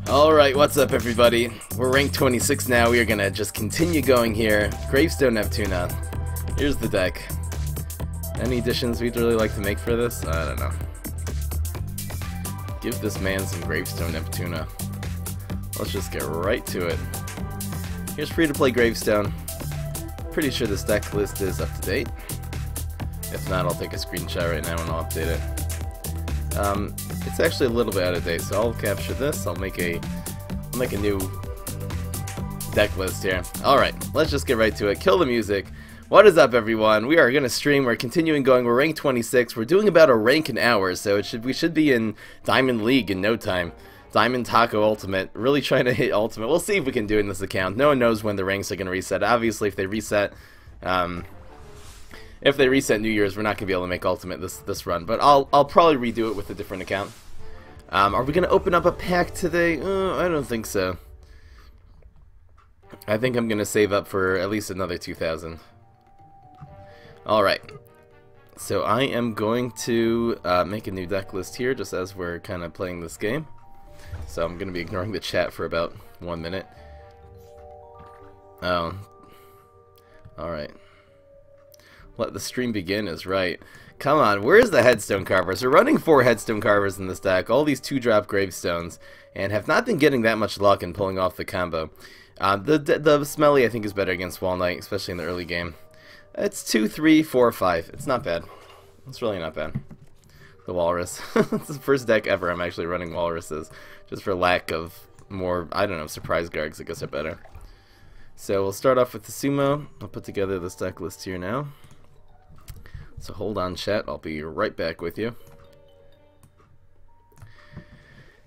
Alright, what's up everybody? We're ranked 26 now, we are gonna just continue going here. Gravestone Neptuna. Here's the deck. Any additions we'd really like to make for this? I don't know. Give this man some Gravestone Neptuna. Let's just get right to it. Here's free-to-play Gravestone. Pretty sure this deck list is up to date. If not, I'll take a screenshot right now and I'll update it. It's actually a little bit out of date, so I'll capture this. I'll make a new deck list here. Alright, let's just get right to it. Kill the music. What is up everyone? We are gonna stream, we're continuing going, we're ranked 26, we're doing about a rank an hour, so we should be in Diamond League in no time. Diamond Taco Ultimate, really trying to hit Ultimate. We'll see if we can do it in this account. No one knows when the ranks are gonna reset. Obviously if they reset New Year's, we're not gonna be able to make Ultimate this run, but I'll probably redo it with a different account. Are we gonna open up a pack today? I don't think so. I think I'm gonna save up for at least another 2,000. Alright, so I am going to make a new deck list here just as we're kind of playing this game. So I'm going to be ignoring the chat for about 1 minute. Oh, alright. Let the stream begin is right. Come on, where's the headstone carvers? We're running 4 headstone carvers in this deck, all these 2-drop gravestones, and have not been getting that much luck in pulling off the combo. The Smelly I think is better against Wall Knight, especially in the early game. It's 2, 3, 4, 5. It's not bad. It's really not bad. The Walrus. It's the first deck ever I'm actually running Walruses, just for lack of more, I don't know, surprise guards I guess are better. So we'll start off with the Sumo. I'll put together this deck list here now. So hold on chat, I'll be right back with you.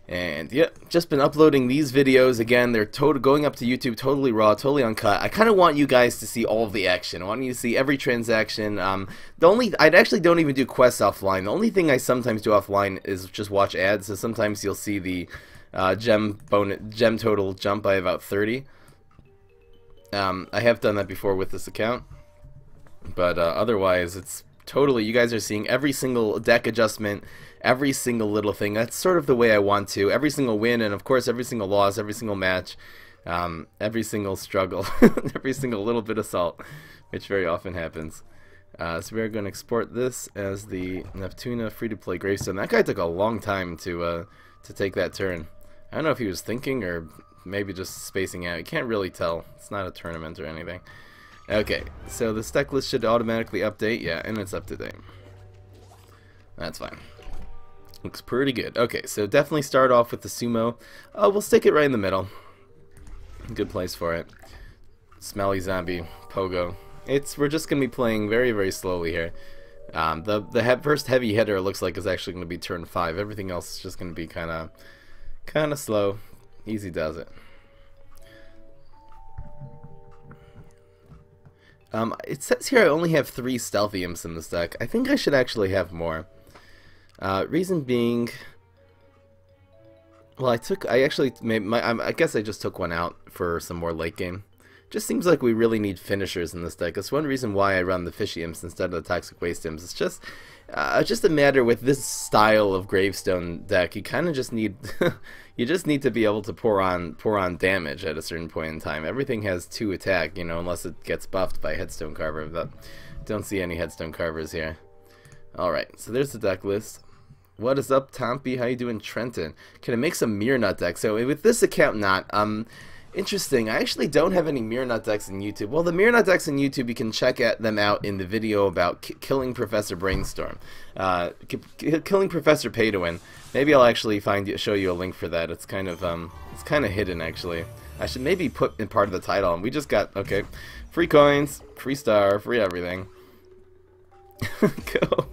And yep, just been uploading these videos again. They're going up to YouTube totally raw, totally uncut. I kind of want you guys to see all of the action. I want you to see every transaction. I actually don't even do quests offline. The only thing I sometimes do offline is just watch ads. So sometimes you'll see the gem total jump by about 30. I have done that before with this account, but otherwise it's totally, you guys are seeing every single deck adjustment, every single little thing. That's sort of the way I want to. Every single win, and of course every single loss, every single match, every single struggle, every single little bit of salt, which very often happens. So we're going to export this as the Neptuna free-to-play Gravestone. That guy took a long time to take that turn. I don't know if he was thinking or maybe just spacing out. You can't really tell. It's not a tournament or anything. Okay, so the deck list should automatically update. Yeah, and it's up to date. That's fine. Looks pretty good. Okay, so definitely start off with the Sumo. We'll stick it right in the middle. Good place for it. Smelly Zombie, Pogo. We're just going to be playing very, very slowly here. The first heavy hitter looks like is actually going to be turn 5. Everything else is just going to be kind of slow. Easy does it. It says here I only have 3 stealthy imps in this deck. I think I should actually have more. Reason being, well, I guess I just took one out for some more late game. Just seems like we really need finishers in this deck. That's one reason why I run the fishy imps instead of the toxic waste imps. It's just a matter with this style of gravestone deck. You kind of just need you just need to be able to pour on damage at a certain point in time. Everything has 2 attack, you know, unless it gets buffed by headstone carver. But don't see any headstone carvers here. All right, so there's the deck list. What is up, Tompy? How you doing, Trenton? Can I make some Mirror Nut deck? So with this account, not interesting. I actually don't have any Mirror Nut decks in YouTube. Well, the Mirror Nut decks in YouTube, you can check them out in the video about killing Professor Brainstorm, killing Professor Pay to Win. Maybe I'll actually show you a link for that. It's kind of hidden actually. I should maybe put in part of the title. And we just got free coins, free star, free everything. Go.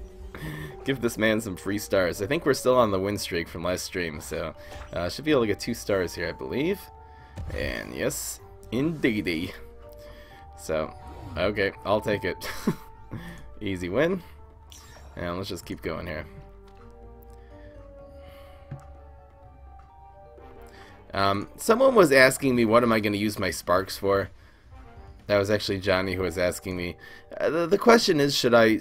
Give this man some free stars. I think we're still on the win streak from last stream, so should be able to get 2 stars here, I believe. And yes, indeedy. So, okay, I'll take it. Easy win. And let's just keep going here. Someone was asking me what am I going to use my sparks for. That was actually Johnny who was asking me. The question is, should I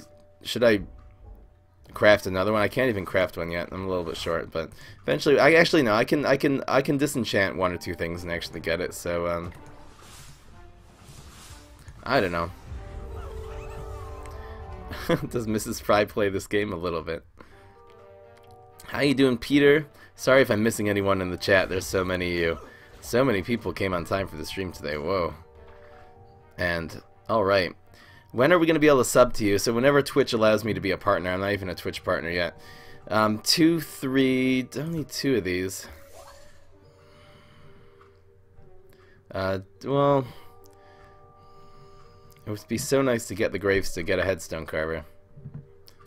craft another one. I can't even craft one yet. I'm a little bit short, but eventually, I actually no, I can disenchant one or two things and actually get it. So I don't know. Does Mrs. Fry play this game a little bit? How you doing, Peter? Sorry if I'm missing anyone in the chat. There's so many of you. So many people came on time for the stream today. Whoa. And alright. When are we going to be able to sub to you? So whenever Twitch allows me to be a partner. I'm not even a Twitch partner yet. 2, 3... Only 2 of these. Well... It would be so nice to get the graves to get a headstone carver.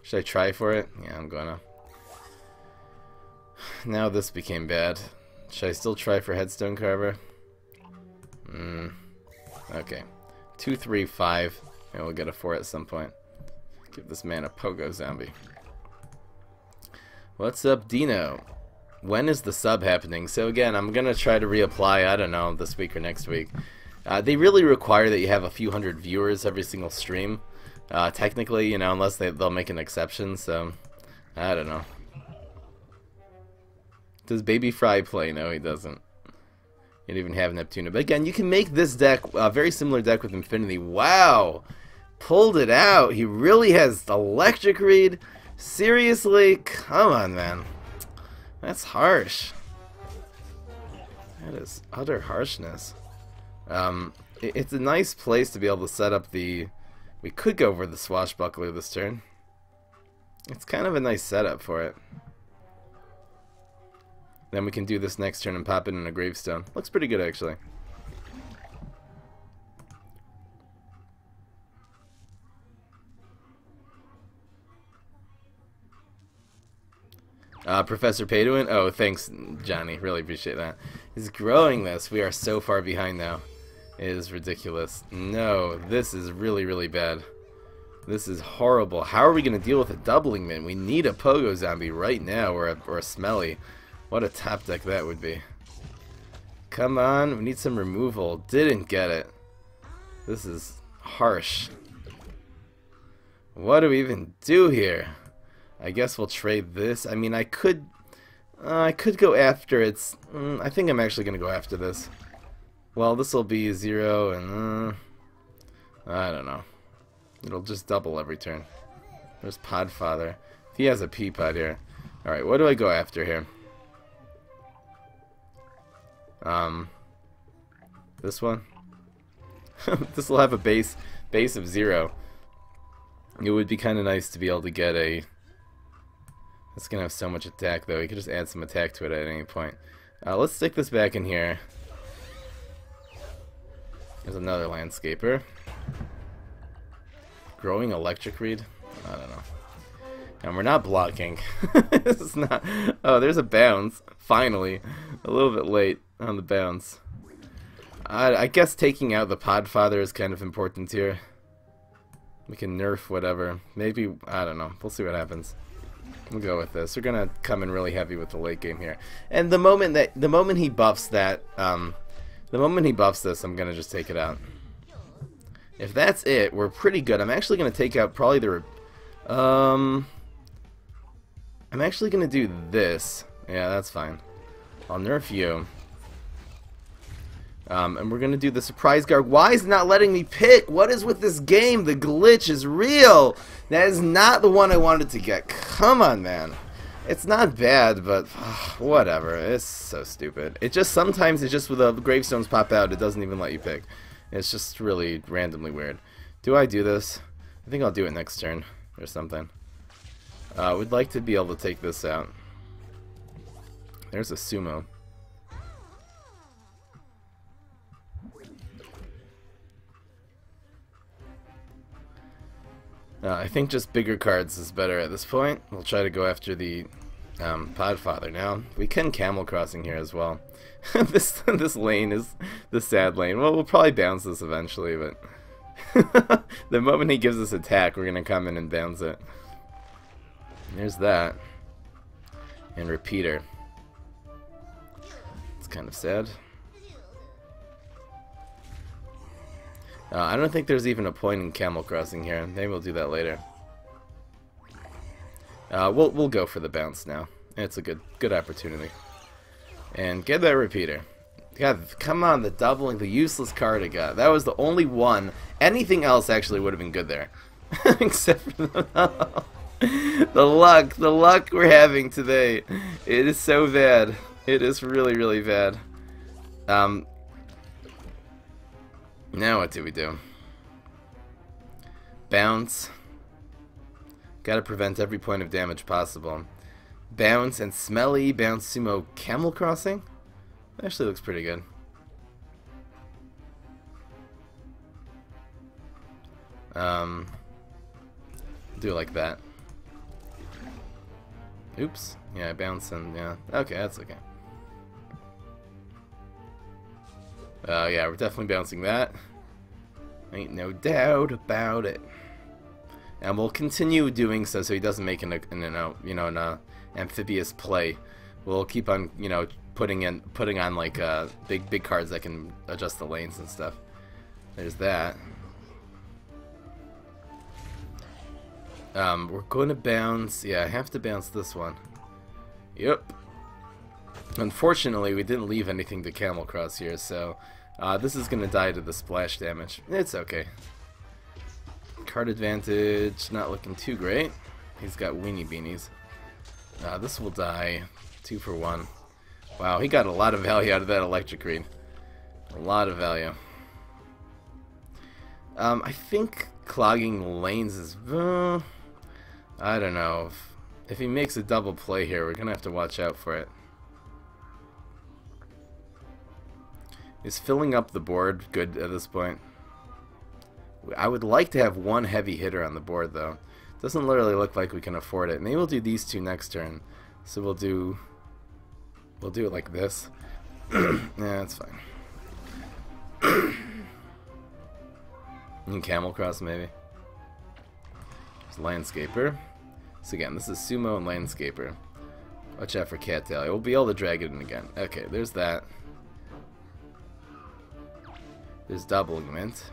Should I try for it? Yeah, I'm gonna. Now this became bad. Should I still try for headstone carver? Okay. 2, 3, 5. And we'll get a 4 at some point. Give this man a pogo zombie. What's up, Dino? When is the sub happening? So again, I'm gonna try to reapply, I don't know, this week or next week. They really require that you have a few hundred viewers every single stream. Technically, you know, unless they'll make an exception, so I don't know. Does Baby Fry play? No, he doesn't. You don't even have Neptuna. But again, you can make this deck a very similar deck with Infinity. Wow! Pulled it out. He really has Electric Reed. Seriously? Come on, man. That's harsh. That is utter harshness. It's a nice place to be able to set up the... We could go for the Swashbuckler this turn. It's kind of a nice setup for it. Then we can do this next turn and pop it in a gravestone. Looks pretty good, actually. Professor Paydoin? Oh, thanks, Johnny. Really appreciate that. He's growing this. We are so far behind now. It is ridiculous. No, this is really, really bad. This is horrible. How are we going to deal with a doubling min? We need a pogo zombie right now, or a smelly. What a top deck that would be. Come on, we need some removal. Didn't get it. This is harsh. What do we even do here? I guess we'll trade this. I mean, I could go after its... I think I'm actually going to go after this. Well, this will be 0, and... I don't know. It'll just double every turn. There's Podfather. He has a P-Pod here. Alright, what do I go after here? This one? This will have a base of 0. It would be kind of nice to be able to get a... It's going to have so much attack, though. You could just add some attack to it at any point. Let's stick this back in here. There's another landscaper. Growing Electric Reed? I don't know. And we're not blocking. This is not... Oh, there's a bounce. Finally. A little bit late on the bounce. I guess taking out the Podfather is kind of important here. We can nerf whatever. Maybe... I don't know. We'll see what happens. We'll go with this. We're gonna come in really heavy with the late game here. And the moment he buffs that... the moment he buffs this, I'm gonna just take it out. If that's it, we're pretty good. I'm actually gonna take out probably the... I'm actually gonna do this. Yeah, that's fine. I'll nerf you. And we're gonna do the surprise guard. Why is it not letting me pick? What is with this game? The glitch is real. That is not the one I wanted to get. Come on, man. It's not bad, but whatever. It's so stupid. It just sometimes it's just with the gravestones pop out. It doesn't even let you pick. It's just really randomly weird. Do I do this? I think I'll do it next turn or something. Would like to be able to take this out. There's a sumo. I think just bigger cards is better at this point. We'll try to go after the Podfather now. We can Camel Crossing here as well. This lane is the sad lane. Well, we'll probably bounce this eventually, but the moment he gives us attack, we're going to come in and bounce it. There's that. And Repeater. It's kind of sad. I don't think there's even a point in Camel Crossing here. Maybe we'll do that later. We'll go for the bounce now. It's a good opportunity. And get that repeater. God, come on, the doubling, the useless card I got. That was the only one. Anything else actually would have been good there. Except for the luck we're having today. It is so bad. It is really, really bad. Now what do we do? Bounce. Gotta prevent every point of damage possible. Bounce and smelly. Bounce sumo camel crossing. Actually looks pretty good. Do it like that. Oops. Yeah, bounce and yeah. Okay, that's okay. Yeah, we're definitely bouncing that. Ain't no doubt about it. And we'll continue doing so he doesn't make an amphibious play. We'll keep on, putting on like big cards that can adjust the lanes and stuff. There's that. We're going to bounce. Yeah, I have to bounce this one. Yep. Unfortunately, we didn't leave anything to camel cross here, so this is going to die to the splash damage. It's okay. Card advantage, not looking too great. He's got weenie beanies. This will die. 2 for 1. Wow, he got a lot of value out of that electric read. A lot of value. I think clogging lanes is... I don't know. If he makes a double play here, we're going to have to watch out for it. Is filling up the board good at this point? I would like to have one heavy hitter on the board, though. Doesn't literally look like we can afford it. Maybe we'll do these two next turn. So we'll do it like this. Yeah, that's fine. And camel cross maybe. There's landscaper. So again, this is sumo and landscaper. Watch out for cattail. We'll be able to drag it in again. Okay, there's that. There's double mint.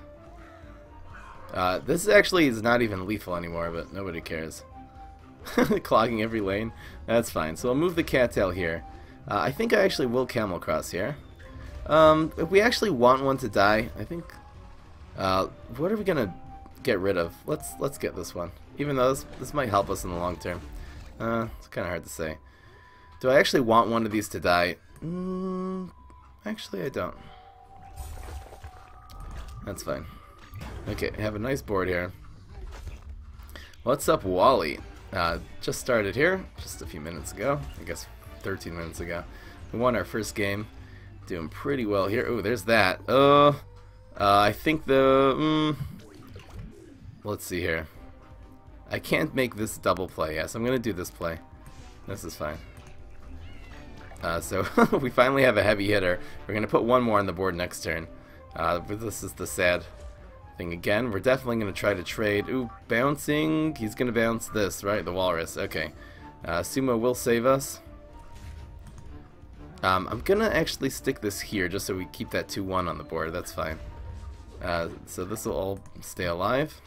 This actually is not even lethal anymore, but nobody cares. Clogging every lane. That's fine. So I'll move the cattail here. I think I actually will camel cross here. If we actually want one to die, I think. What are we gonna get rid of? Let's get this one. Even though this might help us in the long term. It's kind of hard to say. Do I actually want one of these to die? Actually, I don't. That's fine. Okay, I have a nice board here. What's up, Wally? Just started here, just a few minutes ago. I guess 13 minutes ago. We won our first game. Doing pretty well here. Oh, there's that. I think the... let's see here. I can't make this double play. Yes, I'm going to do this play. This is fine. So we finally have a heavy hitter. We're going to put one more on the board next turn. But this is the sad thing again. We're definitely going to try to trade. Ooh, bouncing. He's going to bounce this, right? The walrus. Okay. Sumo will save us. I'm going to actually stick this here just so we keep that 2-1 on the board. That's fine. So this will all stay alive.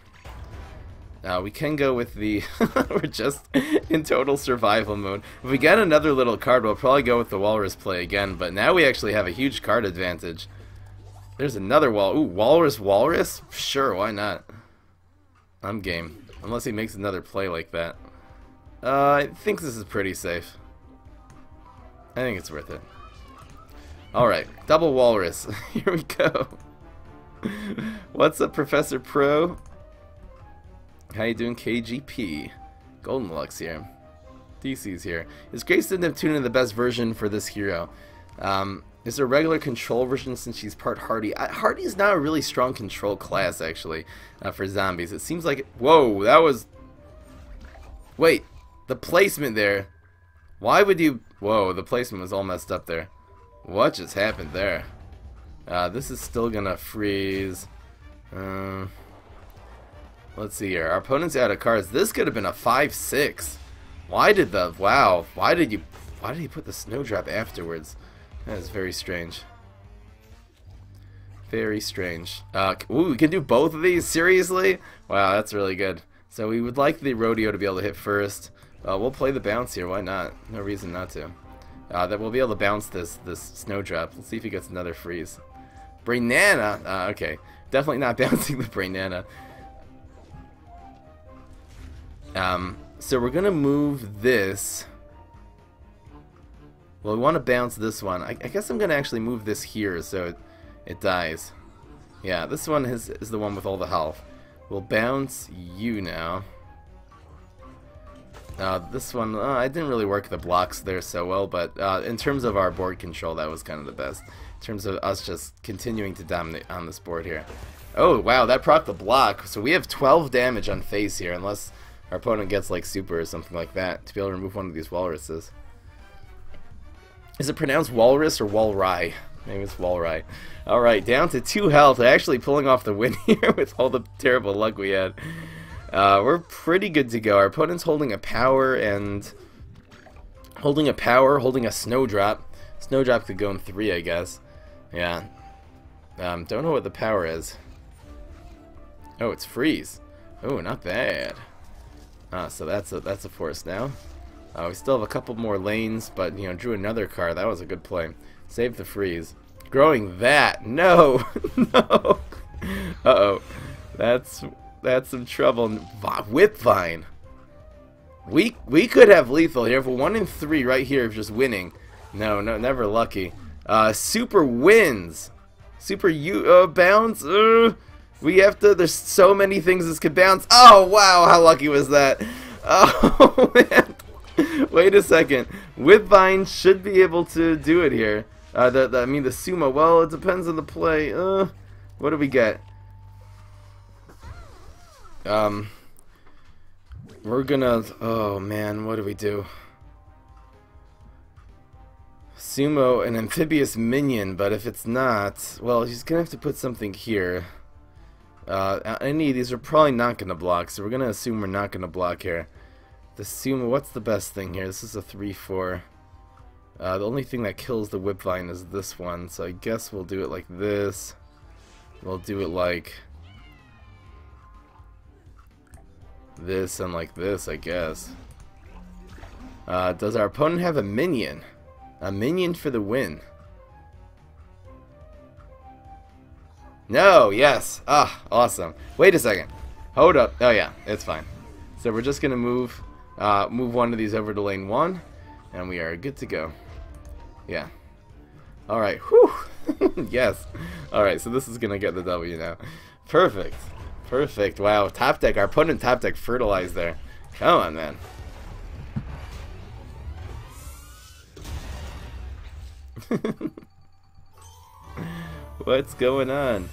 We can go with the... we're just in total survival mode. If we get another little card, we'll probably go with the walrus play again. But now we actually have a huge card advantage. There's another wall. Ooh, walrus? Sure, why not? I'm game. Unless he makes another play like that. I think this is pretty safe. I think it's worth it. Alright, double walrus. Here we go. What's up, Professor Pro? How you doing, KGP? Golden Lux here. DC's here. Is Grace the Neptunian the best version for this hero? Is there a regular control version since she's part Hardy? Hardy's not a really strong control class, actually, for zombies. It seems like... Whoa, that was... Wait, the placement there. Why would you... Whoa, the placement was all messed up there. What just happened there? This is still gonna freeze. Let's see here. Our opponent's out of cards. This could have been a 5-6. Why did the... Wow. Why did you put the snowdrop afterwards? That is very strange. Very strange. Ooh, we can do both of these? Seriously? Wow, that's really good. So we would like the rodeo to be able to hit first. We'll play the bounce here. Why not? No reason not to. That we'll be able to bounce this snowdrop. Let's see if he gets another freeze. Brainana. Okay, definitely not bouncing the Brainana. So we're gonna move this. Well, we want to bounce this one. I guess I'm gonna actually move this here so it dies. Yeah, this one is the one with all the health. We'll bounce you now. This one, I didn't really work the blocks there so well, but in terms of our board control, that was kind of the best. In terms of us just continuing to dominate on this board here. Oh, wow, that procced the block. So we have 12 damage on face here, unless our opponent gets like super or something like that, to be able to remove one of these walruses. Is it pronounced walrus or walry? Maybe it's walry. Alright, down to 2 health. Actually pulling off the win here with all the terrible luck we had. We're pretty good to go. Our opponent's holding a power and holding a snowdrop. Snowdrop could go in 3, I guess. Yeah. Don't know what the power is. Oh, it's freeze. Oh, not bad. So that's a force now. We still have a couple more lanes, but you know, drew another card. That was a good play. Save the freeze. Growing that. No. No. Uh-oh. That's some trouble. Whip Vine. We could have lethal here. For 1 in 3 right here of just winning. No, never lucky. Super wins. Super bounce. We have to. There's so many things this could bounce. Oh wow, how lucky was that? Oh man. Wait a second. Whip Vine should be able to do it here. I mean the sumo. Well, it depends on the play. What do we get? We're gonna. Oh man, what do we do? Sumo, an amphibious minion, but if it's not, well, he's gonna have to put something here. Any of these are probably not gonna block, so we're gonna assume we're not gonna block here. The sumo, what's the best thing here? This is a 3/4. The only thing that kills the whip vine is this one, so I guess we'll do it like this. We'll do it like this and like this, I guess. Does our opponent have a minion? A minion for the win. No, yes. Ah, awesome. Wait a second. Hold up. Oh yeah, it's fine. So we're just gonna move one of these over to lane 1, and we are good to go. Yeah. All right. Whew. Yes. All right. So this is gonna get the W now. Perfect. Perfect. Wow. Top deck. Our opponent top deck fertilized there. Come on, man. What's going on?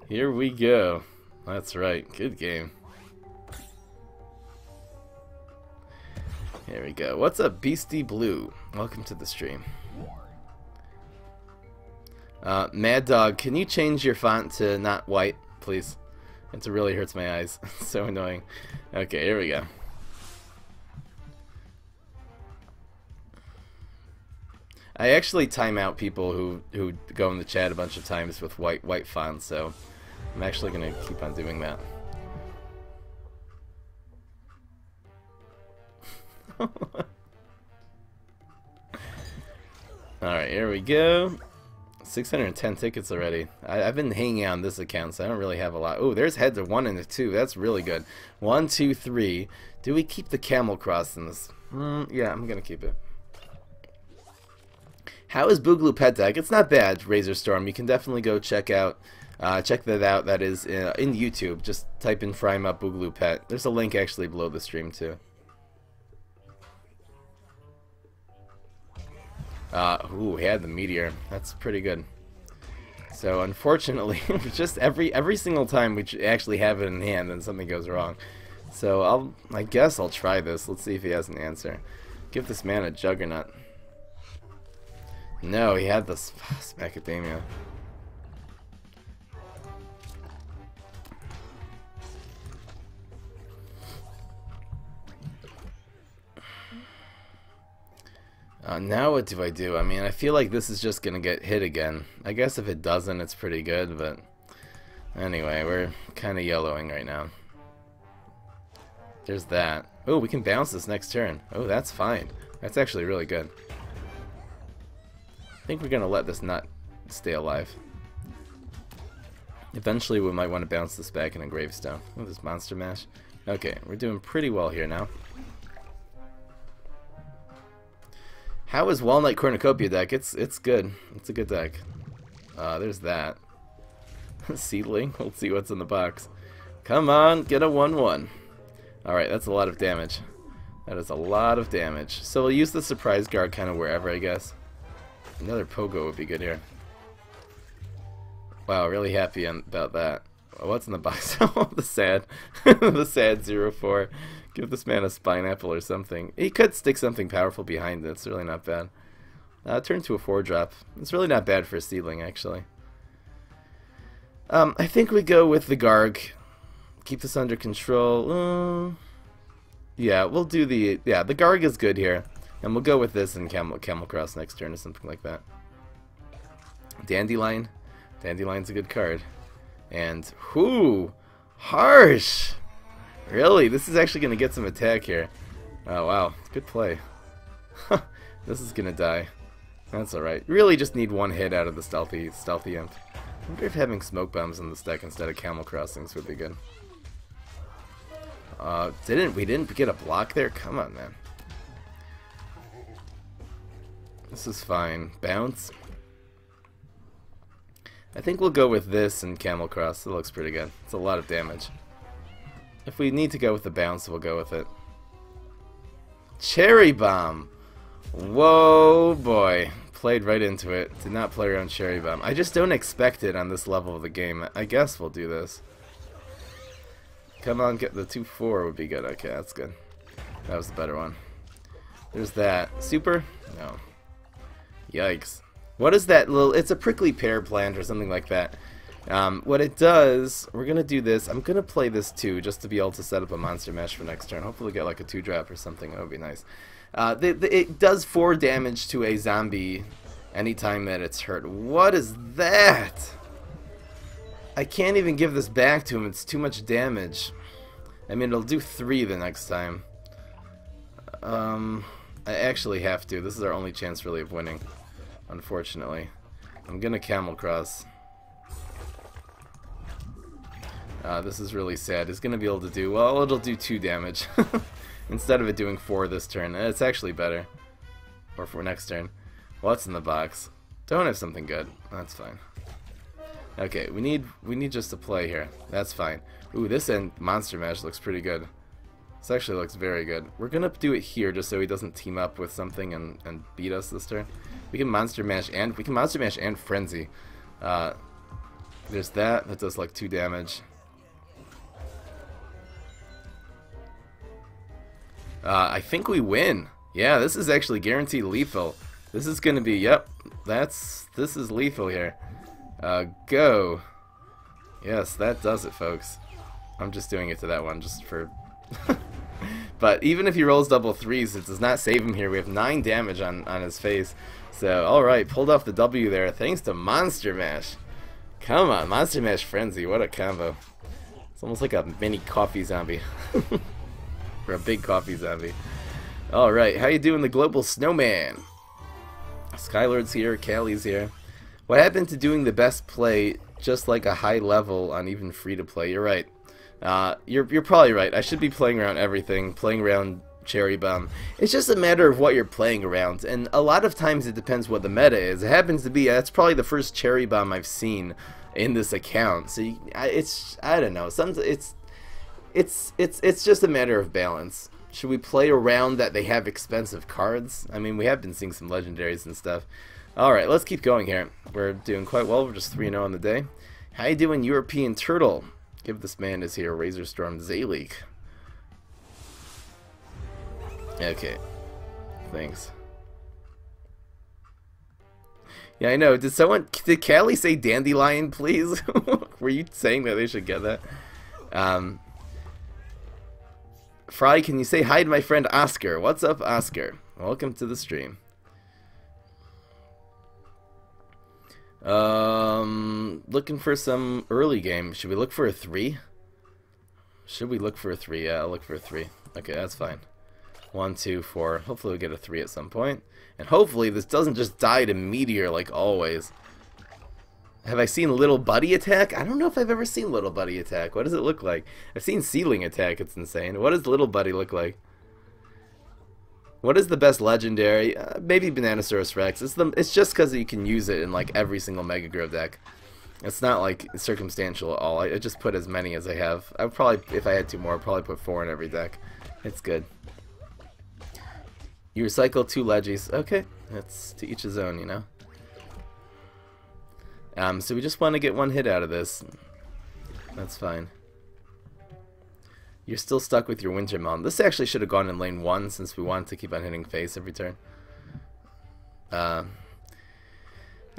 Here we go. That's right. Good game. Here we go. What's up, Beastie Blue? Welcome to the stream. Mad Dog, can you change your font to not white, please? It really hurts my eyes. So annoying. Okay, here we go. I actually time out people who go in the chat a bunch of times with white fonts, so I'm actually gonna keep on doing that. Alright, here we go. 610 tickets already. I've been hanging out on this account, so I don't really have a lot. Oh, there's heads of 1 and a 2. That's really good. 1, 2, 3. Do we keep the camel cross in this? Yeah, I'm gonna keep it. How is Boogaloo Pet Deck? It's not bad, Razor Storm. You can definitely go check that out. That is in YouTube. Just type in Frame Up Boogaloo Pet. There's a link actually below the stream too. Ooh, he had the meteor. That's pretty good. So unfortunately, just every single time we actually have it in hand, then something goes wrong. So I guess I'll try this. Let's see if he has an answer. Give this man a Juggernaut. No, he had this Macadamia. Now what do I do? I mean, I feel like this is just gonna get hit again. I guess if it doesn't, it's pretty good, but anyway, we're kind of yellowing right now. There's that. Oh, we can bounce this next turn. Oh, that's fine. That's actually really good. I think we're going to let this nut stay alive. Eventually we might want to bounce this back in a gravestone. Oh, this monster mash. Okay, we're doing pretty well here now. How is Walnut Cornucopia deck? It's good. It's a good deck. There's that. Seedling. Let's see what's in the box. Come on, get a 1/1. Alright, that's a lot of damage. That is a lot of damage. So we'll use the surprise guard kind of wherever, I guess. Another Pogo would be good here. Wow, really happy about that. What's in the box? Oh, the sad. The sad 0-4. Give this man a Spineapple or something. He could stick something powerful behind it. It's really not bad. Turn to a 4-drop. It's really not bad for a seedling, actually. I think we go with the Garg. Keep this under control. Yeah, we'll do the... Yeah, the Garg is good here. And we'll go with this and Camel Cross next turn or something like that. Dandelion. Dandelion's a good card. And, whoo! Harsh! Really? This is actually going to get some attack here. Oh, wow. Good play. This is going to die. That's alright. Really just need one hit out of the stealthy imp. I wonder if having smoke bombs in this deck instead of Camel Crossings would be good. We didn't get a block there? Come on, man. This is fine. Bounce. I think we'll go with this and Camel Cross. It looks pretty good. It's a lot of damage. If we need to go with the bounce, we'll go with it. Cherry Bomb! Whoa, boy. Played right into it. Did not play around Cherry Bomb. I just don't expect it on this level of the game. I guess we'll do this. Come on, get the 2-4 would be good. Okay, that's good. That was the better one. There's that. Super? No. Yikes. What is that little... It's a prickly pear plant or something like that. What it does... We're going to do this. I'm going to play this too, just to be able to set up a monster mash for next turn. Hopefully get like a 2-drop or something. That would be nice. It does 4 damage to a zombie anytime that it's hurt. What is that? I can't even give this back to him. It's too much damage. I mean, it'll do 3 the next time. I actually have to. This is our only chance really of winning. Unfortunately. I'm gonna Camel Cross. This is really sad. It's gonna be able to do... Well, it'll do 2 damage. Instead of it doing 4 this turn. It's actually better. Or for next turn. What's in the box? Don't have something good. That's fine. Okay, we need just a play here. That's fine. Ooh, this end Monster Mash looks pretty good. This actually looks very good. We're gonna do it here just so he doesn't team up with something and beat us this turn. We can Monster Mash and Frenzy. There's that. That does like 2 damage. I think we win. Yeah, this is actually guaranteed lethal. This is gonna be, yep, this is lethal here. Go. Yes, that does it, folks. I'm just doing it to that one just for... But even if he rolls double 3s, it does not save him here. We have 9 damage on his face. So, alright, pulled off the W there thanks to Monster Mash. Come on, Monster Mash Frenzy, what a combo. It's almost like a mini coffee zombie. Or a big coffee zombie. Alright, how you doing, the Global Snowman? Skylord's here, Callie's here. What happened to doing the best play just like a high level on even free-to-play? You're right. You're probably right. I should be playing around everything, playing around Cherry Bomb. It's just a matter of what you're playing around, and a lot of times it depends what the meta is. It happens to be, that's probably the first Cherry Bomb I've seen in this account. So I don't know. It's just a matter of balance. Should we play around that they have expensive cards? I mean, we have been seeing some legendaries and stuff. Alright, let's keep going here. We're doing quite well. We're just 3-0 on the day. How you doing, European Turtle? Give this man his here, Razor Storm Zayleek. Okay. Thanks. Yeah, I know. Did Callie say Dandelion, please? Were you saying that they should get that? Fry, can you say hi to my friend Oscar? What's up, Oscar? Welcome to the stream. Looking for some early game. Should we look for a 3? Should we look for a 3? Yeah, I'll look for a 3. Okay, that's fine. 1, 2, 4. Hopefully we'll get a 3 at some point. And hopefully this doesn't just die to meteor like always. Have I seen Little Buddy attack? I don't know if I've ever seen Little Buddy attack. What does it look like? I've seen Seedling attack. It's insane. What does Little Buddy look like? What is the best legendary? Maybe Bananasaurus Rex. It's just because you can use it in like every single Mega Grow deck. It's not like circumstantial at all. I just put as many as I have. I would probably, if I had 2 more, I'd probably put 4 in every deck. It's good. You recycle 2 Legis. Okay, that's to each his own, you know. So we just want to get 1 hit out of this. That's fine. You're still stuck with your Winter Melon. This actually should have gone in lane 1 since we wanted to keep on hitting face every turn.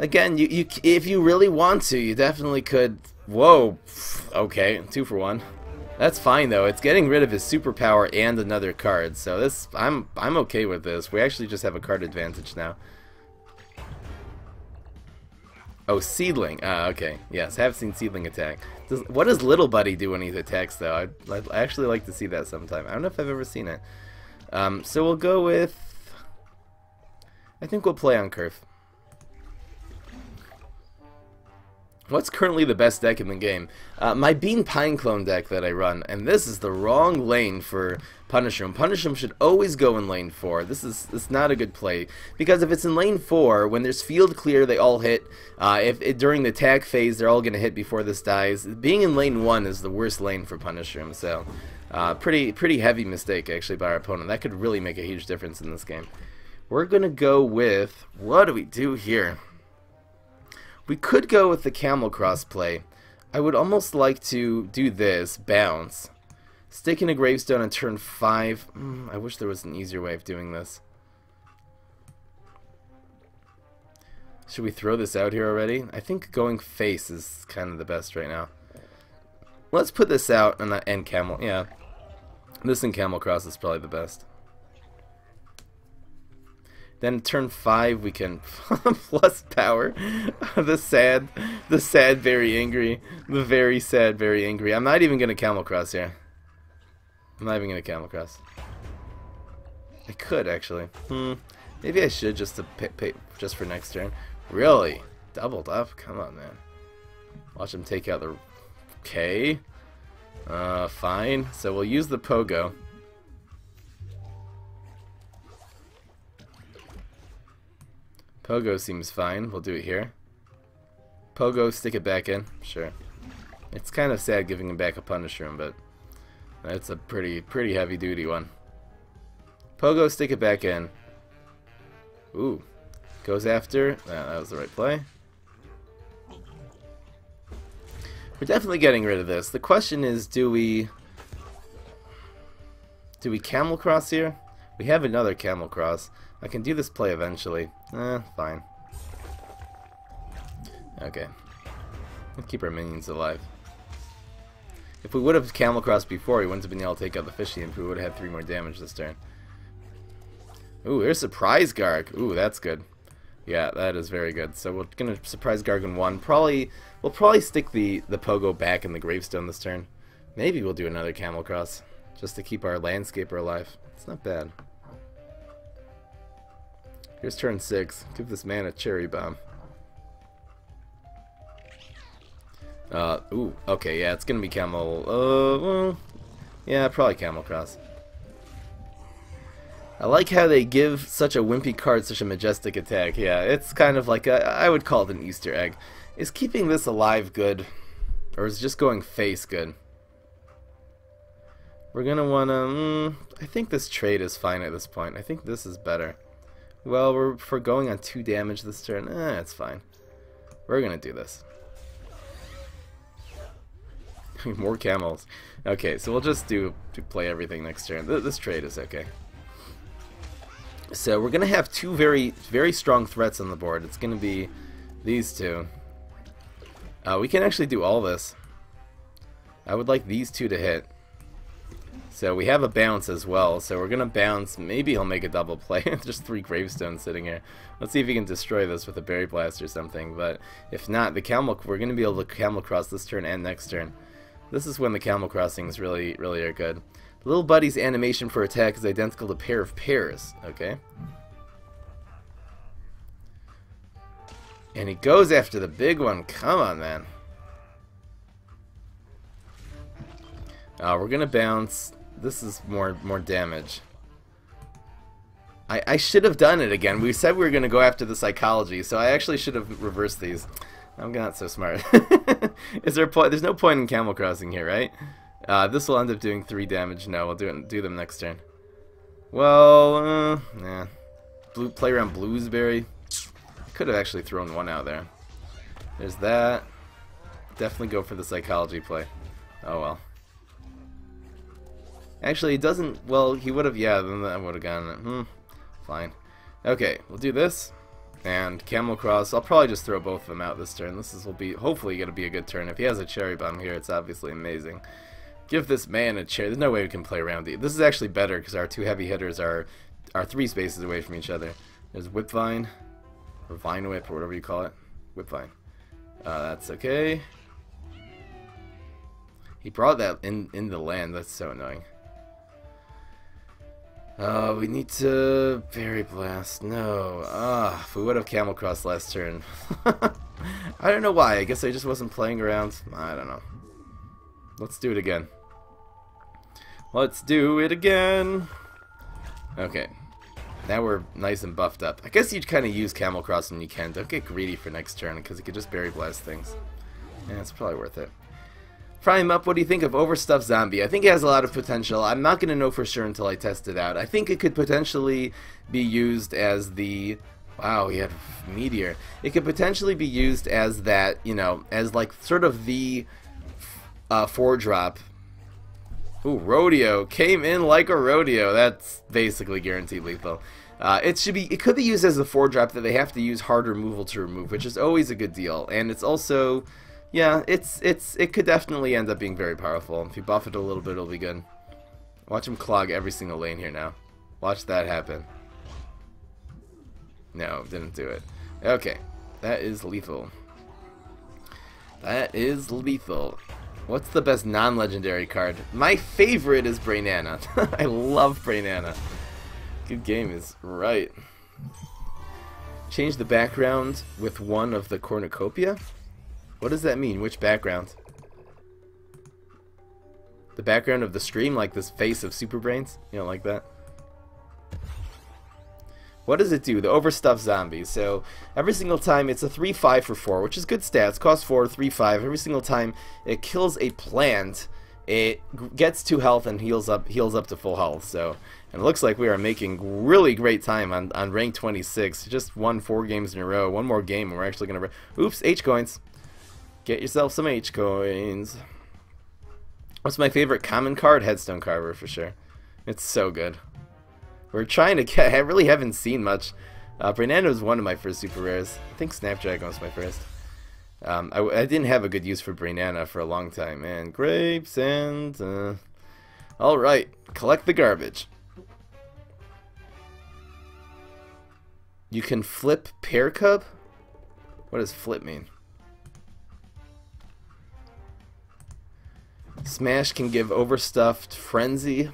Again, if you really want to, you definitely could. Whoa, okay, 2 for 1. That's fine though. It's getting rid of his superpower and another card. So this, I'm okay with this. We actually just have a card advantage now. Oh, Seedling. Okay. Yes, I have seen Seedling attack. What does Little Buddy do when he attacks, though? I'd actually like to see that sometime. I don't know if I've ever seen it. So we'll go with... I think we'll play on Curve. What's currently the best deck in the game? My Bean Pine Clone deck that I run, and this is the wrong lane for Punish Room. Punish Room should always go in lane 4. This is not a good play, because if it's in lane 4, when there's field clear, they all hit. During the tag phase, they're all going to hit before this dies. Being in lane 1 is the worst lane for Punish Room, so pretty heavy mistake actually by our opponent. That could really make a huge difference in this game. We're going to go with, what do we do here? We could go with the Camel Cross play. I would almost like to do this, bounce. Stick in a gravestone on turn 5. I wish there was an easier way of doing this. Should we throw this out here already? I think going face is kind of the best right now. Let's put this out and Camel, yeah. This and Camel Cross is probably the best. Then turn 5 we can plus power. the sad, very angry. The very sad, very angry. I'm not even gonna Camel Cross here. I'm not even gonna Camel Cross. I could actually. Maybe I should just to pay just for next turn. Really? Doubled up? Come on, man. Watch him take out the. Okay. Fine. So we'll use the Pogo. Pogo seems fine. We'll do it here. Pogo, stick it back in. Sure. It's kind of sad giving him back a Punish Room, but that's a pretty heavy duty one. Pogo, stick it back in. Ooh. Goes after. That was the right play. We're definitely getting rid of this. The question is, do we Camel Cross here? We have another Camel Cross. I can do this play eventually. Fine. Okay. Let's keep our minions alive. If we would have Camel Cross before, he wouldn't have been able to take out the Fishy Imp. We would have had 3 more damage this turn. Ooh, there's Surprise Garg. Ooh, that's good. Yeah, that is very good. So we're gonna Surprise Garg in 1. We'll probably stick the Pogo back in the gravestone this turn. Maybe we'll do another Camel Cross just to keep our Landscaper alive. It's not bad. Here's turn 6. Give this man a Cherry Bomb. Ooh, okay, yeah, it's gonna be Camel. Well, yeah, probably Camel Cross. I like how they give such a wimpy card such a majestic attack. Yeah, it's kind of like I would call it an Easter egg. Is keeping this alive good? Or is just going face good? We're gonna wanna. I think this trade is fine at this point. I think this is better. Well, we're going on 2 damage this turn. It's fine. We're gonna do this. More camels. Okay, so we'll just do play everything next turn. This trade is okay. So we're gonna have 2 very strong threats on the board. It's gonna be these 2. We can actually do all this. I would like these 2 to hit. So we have a bounce as well, so we're gonna bounce. Maybe he'll make a double play. Just 3 gravestones sitting here. Let's see if he can destroy this with a Berry Blast or something. But if not, we're gonna be able to Camel Cross this turn and next turn. This is when the camel crossings really are good. Little buddy's animation for attack is identical to pair of pairs. Okay. And he goes after the big one. Come on, man. We're gonna bounce. This is more damage. I should have done it again. We said we were gonna go after the psychology, so I actually should have reversed these. I'm not so smart. Is there a point? There's no point in camel crossing here, right? This will end up doing 3 damage. No, we'll do them next turn. Well, yeah. Play around Bluesberry. Could have actually thrown one out there. There's that. Definitely go for the psychology play. Oh well. Actually, it doesn't. Well, he would have. Yeah, then I would have gotten it. Fine. Okay, we'll do this. And Camel Cross. I'll probably just throw both of them out this turn. Will be hopefully going to be a good turn. If he has a cherry bomb here, it's obviously amazing. Give this man a cherry. There's no way we can play around it. This is actually better because our 2 heavy hitters are 3 spaces away from each other. There's Whipvine, or Vine Whip, or whatever you call it. Whipvine. That's okay. He brought that in the land. That's so annoying. We need to Berry Blast. No. If we would have Camel Cross last turn. I don't know why. I guess I just wasn't playing around. I don't know. Let's do it again. Let's do it again. Okay. Now we're nice and buffed up. I guess you'd kind of use Camel Cross when you can. Don't get greedy for next turn because you could just Berry Blast things. Yeah, it's probably worth it. Fry him up, what do you think of Overstuffed Zombie? I think it has a lot of potential. I'm not going to know for sure until I test it out. I think it could potentially be used as the... Wow, we had Meteor. It could potentially be used as that, you know, as like sort of the 4-drop. Ooh, Rodeo. Came in like a rodeo. That's basically guaranteed lethal. It could be used as a 4-drop that they have to use hard removal to remove, which is always a good deal. And it's also... Yeah, it could definitely end up being very powerful. If you buff it a little bit, it'll be good. Watch him clog every single lane here now. Watch that happen. No, didn't do it. Okay, that is lethal. That is lethal. What's the best non-legendary card? My favorite is Brainana. I love Brainana. Good game is right. Change the background with one of the cornucopia? What does that mean? Which background? The background of the stream, like this face of Super Brains? You don't like that? What does it do? The Overstuffed Zombie. So every single time it's a 3/5 for 4, which is good stats. Cost 4, 3/5. Every single time it kills a plant, it gets 2 health and heals up to full health. So, and it looks like we are making really great time on rank 26. Just won 4 games in a row. One more game and we're actually gonna. Oops, H coins. Get yourself some H coins. What's my favorite common card? Headstone Carver for sure. It's so good. We're trying to get. I really haven't seen much. Brainana was one of my first super rares. I think Snapdragon was my first. I didn't have a good use for Brainana for a long time. And grapes and. Alright, collect the garbage. You can flip Pear Cub? What does flip mean? Smash can give Overstuffed Frenzy.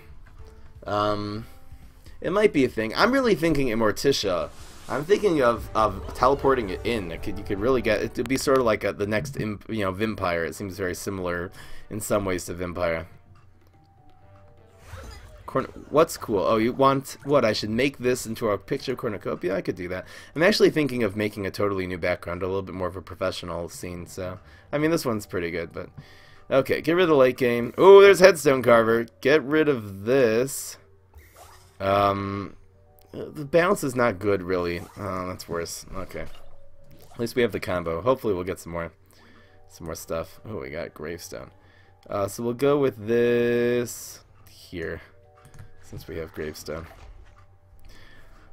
It might be a thing. I'm really thinking Immorticia. I'm thinking of teleporting it in. You could really get it to be sort of like the next, Vampire. It seems very similar in some ways to Vampire. What's cool? Oh, you want what? I should make this into a picture cornucopia? I could do that. I'm actually thinking of making a totally new background, a little bit more of a professional scene. So, I mean, this one's pretty good, but okay. Get rid of the late game. Oh, there's Headstone Carver. Get rid of this. The balance is not good, really. Oh, that's worse. Okay. At least we have the combo. Hopefully we'll get some more stuff. Oh, we got Gravestone. So we'll go with this here, since we have Gravestone.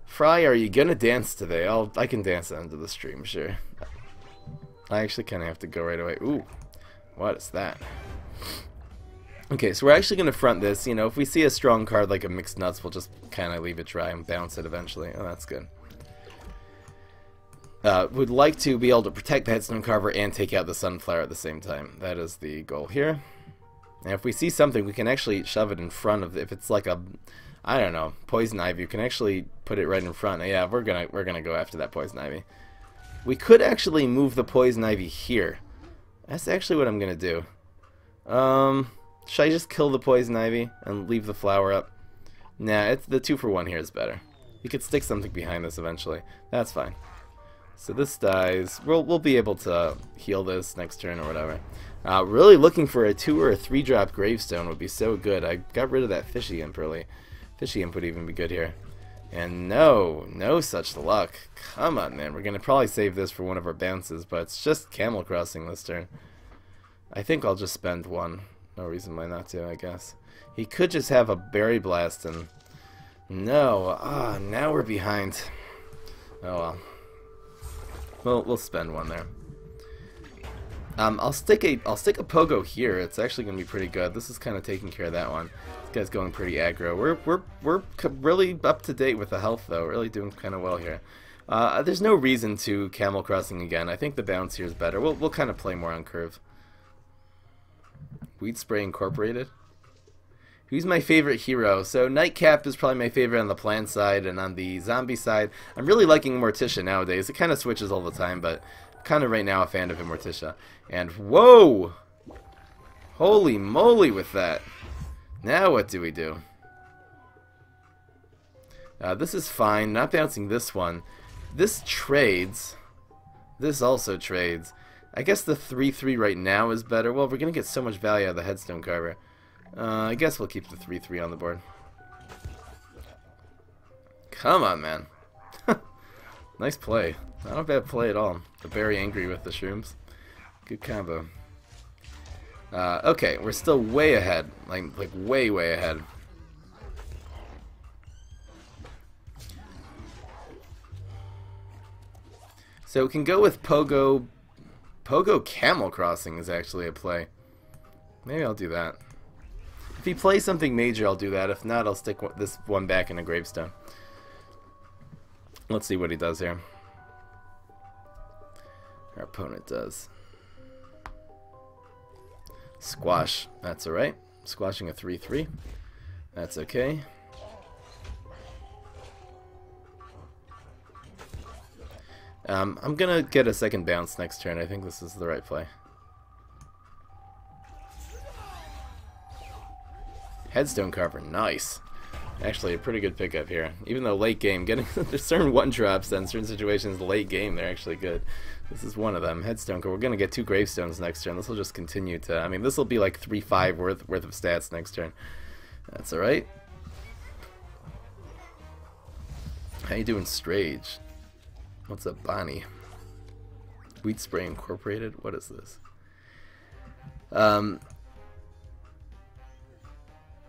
Fry, are you gonna dance today? I can dance into the stream, sure. I actually kind of have to go right away. Ooh, what is that? Okay, so we're actually going to front this. You know, if we see a strong card like a Mixed Nuts, we'll just kind of leave it dry and bounce it eventually. Oh, that's good. Would like to be able to protect the Headstone Carver and take out the Sunflower at the same time. That is the goal here. And if we see something, we can actually shove it in front of. If it's like a, I don't know, poison ivy, you can actually put it right in front. Yeah, we're gonna go after that poison ivy. We could actually move the poison ivy here. That's actually what I'm gonna do. Should I just kill the poison ivy and leave the flower up? Nah, it's the 2-for-1 here is better. You could stick something behind this eventually. That's fine. So this dies. We'll be able to heal this next turn or whatever. Really looking for a 2 or a 3 drop gravestone would be so good. I got rid of that fishy imp early. Fishy imp would even be good here. And no such luck. Come on, man. We're gonna probably save this for one of our bounces, but it's just camel crossing this turn. I think I'll just spend 1. No reason why not to, I guess. He could just have a berry blast and no. Now we're behind. Oh well. We'll spend 1 there. I'll stick a pogo here. It's actually gonna be pretty good. This is kind of taking care of that one. This guy's going pretty aggro. We're really up to date with the health though. Really doing kind of well here. There's no reason to camel crossing again. I think the bounce here is better. We'll kind of play more on curve. Weed spray incorporated. Who's my favorite hero? So Nightcap is probably my favorite on the plant side, and on the zombie side, I'm really liking Morticia nowadays. It kind of switches all the time, but kind of right now a fan of Morticia. And whoa! Holy moly with that! Now what do we do? This is fine. Not bouncing this one. This trades. This also trades. I guess the 3-3 right now is better. Well, we're going to get so much value out of the headstone carver. I guess we'll keep the 3-3 on the board. Come on, man. Nice play. Not a bad play at all. I'm very angry with the shrooms. Good combo. Okay, we're still way ahead. Like way ahead. So we can go with Pogo. Pogo Camel Crossing is actually a play. Maybe I'll do that. If he plays something major, I'll do that. If not, I'll stick this one back in a gravestone. Let's see what he does here. Our opponent does. Squash. That's alright. Squashing a 3-3. That's okay. I'm gonna get a second bounce next turn. I think this is the right play. Headstone carver, nice. Actually, a pretty good pickup here. Even though late game, getting there's certain 1-drops and certain situations late game, they're actually good. This is one of them. Headstone carver. We're gonna get 2 gravestones next turn. This will just continue to. I mean, this will be like 3-5 worth of stats next turn. That's all right. How you doing, Strage? What's up, Bonnie? Wheat spray incorporated. What is this?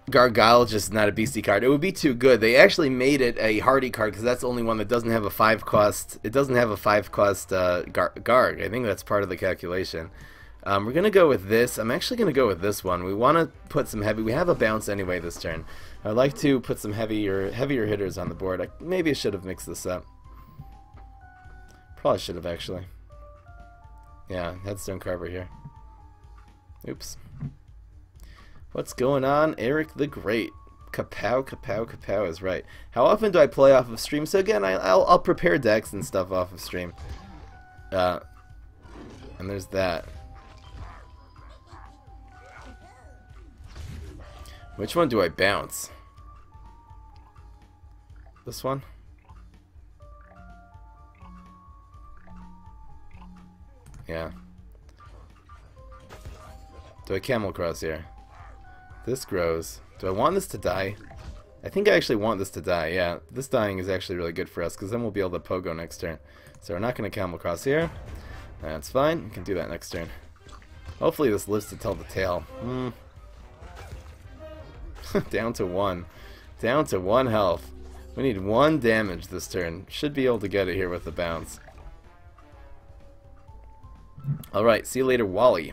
Gargyle, just not a beastie card. It would be too good. They actually made it a hardy card because that's the only one that doesn't have a 5-cost. It doesn't have a 5-cost Garg. I think that's part of the calculation. We're gonna go with this. I'm actually gonna go with this one. We want to put some heavy. We have a bounce anyway this turn. I'd like to put some heavier hitters on the board. Maybe I should have mixed this up. Probably should have actually. Yeah, headstone carver here. Oops. What's going on, Eric the Great? Kapow is right. How often do I play off of stream? So again, I'll prepare decks and stuff off of stream. And there's that. Which one do I bounce? This one? Yeah. Do I camel cross here? This grows. Do I want this to die? I think I actually want this to die, yeah. This dying is actually really good for us, because then we'll be able to pogo next turn. So we're not going to camel cross here. That's fine. We can do that next turn. Hopefully this lives to tell the tale. Down to 1. Down to 1 health. We need 1 damage this turn. Should be able to get it here with the bounce. Alright, see you later, Wally.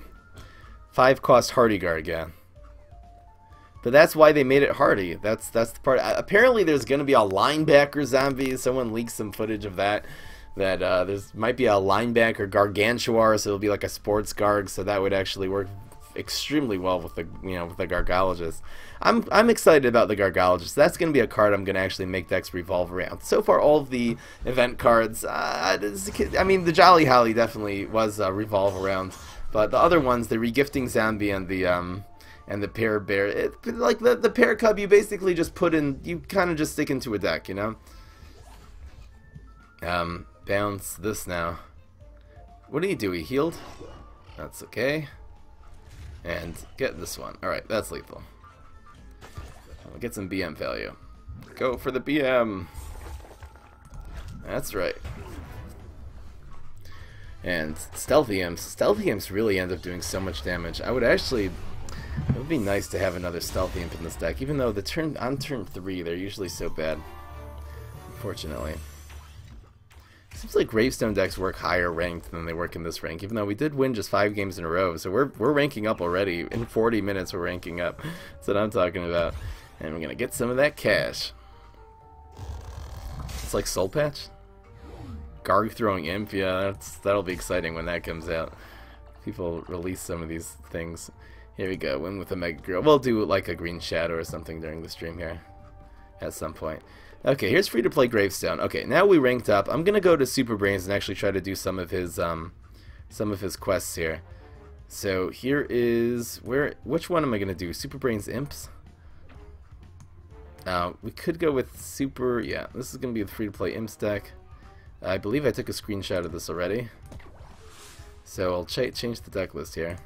5-cost hardy guard, yeah. But that's why they made it hardy. That's the part. Apparently there's going to be a linebacker zombie. Someone leaked some footage of that. There's might be a linebacker gargantuar, so it'll be like a sports guard, so that would actually work extremely well with the with the Gargologist. I'm excited about the Gargologist. That's going to be a card I'm going to actually make decks revolve around. So far, all of the event cards, I mean, the Jolly Holly definitely was revolve around, but the other ones, the Regifting Zombie and the Pear Bear, like the Pear Cub, you basically just put in, you kind of just stick into a deck, you know. Bounce this now. What did he do? He healed? That's okay. And get this one. Alright, that's lethal. I'll get some BM value. Go for the BM. That's right. And Stealthy Imps. Stealthy Imps really end up doing so much damage. I would actually... It would be nice to have another Stealthy Imp in this deck, even though on turn 3 they're usually so bad. Unfortunately. Seems like Gravestone decks work higher ranked than they work in this rank, even though we did win just 5 games in a row, so we're ranking up already. In 40 minutes we're ranking up. That's what I'm talking about. And we're gonna get some of that cash. It's like Soul Patch? Garg throwing Imp, yeah, that'll be exciting when that comes out. People release some of these things. Here we go, win with a Mega Grill. We'll do like a Green Shadow or something during the stream here at some point. Okay, here's Free2Play Gravestone. Okay, now we ranked up. I'm gonna go to Super Brains and actually try to do some of his quests here. So here is which one am I gonna do? Super Brains Imps? We could go with Super. Yeah, this is gonna be the Free2Play Imps deck. I believe I took a screenshot of this already. So I'll change the deck list here.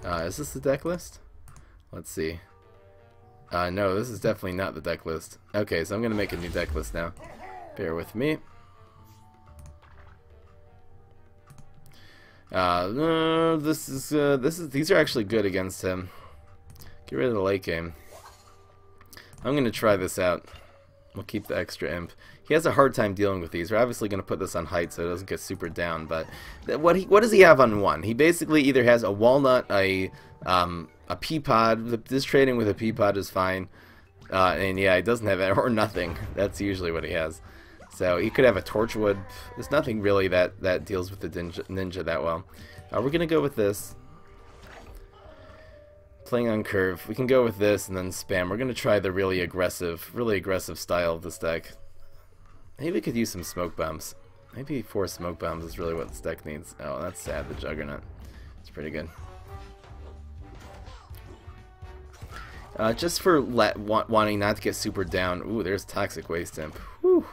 Is this the deck list? Let's see. No, this is definitely not the deck list. Okay, so I'm gonna make a new deck list now. Bear with me. These are actually good against him. Get rid of the late game. I'm gonna try this out. We'll keep the extra imp. He has a hard time dealing with these. We're obviously going to put this on height so it doesn't get super down, but what does he have on 1? He basically either has a walnut, a Peapod. This trading with a Peapod is fine. And yeah, he doesn't have it, or nothing. That's usually what he has. So he could have a Torchwood. There's nothing really that deals with the ninja that well. We're going to go with this. Playing on curve. We can go with this and then spam. We're going to try the really aggressive style of this deck. Maybe we could use some smoke bombs. Maybe 4 smoke bombs is really what this deck needs. Oh, that's sad, the Juggernaut. It's pretty good. Just for wanting not to get super down. Ooh, there's Toxic Waste Imp. Whew.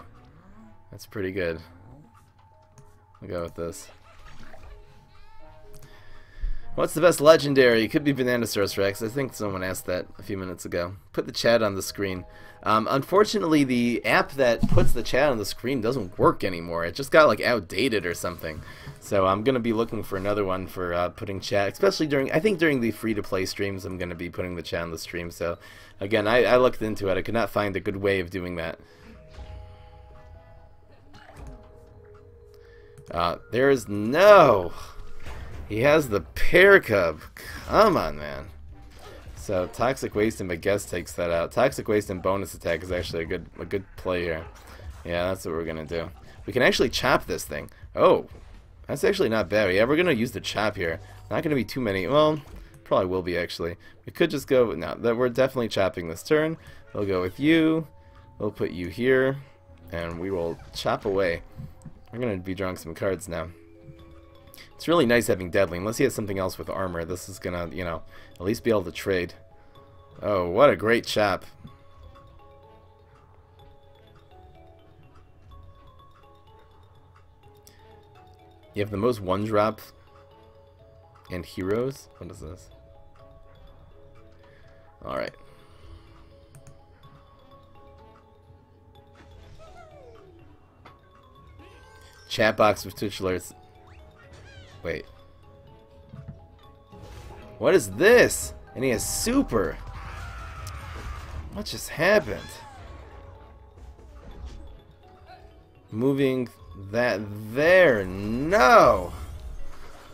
That's pretty good. We'll go with this. What's the best legendary? It could be Bananasaurus Rex. I think someone asked that a few minutes ago. Put the chat on the screen. Unfortunately, the app that puts the chat on the screen doesn't work anymore. It just got like outdated or something. So I'm gonna be looking for another one for putting chat, especially during the free-to-play streams. I'm gonna be putting the chat on the stream. So again, I looked into it. I could not find a good way of doing that. There is no. He has the Pear Cub. Come on, man. So Toxic Waste and I guess takes that out. Toxic Waste and bonus attack is actually a good play here. Yeah, that's what we're gonna do. We can actually chop this thing. Oh, that's actually not bad. Yeah, we're gonna use the chop here. Not gonna be too many. Well, probably will be actually. We could just go. No, that we're definitely chopping this turn. We'll go with you. We'll put you here, and we will chop away. We're gonna be drawing some cards now. It's really nice having Deadly. Unless he has something else with armor, this is gonna, you know, at least be able to trade. Oh, what a great chop. You have the most one-drop and heroes? What is this? Alright. Chat box with Twitch alerts. Wait. What is this? And he has super. What just happened? Moving that there. No.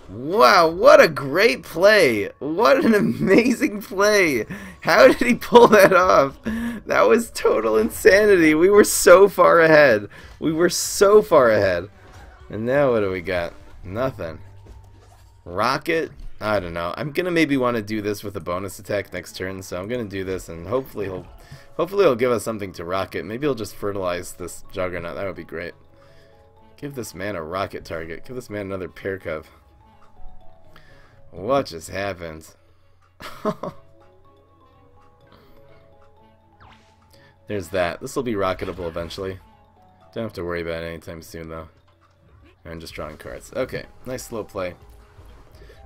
Wow, what a great play. What an amazing play. How did he pull that off? That was total insanity. We were so far ahead. We were so far ahead. And now what do we got? Nothing. Rocket? I don't know. I'm gonna maybe want to do this with a bonus attack next turn, so I'm gonna do this, and hopefully he'll give us something to rocket. Maybe he'll just fertilize this Juggernaut. That would be great. Give this man a rocket target. Give this man another pair cub. What just happened? There's that. This will be rocketable eventually. Don't have to worry about it anytime soon, though. I'm just drawing cards. Okay, nice slow play.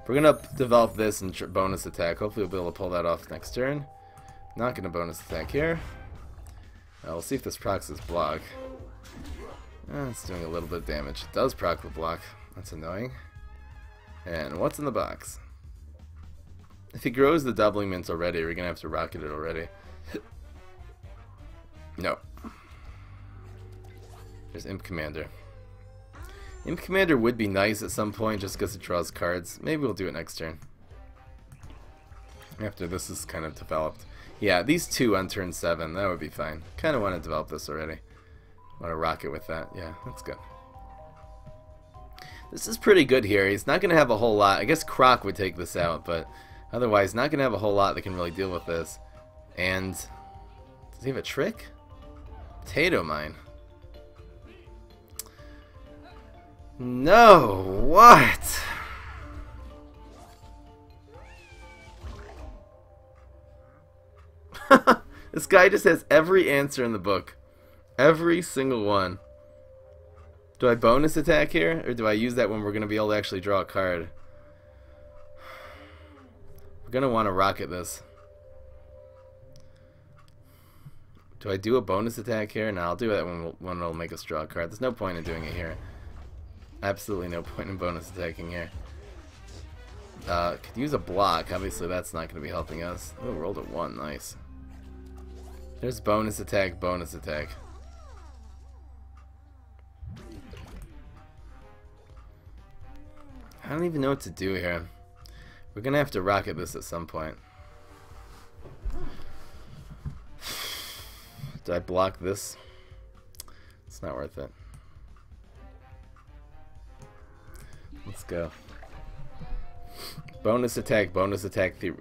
We're gonna develop this and bonus attack. Hopefully we'll be able to pull that off next turn. Not gonna bonus attack here. We'll see if this procs his block. It's doing a little bit of damage. It does proc the block. That's annoying. And what's in the box? If he grows the doubling mint already, we're gonna have to rocket it already. No. There's Imp Commander. Imp Commander would be nice at some point just because it draws cards. Maybe we'll do it next turn. After this is kind of developed. Yeah, these two on turn 7, that would be fine. Kind of want to develop this already. Want to rocket with that. Yeah, that's good. This is pretty good here. He's not going to have a whole lot. I guess Croc would take this out, but otherwise not going to have a whole lot that can really deal with this. And does he have a trick? Potato Mine. No, what? This guy just has every answer in the book. Every single one. Do I bonus attack here? Or do I use that when we're going to be able to actually draw a card? We're going to want to rocket this. Do I do a bonus attack here? No, I'll do that when it'll make us draw a card. There's no point in doing it here. Absolutely no point in bonus attacking here. Could use a block. Obviously that's not going to be helping us. Oh, rolled a 1. Nice. There's bonus attack, bonus attack. I don't even know what to do here. We're going to have to rocket this at some point. Do I block this? It's not worth it. Let's go. Bonus attack,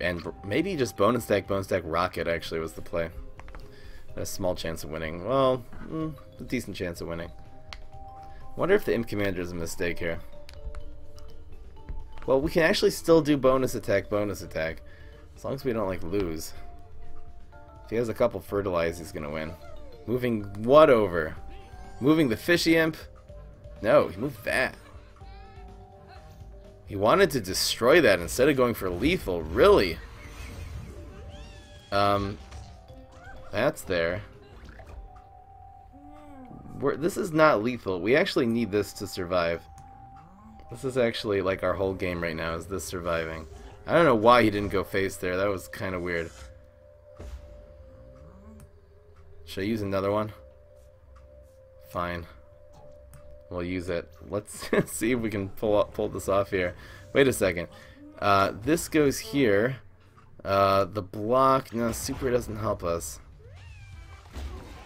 and maybe just bonus attack, rocket actually was the play. A small chance of winning. Well, a decent chance of winning. Wonder if the Imp Commander is a mistake here. Well, we can actually still do bonus attack, as long as we don't like lose. If he has a couple fertilize, he's gonna win. Moving what over? Moving the fishy imp? No, he moved that. He wanted to destroy that instead of going for lethal, really? That's there. This is not lethal. We actually need this to survive. This is actually like our whole game right now, is this surviving. I don't know why he didn't go face there. That was kind of weird. Should I use another one? Fine. We'll use it. Let's see if we can pull this off here. Wait a second. This goes here. The block. No, super doesn't help us.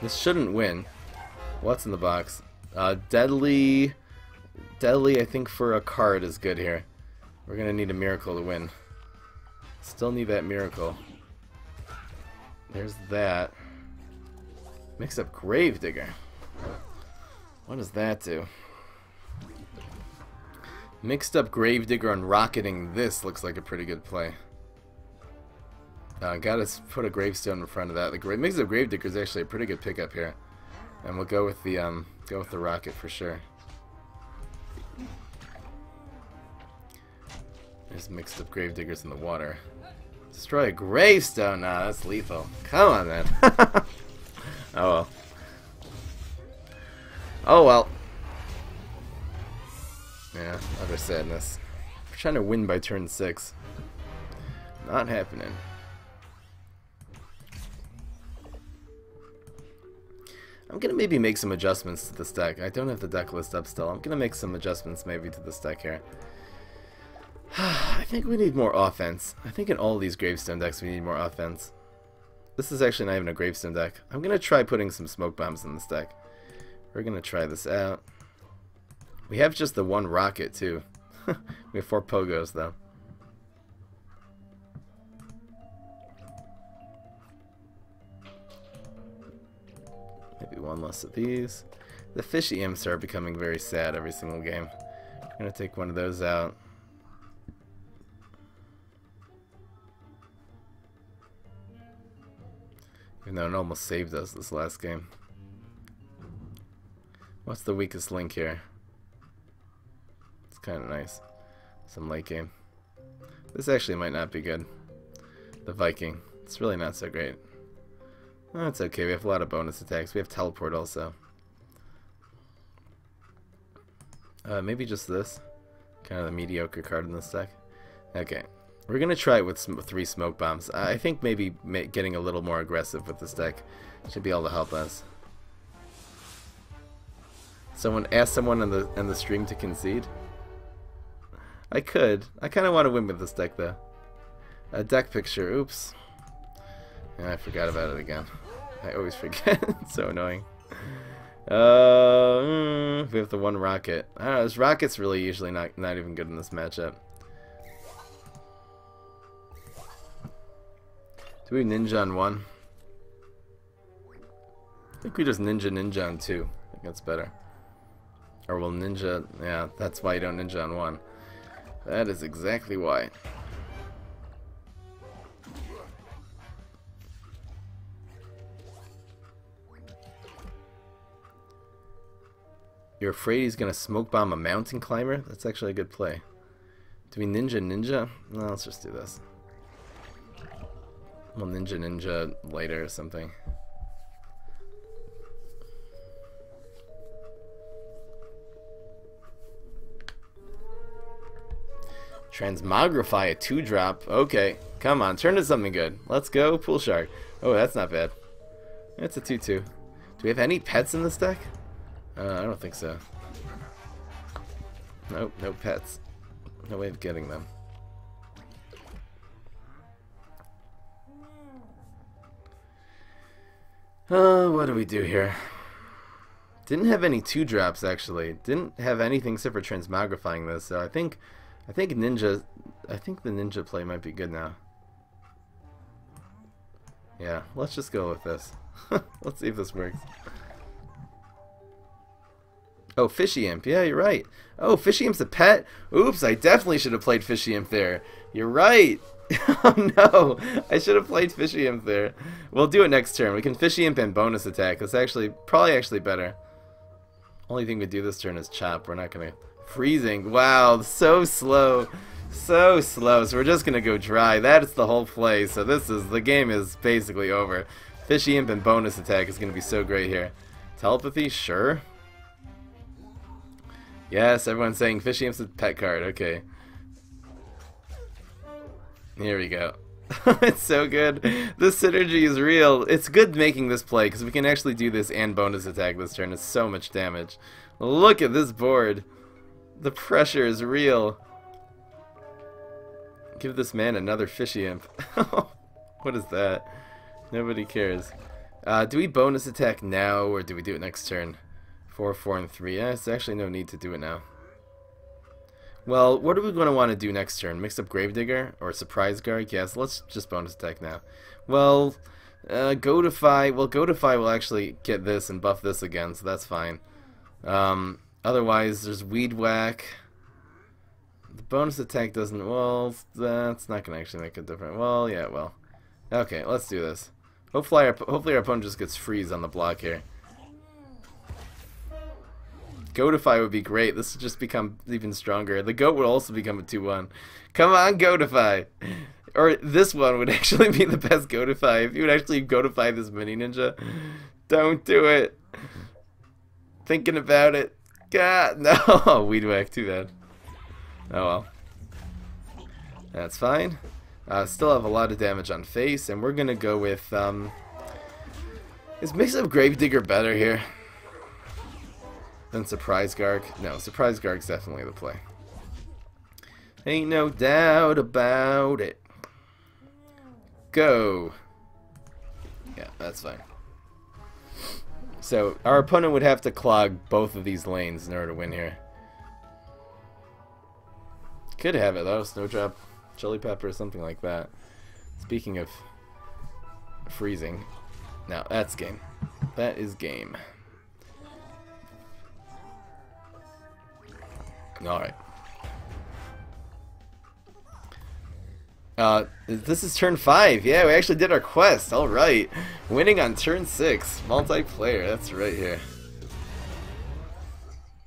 This shouldn't win. What's in the box? Deadly. Deadly, I think, for a card is good here. We're gonna need a miracle to win. Still need that miracle. There's that. Mix up Gravedigger. What does that do? Mixed up Gravedigger and rocketing this looks like a pretty good play. Gotta put a gravestone in front of that. The mix up Gravedigger is actually a pretty good pickup here, and we'll go with the rocket for sure. There's mixed up Gravediggers in the water. Destroy a gravestone? Nah, that's lethal. Come on, man. Oh well. Oh well. Yeah, utter sadness. We're trying to win by turn 6. Not happening. I'm gonna maybe make some adjustments to this deck. I don't have the deck list up still. I'm gonna make some adjustments maybe to this deck here. I think we need more offense. I think in all these gravestone decks we need more offense. This is actually not even a gravestone deck. I'm gonna try putting some smoke bombs in this deck. We're gonna try this out. We have just the one rocket, too. We have 4 pogos, though. Maybe 1 less of these. The fishy imps are becoming very sad every single game. I'm going to take one of those out. Even though it almost saved us this last game. What's the weakest link here? It's kind of nice. Some late game. This actually might not be good. The Viking. It's really not so great. Oh, it's okay. We have a lot of bonus attacks. We have teleport also. Maybe just this. Kind of the mediocre card in this deck. Okay. We're going to try it with 3 smoke bombs. I think maybe getting a little more aggressive with this deck should be able to help us. Ask someone in the stream to concede? I could. I kind of want to win with this deck, though. A deck picture. Oops. Yeah, I forgot about it again. I always forget. It's so annoying. We have the 1 rocket. I don't know, this rocket's really usually not even good in this matchup. Do we ninja on 1? I think we just ninja on 2. I think that's better. Or we'll ninja... Yeah, that's why you don't ninja on 1. That is exactly why. You're afraid he's gonna smoke bomb a mountain climber? That's actually a good play. Do we ninja? No, let's just do this. We'll ninja later or something. Transmogrify a 2-drop. Okay, come on, turn to something good. Let's go, Pool Shark. Oh, that's not bad. It's a 2-2. Do we have any pets in this deck? I don't think so. Nope, no pets. No way of getting them. What do we do here? Didn't have any 2-drops actually. Didn't have anything except for transmogrifying this. So I think the ninja play might be good now. Yeah, let's just go with this. Let's see if this works. Oh, Fishy Imp. Yeah, you're right. Oh, Fishy Imp's a pet? Oops, I definitely should have played Fishy Imp there. You're right. Oh no, I should have played Fishy Imp there. We'll do it next turn. We can Fishy Imp and bonus attack. That's probably better. Only thing we do this turn is chop. We're not gonna... Freezing. Wow, so slow. So slow. So we're just gonna go dry. That's the whole play. So the game is basically over. Fishy Imp and bonus attack is gonna be so great here. Telepathy? Sure. Yes, everyone's saying Fishy Imp's a pet card. Okay. Here we go. It's so good. The synergy is real. It's good making this play because we can actually do this and bonus attack this turn. It's so much damage. Look at this board. The pressure is real. Give this man another Fishy Imp. What is that? Nobody cares. Do we bonus attack now or do we do it next turn? 4, 4, and 3. Yeah, there's actually no need to do it now. Well, what are we going to want to do next turn? Mix up Gravedigger or Surprise Guard? Yes, let's just bonus attack now. Well, Godify. Well, Godify will actually get this and buff this again, so that's fine. Otherwise, there's Weed Whack. The bonus attack doesn't... Well, that's not going to actually make a difference. Well, yeah, well. Okay, let's do this. Hopefully our opponent just gets freeze on the block here. Godify would be great. This would just become even stronger. The goat would also become a 2-1. Come on, Godify! Or this one would actually be the best Godify. If you would actually Godify this mini ninja. Don't do it. Thinking about it. God, no. Weed Whack, too bad. Oh well. That's fine. Still have a lot of damage on face, and we're gonna go with, is Mix Up Gravedigger better here than Surprise Garg? No, Surprise Garg's definitely the play. Ain't no doubt about it. Go. Yeah, that's fine. So, our opponent would have to clog both of these lanes in order to win here. Could have it though. Snowdrop, chili pepper, something like that. Speaking of freezing, now that's game. That is game. All right. This is turn 5. Yeah, we actually did our quest. All right, winning on turn 6, multiplayer. That's right here.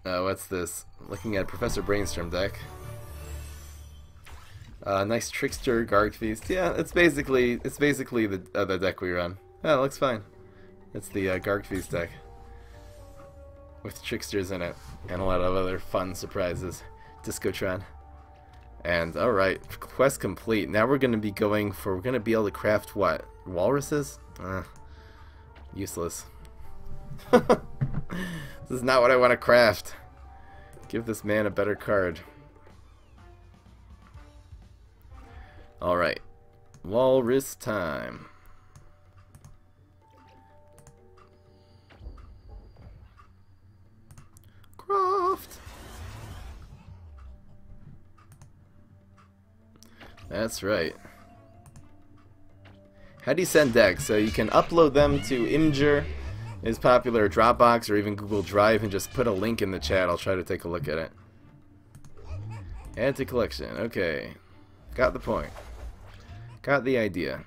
What's this? Looking at Professor Brainstorm deck. Nice Trickster Guard Feast. Yeah, it's basically the deck we run. Yeah, it looks fine. It's the Guard Feast deck with Tricksters in it and a lot of other fun surprises. Discotron. And alright, quest complete. Now we're gonna be going for, we're gonna be able to craft what? Walruses? Useless. This is not what I want to craft. Give this man a better card. Alright. Walrus time. Craft. That's right. How do you send decks? So you can upload them to Imgur, is popular, Dropbox, or even Google Drive, and just put a link in the chat. I'll try to take a look at it. Add to collection. Okay. Got the point. Got the idea.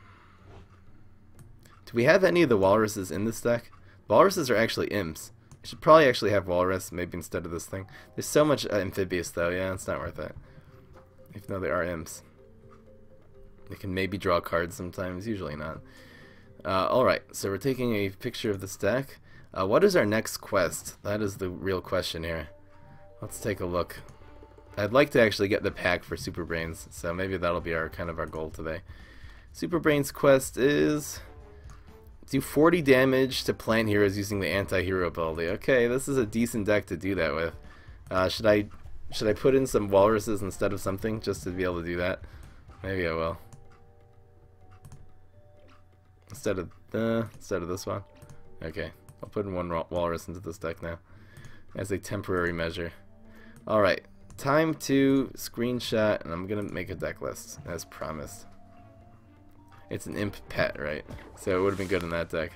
Do we have any of the walruses in this deck? Walruses are actually imps. I should probably actually have walrus, maybe instead of this thing. There's so much amphibious though, yeah, it's not worth it. Even though they are imps. They can maybe draw cards sometimes, usually not. Alright, so we're taking a picture of this deck. What is our next quest? That is the real question here. Let's take a look. I'd like to actually get the pack for Super Brains, so maybe that'll be our kind of our goal today. Super Brains quest is do 40 damage to plant heroes using the anti-hero ability. Okay, this is a decent deck to do that with. Should I put in some walruses instead of something just to be able to do that? Maybe I will. Instead of this one. Okay, I'll put in one walrus into this deck now as a temporary measure. Alright, time to screenshot, and I'm gonna make a deck list as promised. It's an imp pet, right? So it would have been good in that deck.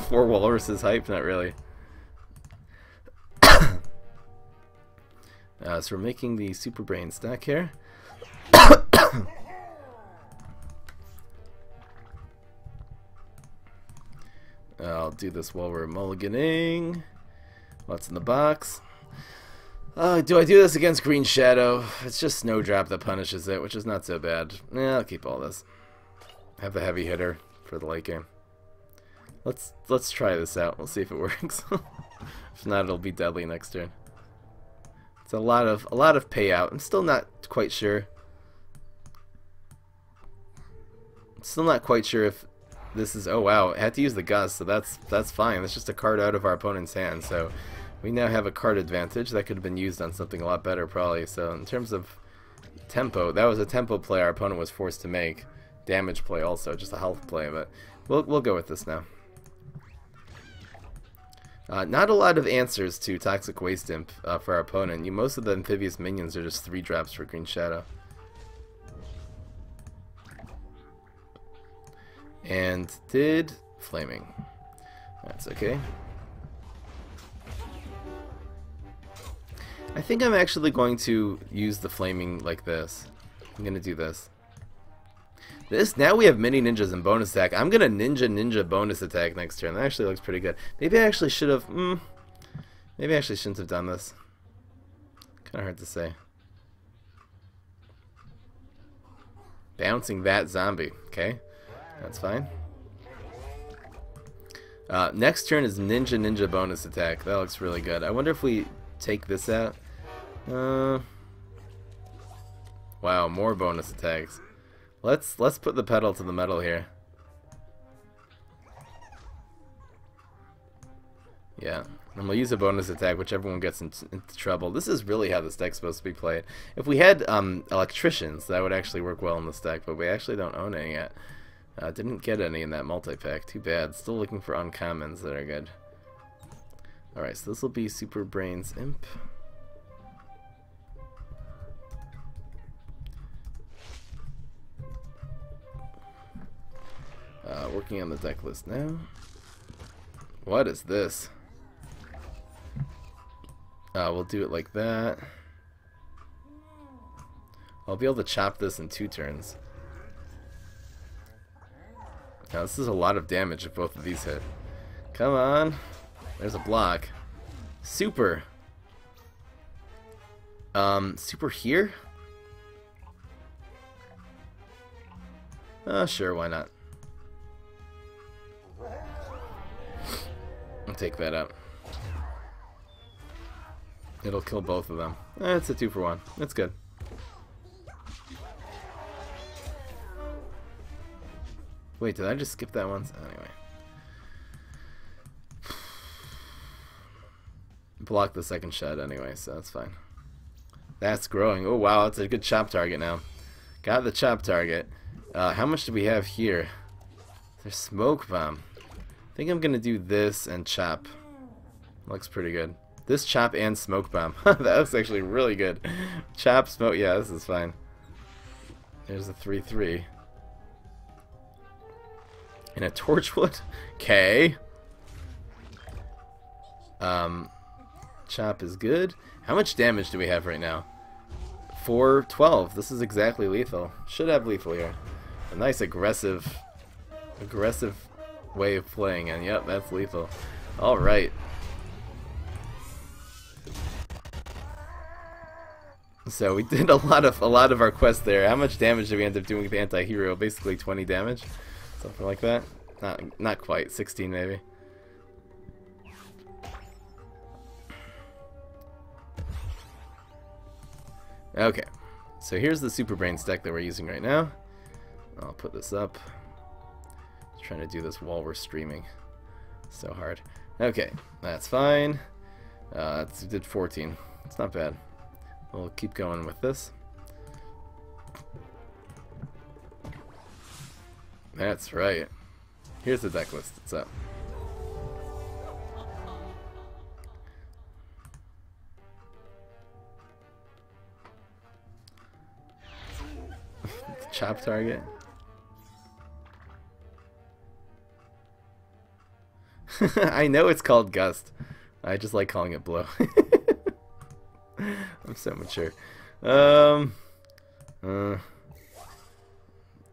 4 walruses hype? Not really. So we're making the Super Brain stack here. I'll do this while we're mulliganing. What's in the box? Do I do this against Green Shadow? It's just Snowdrop that punishes it, which is not so bad. Yeah, I'll keep all this. Have the heavy hitter for the late game. Let's try this out. We'll see if it works. If not, it'll be deadly next turn. It's a lot of payout. I'm still not quite sure. Still not quite sure if this is. Oh wow! I had to use the gust, so that's fine. That's just a card out of our opponent's hand. So we now have a card advantage that could have been used on something a lot better, probably. So in terms of tempo, that was a tempo play our opponent was forced to make. Damage play also, just a health play, but we'll go with this now. Not a lot of answers to Toxic Waste Imp for our opponent. Most of the amphibious minions are just 3 drops for Green Shadow. And did Flaming. That's okay. I think I'm actually going to use the Flaming like this. I'm going to do this. Now we have mini ninjas and bonus attack. I'm gonna ninja bonus attack next turn. That actually looks pretty good. Maybe I actually should have. Maybe I actually shouldn't have done this. Kind of hard to say. Bouncing that zombie. Okay, that's fine. Next turn is ninja bonus attack. That looks really good. I wonder if we take this out. Wow, more bonus attacks. Let's put the pedal to the metal here. Yeah, and we'll use a bonus attack, whichever one gets into trouble. This is really how this deck's supposed to be played. If we had electricians, that would actually work well in this deck, but we actually don't own any yet. Didn't get any in that multi-pack. Too bad. Still looking for uncommons that are good. Alright, so this will be Super Brains Imp. Working on the deck list now. What is this? We'll do it like that. I'll be able to chop this in 2 turns. Now this is a lot of damage if both of these hit. Come on. There's a block. Super. Super here? Sure, why not? I'll take that up. It'll kill both of them. It's a 2 for 1. That's good. Wait, did I just skip that once? Anyway. Block the second shot anyway, so that's fine. That's growing. Oh wow, that's a good chop target now. Got the chop target. How much do we have here? There's smoke bomb. I think I'm gonna do this and chop. Looks pretty good. This chop and smoke bomb. That looks actually really good. Chop, smoke, yeah, this is fine. There's a 3-3. And a torchwood? Okay. Chop is good. How much damage do we have right now? 412. This is exactly lethal. Should have lethal here. A nice aggressive way of playing, and yep, that's lethal. Alright. So we did a lot of our quests there. How much damage did we end up doing with the anti-hero? Basically 20 damage. Something like that. Not quite. 16 maybe. Okay. So here's the Super Brains deck that we're using right now. I'll put this up. Just trying to do this while we're streaming. So hard. Okay, that's fine. It did 14. It's not bad. We'll keep going with this. That's right. Here's the deck list. It's up. Chop target. I know it's called Gust. I just like calling it Blow. I'm so mature.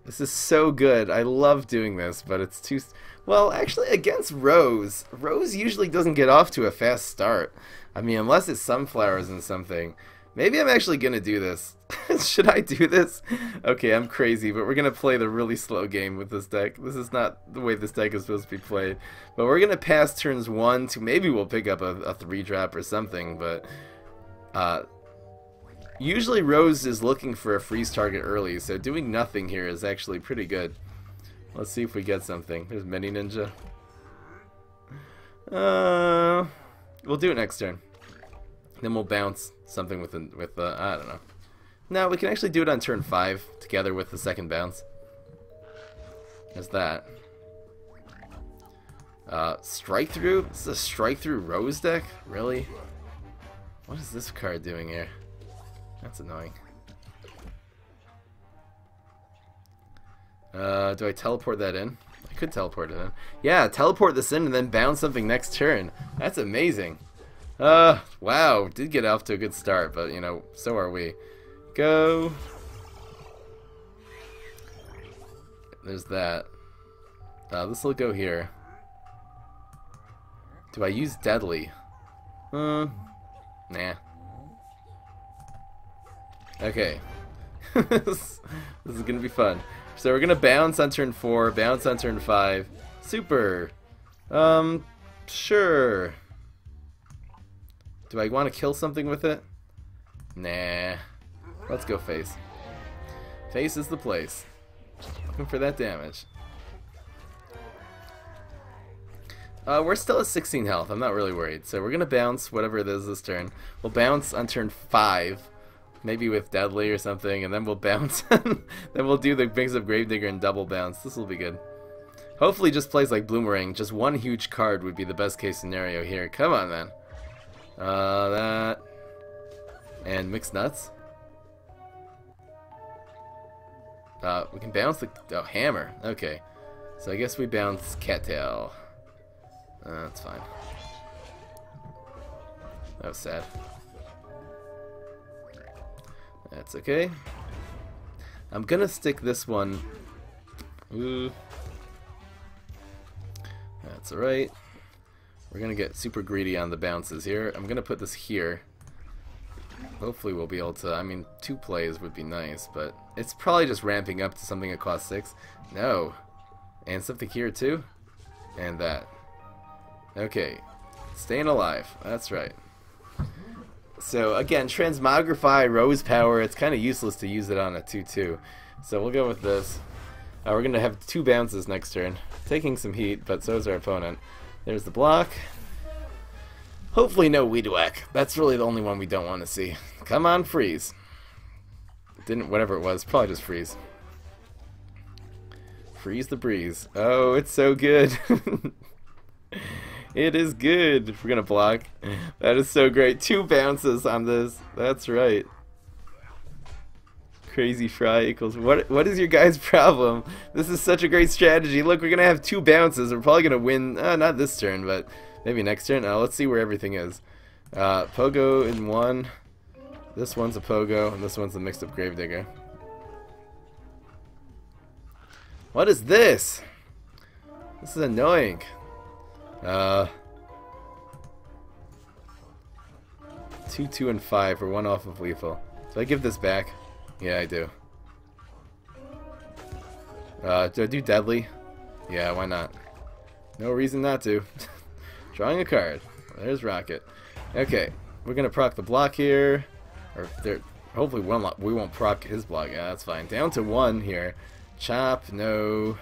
This is so good. I love doing this, but it's too... Well, actually, against Rose usually doesn't get off to a fast start. I mean, unless it's sunflowers and something. Maybe I'm actually going to do this. Should I do this? Okay, I'm crazy, but we're going to play the really slow game with this deck. This is not the way this deck is supposed to be played. But we're going to pass turns 1 to... Maybe we'll pick up a 3-drop or something, but... Usually Rose is looking for a freeze target early, so doing nothing here is actually pretty good. Let's see if we get something. There's Mini Ninja. We'll do it next turn. Then we'll bounce something with I don't know. No, we can actually do it on turn 5 together with the second bounce. There's that. Strike Through? This is a Strike Through Rose deck? Really? What is this card doing here? That's annoying. Do I teleport that in? I could teleport it in. Yeah, teleport this in and then bounce something next turn. That's amazing. Wow, did get off to a good start, but you know, so are we. Go. There's that. This will go here. Do I use Deadly? Nah. Okay. This is gonna be fun. So we're gonna bounce on turn 4, bounce on turn 5. Super. Sure. Do I want to kill something with it? Nah. Let's go face. Face is the place. Looking for that damage. We're still at 16 health. I'm not really worried. So we're gonna bounce whatever it is this turn. We'll bounce on turn 5. Maybe with Deadly or something, and then we'll bounce. Then we'll do the Mix of Gravedigger and double bounce. This will be good. Hopefully just plays like Bloomerang. Just one huge card would be the best case scenario here. Come on, man. That. And Mixed Nuts. We can bounce the... Oh, Hammer. Okay. So I guess we bounce Cattail. That's fine. That was sad. That's okay. I'm gonna stick this one. Ooh. That's alright. We're gonna get super greedy on the bounces here. I'm gonna put this here. Hopefully we'll be able to, I mean, 2 plays would be nice, but it's probably just ramping up to something that costs 6. No. And something here too. And that. Okay. Staying alive. That's right. So again, Transmogrify, Rose Power, it's kind of useless to use it on a 2-2. So we'll go with this. We're going to have 2 bounces next turn. Taking some heat, but so is our opponent. There's the block. Hopefully no Weed Whack. That's really the only one we don't want to see. Come on, freeze. Didn't, whatever it was, probably just freeze. Freeze the breeze. Oh, it's so good. It is good. We're gonna block. That is so great. 2 bounces on this. That's right. Crazy Fry equals what is your guys' problem? This is such a great strategy. Look, we're gonna have 2 bounces. We're probably gonna win. Not this turn, but maybe next turn. Let's see where everything is. Pogo in 1. This one's a Pogo, and this one's a mixed up Gravedigger. What is this? This is annoying. 2, 2, and 5 for 1 off of lethal. Do I give this back? Yeah, I do. Do I do deadly? Yeah, why not? No reason not to. Drawing a card. There's Rocket. Okay, we're gonna proc the block here. Or there. Hopefully we won't proc his block. Yeah, that's fine. Down to 1 here. Chop. No.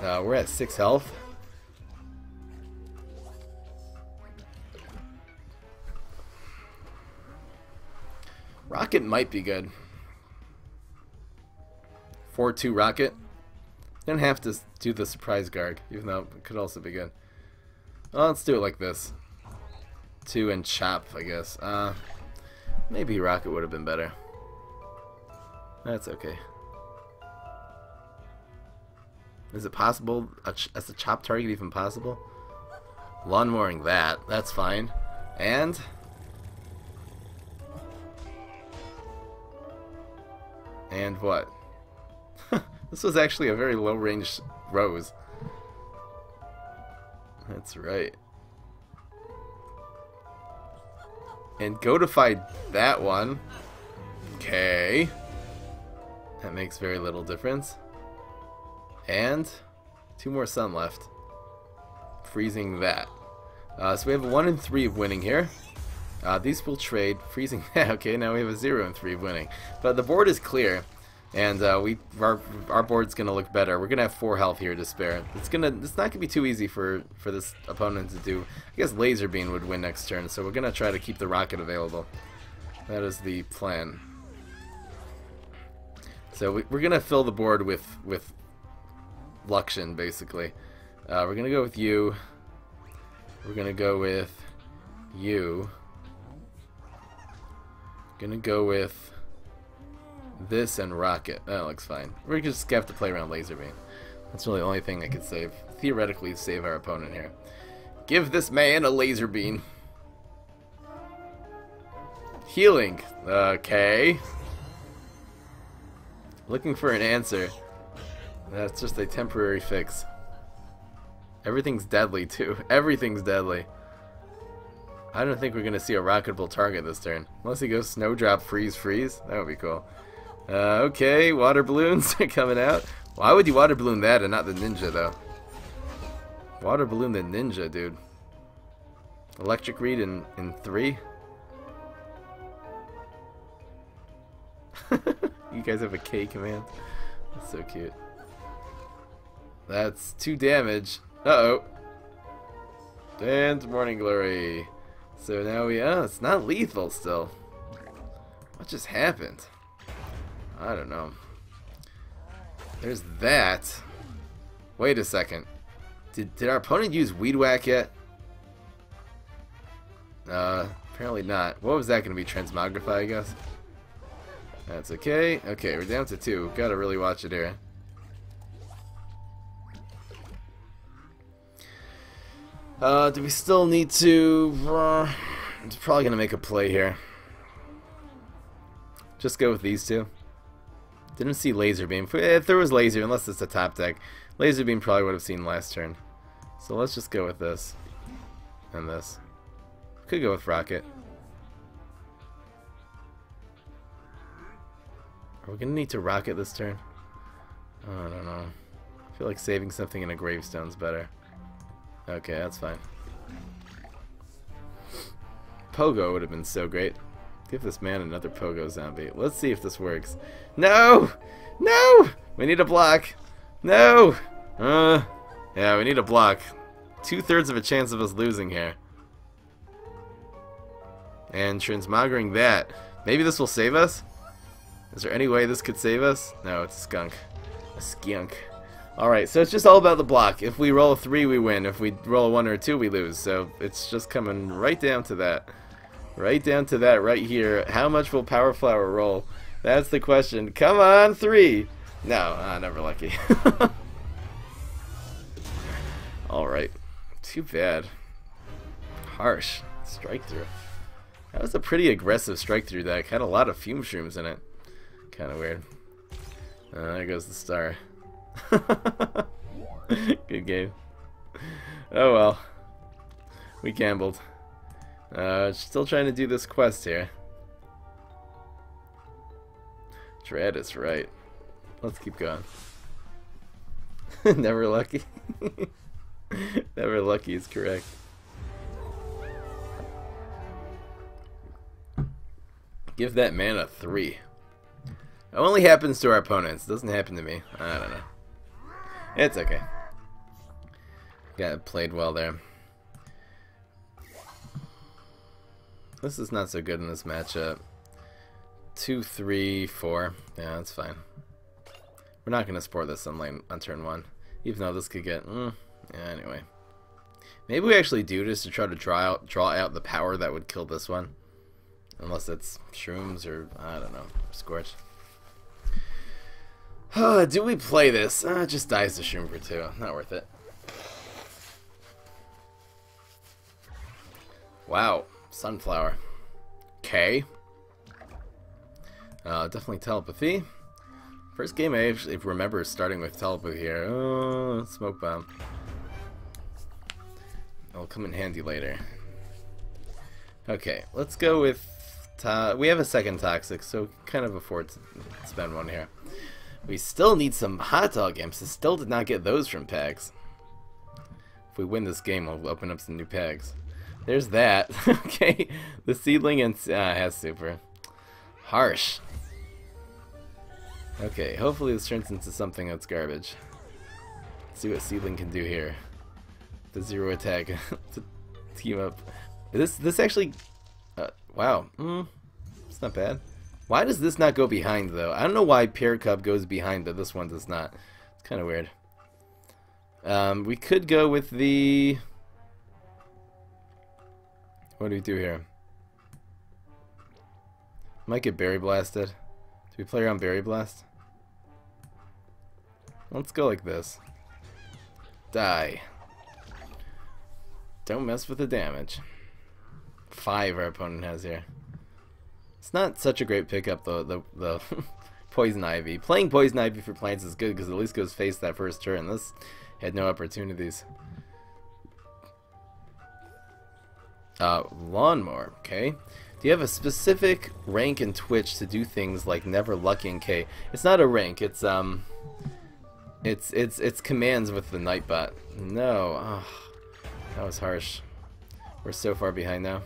We're at 6 health. Rocket might be good. 4-2 Rocket. Don't have to do the surprise guard, even though it could also be good. Well, let's do it like this. 2 and chop, I guess. Maybe Rocket would have been better. That's okay. Is it possible? As a chop target even possible? Lawnmowing that. That's fine. And what? This was actually a very low range rose. That's right. And goatified that one. Okay. That makes very little difference. And 2 more sun left. Freezing that. So we have a 1 and 3 of winning here. These will trade. Freezing that. Okay, now we have a 0 and 3 of winning. But the board is clear. And our board's gonna look better. We're gonna have 4 health here to spare. It's not gonna be too easy for this opponent to do. I guess Laser Beam would win next turn, so we're gonna try to keep the Rocket available. That is the plan. So we're gonna fill the board with Luxion, basically. We're gonna go with you. We're gonna go with you. Gonna go with this and Rocket. That looks fine. We're just gonna have to play around Laser Beam. That's really the only thing I could save. Theoretically save our opponent here. Give this man a Laser Beam. Healing. Okay. Looking for an answer. That's just a temporary fix. Everything's deadly too. Everything's deadly. I don't think we're gonna see a rocketable target this turn. Unless he goes Snowdrop, Freeze, Freeze. That would be cool. Okay, water balloons are coming out. Why would you water balloon that and not the ninja, though? Water balloon the ninja, dude. Electric Reed in 3? You guys have a K command? That's so cute. That's 2 damage. Uh-oh. And Morning Glory. So now it's not lethal still. What just happened? I don't know. There's that. Wait a second. Did our opponent use Weed Whack yet? Apparently not. What was that going to be? Transmogrify, I guess? That's okay. Okay, we're down to 2. Gotta really watch it here. Do we still need to... it's probably going to make a play here. Just go with these two. Didn't see laser beam. If there was laser, unless it's a top deck, laser beam probably would have seen last turn. So let's just go with this. And this. Could go with rocket. Are we going to need to rocket this turn? Oh, I don't know. I feel like saving something in a gravestone's better. Okay, that's fine. Pogo would have been so great. Give this man another Pogo zombie. Let's see if this works. No! No! We need a block. No! Yeah, we need a block. 2/3 of a chance of us losing here. And transmogering that. Maybe this will save us? Is there any way this could save us? No, it's a skunk. A skunk. Alright, so it's just all about the block. If we roll a 3, we win. If we roll a 1 or a 2, we lose. So it's just coming right down to that. Right down to that right here. How much will Power Flower roll? That's the question. Come on, 3! No, never lucky. Alright. Too bad. Harsh. Strike through. That was a pretty aggressive strike through deck. Had a lot of fume shrooms in it. Kind of weird. There goes the star. Good game. Oh well. We gambled. Still trying to do this quest here. Dread is right. Let's keep going. Never lucky. Never lucky is correct. Give that man a 3. It only happens to our opponents. It doesn't happen to me. I don't know. It's okay. Got it played well there. This is not so good in this matchup. 2, 3, 4. Yeah, that's fine. We're not going to support this on turn 1. Even though this could get... yeah, anyway. Maybe we actually do this to try to draw out the power that would kill this one. Unless it's shrooms or, I don't know, Scorch. Do we play this? It just dies to shroom for 2. Not worth it. Wow. Sunflower. Okay. Definitely telepathy. First game I actually remember starting with telepathy here. Oh, smoke bomb. It'll come in handy later. Okay, let's go with... we have a second toxic, so kind of afford to spend one here. We still need some hot dog imps. I still did not get those from packs. If we win this game, we'll open up some new packs. There's that. Okay, the seedling and has super. Harsh. Okay, hopefully this turns into something that's garbage. Let's see what seedling can do here. The 0 attack to team up. This actually. Wow. It's not bad. Why does this not go behind though? I don't know why Pear Cub goes behind, but this one does not. It's kind of weird. We could go with the... What do we do here? Might get Berry Blasted. Do we play around Berry Blast? Let's go like this. Die. Don't mess with the damage. 5 our opponent has here. It's not such a great pickup though, the Poison Ivy. Playing Poison Ivy for plants is good because at least goes face that first turn. This had no opportunities. Lawnmower, okay. Do you have a specific rank in Twitch to do things like Never Lucky and K? It's not a rank, it's commands with the Nightbot. No, oh, that was harsh. We're so far behind now.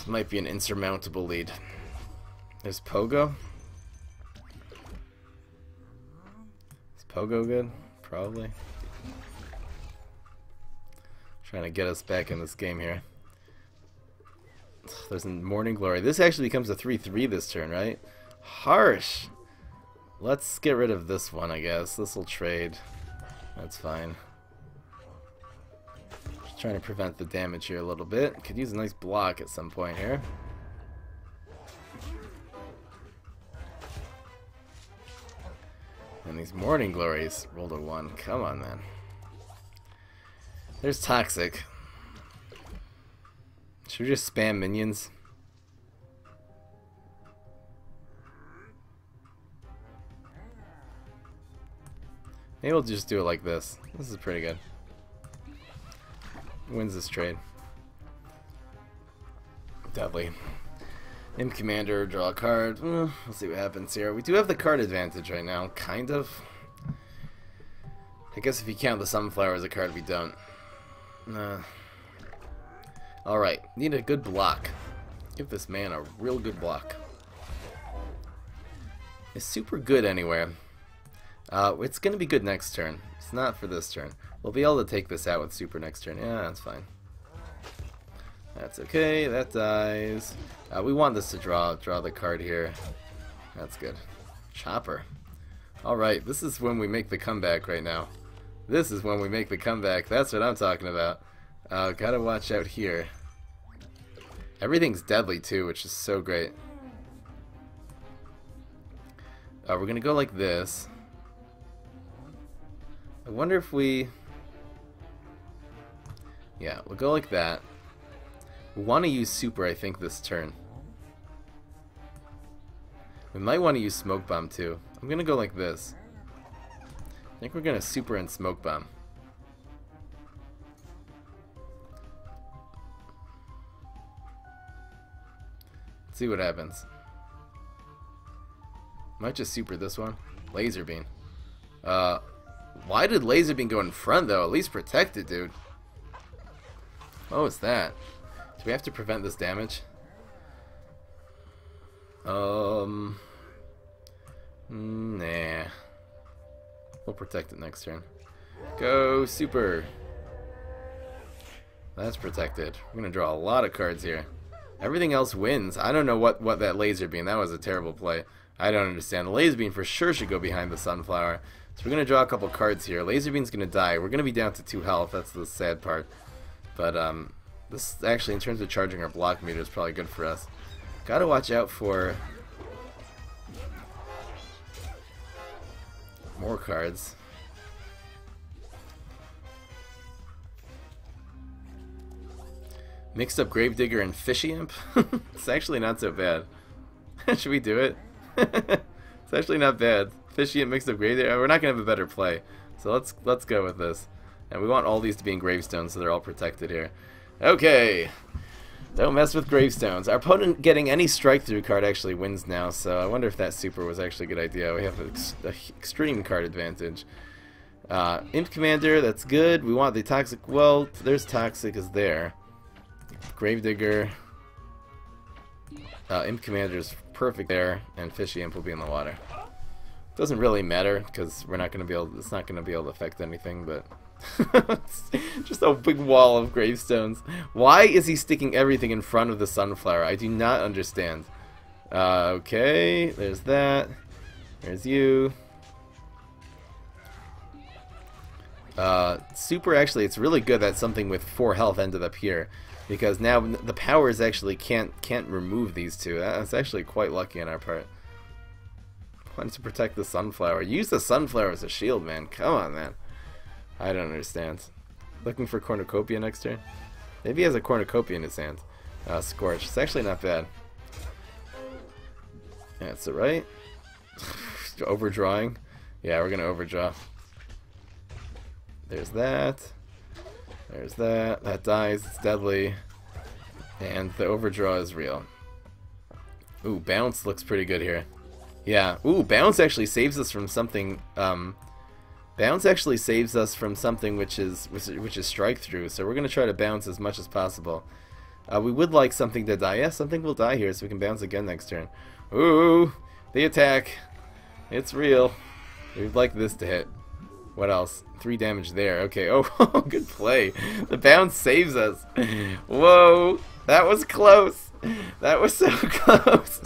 Might be an insurmountable lead. There's Pogo. Is Pogo good? Probably. Trying to get us back in this game here. There's a Morning Glory. This actually becomes a 3-3 this turn, right? Harsh. Let's get rid of this one, I guess. This will trade. That's fine. Just trying to prevent the damage here a little bit. Could use a nice block at some point here. And these Morning Glories rolled a 1. Come on, man. There's Toxic. Should we just spam minions? Maybe we'll just do it like this. This is pretty good. Wins this trade. Deadly. Imp Commander, draw a card. We'll see what happens here. We do have the card advantage right now, kind of. I guess if you count the Sunflower as a card, we don't. Alright, need a good block. Give this man a real good block. It's super good anywhere. It's going to be good next turn. It's not for this turn. We'll be able to take this out with super next turn. Yeah, that's fine. That's okay. That dies. We want this to draw the card here. That's good. Chopper. Alright, this is when we make the comeback right now. This is when we make the comeback. That's what I'm talking about. Gotta watch out here. Everything's deadly too, which is so great. We're gonna go like this. I wonder if we... Yeah, we'll go like that. We want to use super, I think, this turn. We might want to use Smoke Bomb too. I'm gonna go like this. I think we're gonna super and Smoke Bomb. Let's see what happens. Might just super this one. Laser Beam. Why did Laser Beam go in front though? At least protect it, dude. What was that? Do we have to prevent this damage? Nah. We'll protect it next turn. Go super. That's protected. We're gonna draw a lot of cards here. Everything else wins. I don't know what that Laser Beam. That was a terrible play. I don't understand. The Laser Beam for sure should go behind the Sunflower. So we're gonna draw a couple cards here. Laser Beam's gonna die. We're gonna be down to 2 health. That's the sad part. But this actually, in terms of charging our block meter, is probably good for us. Gotta watch out for more cards. Mixed up Gravedigger and Fishy Imp. It's actually not so bad. Should we do it? It's actually not bad. Fishy Imp mixed up Gravedigger. We're not gonna have a better play, so let's go with this. And we want all these to be in gravestones, so they're all protected here. Okay. Don't mess with gravestones. Our opponent getting any strike through card actually wins now, so I wonder if that super was actually a good idea. We have an extreme card advantage. Imp Commander, that's good. We want the Toxic. Well, there's Toxic is there. Gravedigger. Imp Commander is perfect there, and Fishy Imp will be in the water. Doesn't really matter because we're not going to be able. It's not going to be able to affect anything, but. Just a big wall of gravestones. Why is he sticking everything in front of the Sunflower? I do not understand. Okay, there's that. There's you. Super, actually, it's really good that something with 4 health ended up here, because now the powers actually can't remove these two. That's actually quite lucky on our part. Wanted to protect the Sunflower. Use the Sunflower as a shield, man. Come on, man. I don't understand. Looking for Cornucopia next turn? Maybe he has a Cornucopia in his hand. Scorch. It's actually not bad. Yeah, it's alright. Overdrawing. Yeah, we're gonna overdraw. There's that. There's that. That dies. It's deadly. And the overdraw is real. Ooh, bounce looks pretty good here. Yeah. Ooh, bounce actually saves us from something. Bounce actually saves us from something which is strike through. So we're gonna try to bounce as much as possible. We would like something to die. Yeah, something will die here, so we can bounce again next turn. Ooh, the attack. It's real. We'd like this to hit. What else? 3 damage there. Okay. Oh, good play. The bounce saves us. Whoa, that was close. That was so close.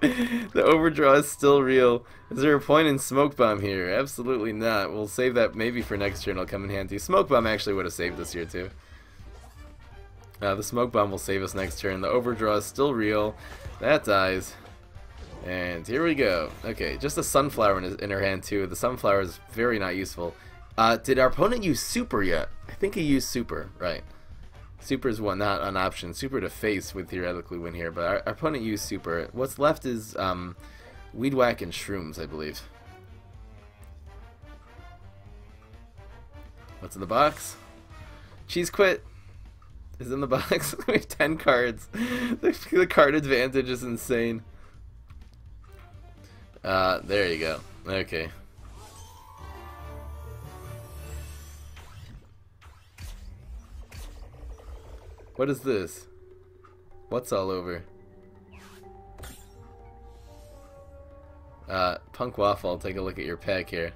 The overdraw is still real. Is there a point in Smoke Bomb here? Absolutely not. We'll save that maybe for next turn. It'll come in handy. Smoke Bomb actually would have saved us here too. The Smoke Bomb will save us next turn. The overdraw is still real. That dies. And here we go. Okay, just a Sunflower in her hand too. The Sunflower is very not useful. Did our opponent use Super yet? I think he used super, right. Super is one, not an option. Super to face would theoretically win here, but our opponent used super. What's left is Weed Whack and Shrooms, I believe. What's in the box? Cheese Quit is in the box. We have 10 cards. The card advantage is insane. There you go. Okay. What is this? What's all over? Punk Waffle, I'll take a look at your pack here.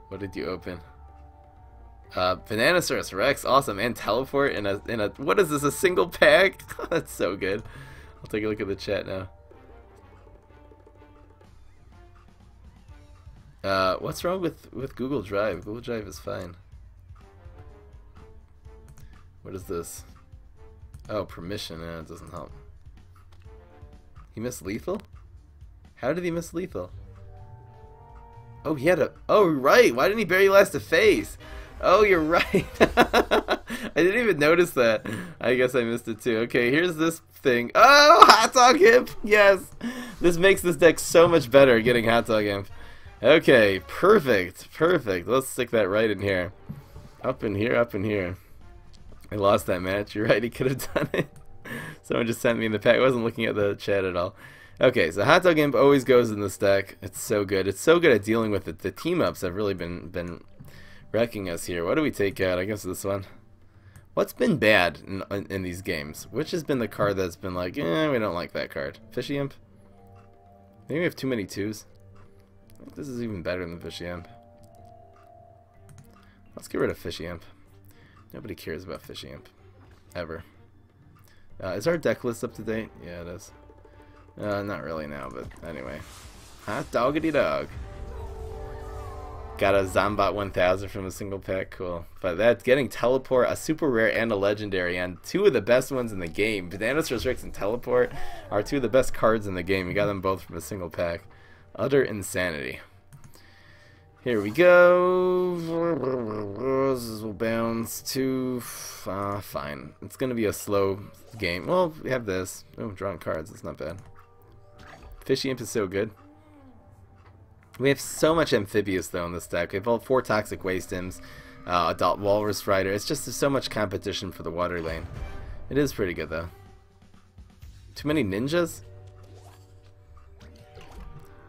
What did you open? Bananasaurus Rex, awesome, and Teleport in a what is this, a single pack? That's so good. I'll take a look at the chat now. What's wrong with Google Drive? Google Drive is fine. What is this? Oh, permission. Yeah, it doesn't help. He missed lethal? How did he miss lethal? Oh, he had a... Oh, right! Why didn't he bury last to face? Oh, you're right! I didn't even notice that. I guess I missed it too. Okay, here's this thing. Oh, Hot Dog Imp! Yes! This makes this deck so much better, getting Hot Dog Imp. Okay, perfect. Perfect. Let's stick that right in here. Up in here, up in here. I lost that match. You're right, he could have done it. Someone just sent me in the pack. I wasn't looking at the chat at all. Okay, so Hot Dog Imp always goes in this deck. It's so good. It's so good at dealing with it. The team-ups have really been wrecking us here. What do we take out? I guess this one. What's been bad in these games? Which has been the card that's been like, we don't like that card? Fishy Imp? Maybe we have too many 2s. I think this is even better than Fishy Imp. Let's get rid of Fishy Imp. Nobody cares about Fishy Imp. Ever. Is our deck list up to date? Yeah, it is. Not really now, but anyway. Hot doggity dog. Got a Zombot 1000 from a single pack. Cool. But that's getting Teleport, a super rare and a legendary, and two of the best ones in the game. Bananasaurus Rex and Teleport are two of the best cards in the game. You got them both from a single pack. Utter insanity. Here we go. This will bounce to... fine. It's going to be a slow game. Well, we have this. Oh, drawing cards. That's not bad. Fishy Imp is so good. We have so much Amphibious, though, in this deck. We have all 4 Toxic Waste Imps, Adult Walrus Rider. It's just so much competition for the water lane. It is pretty good, though. Too many ninjas?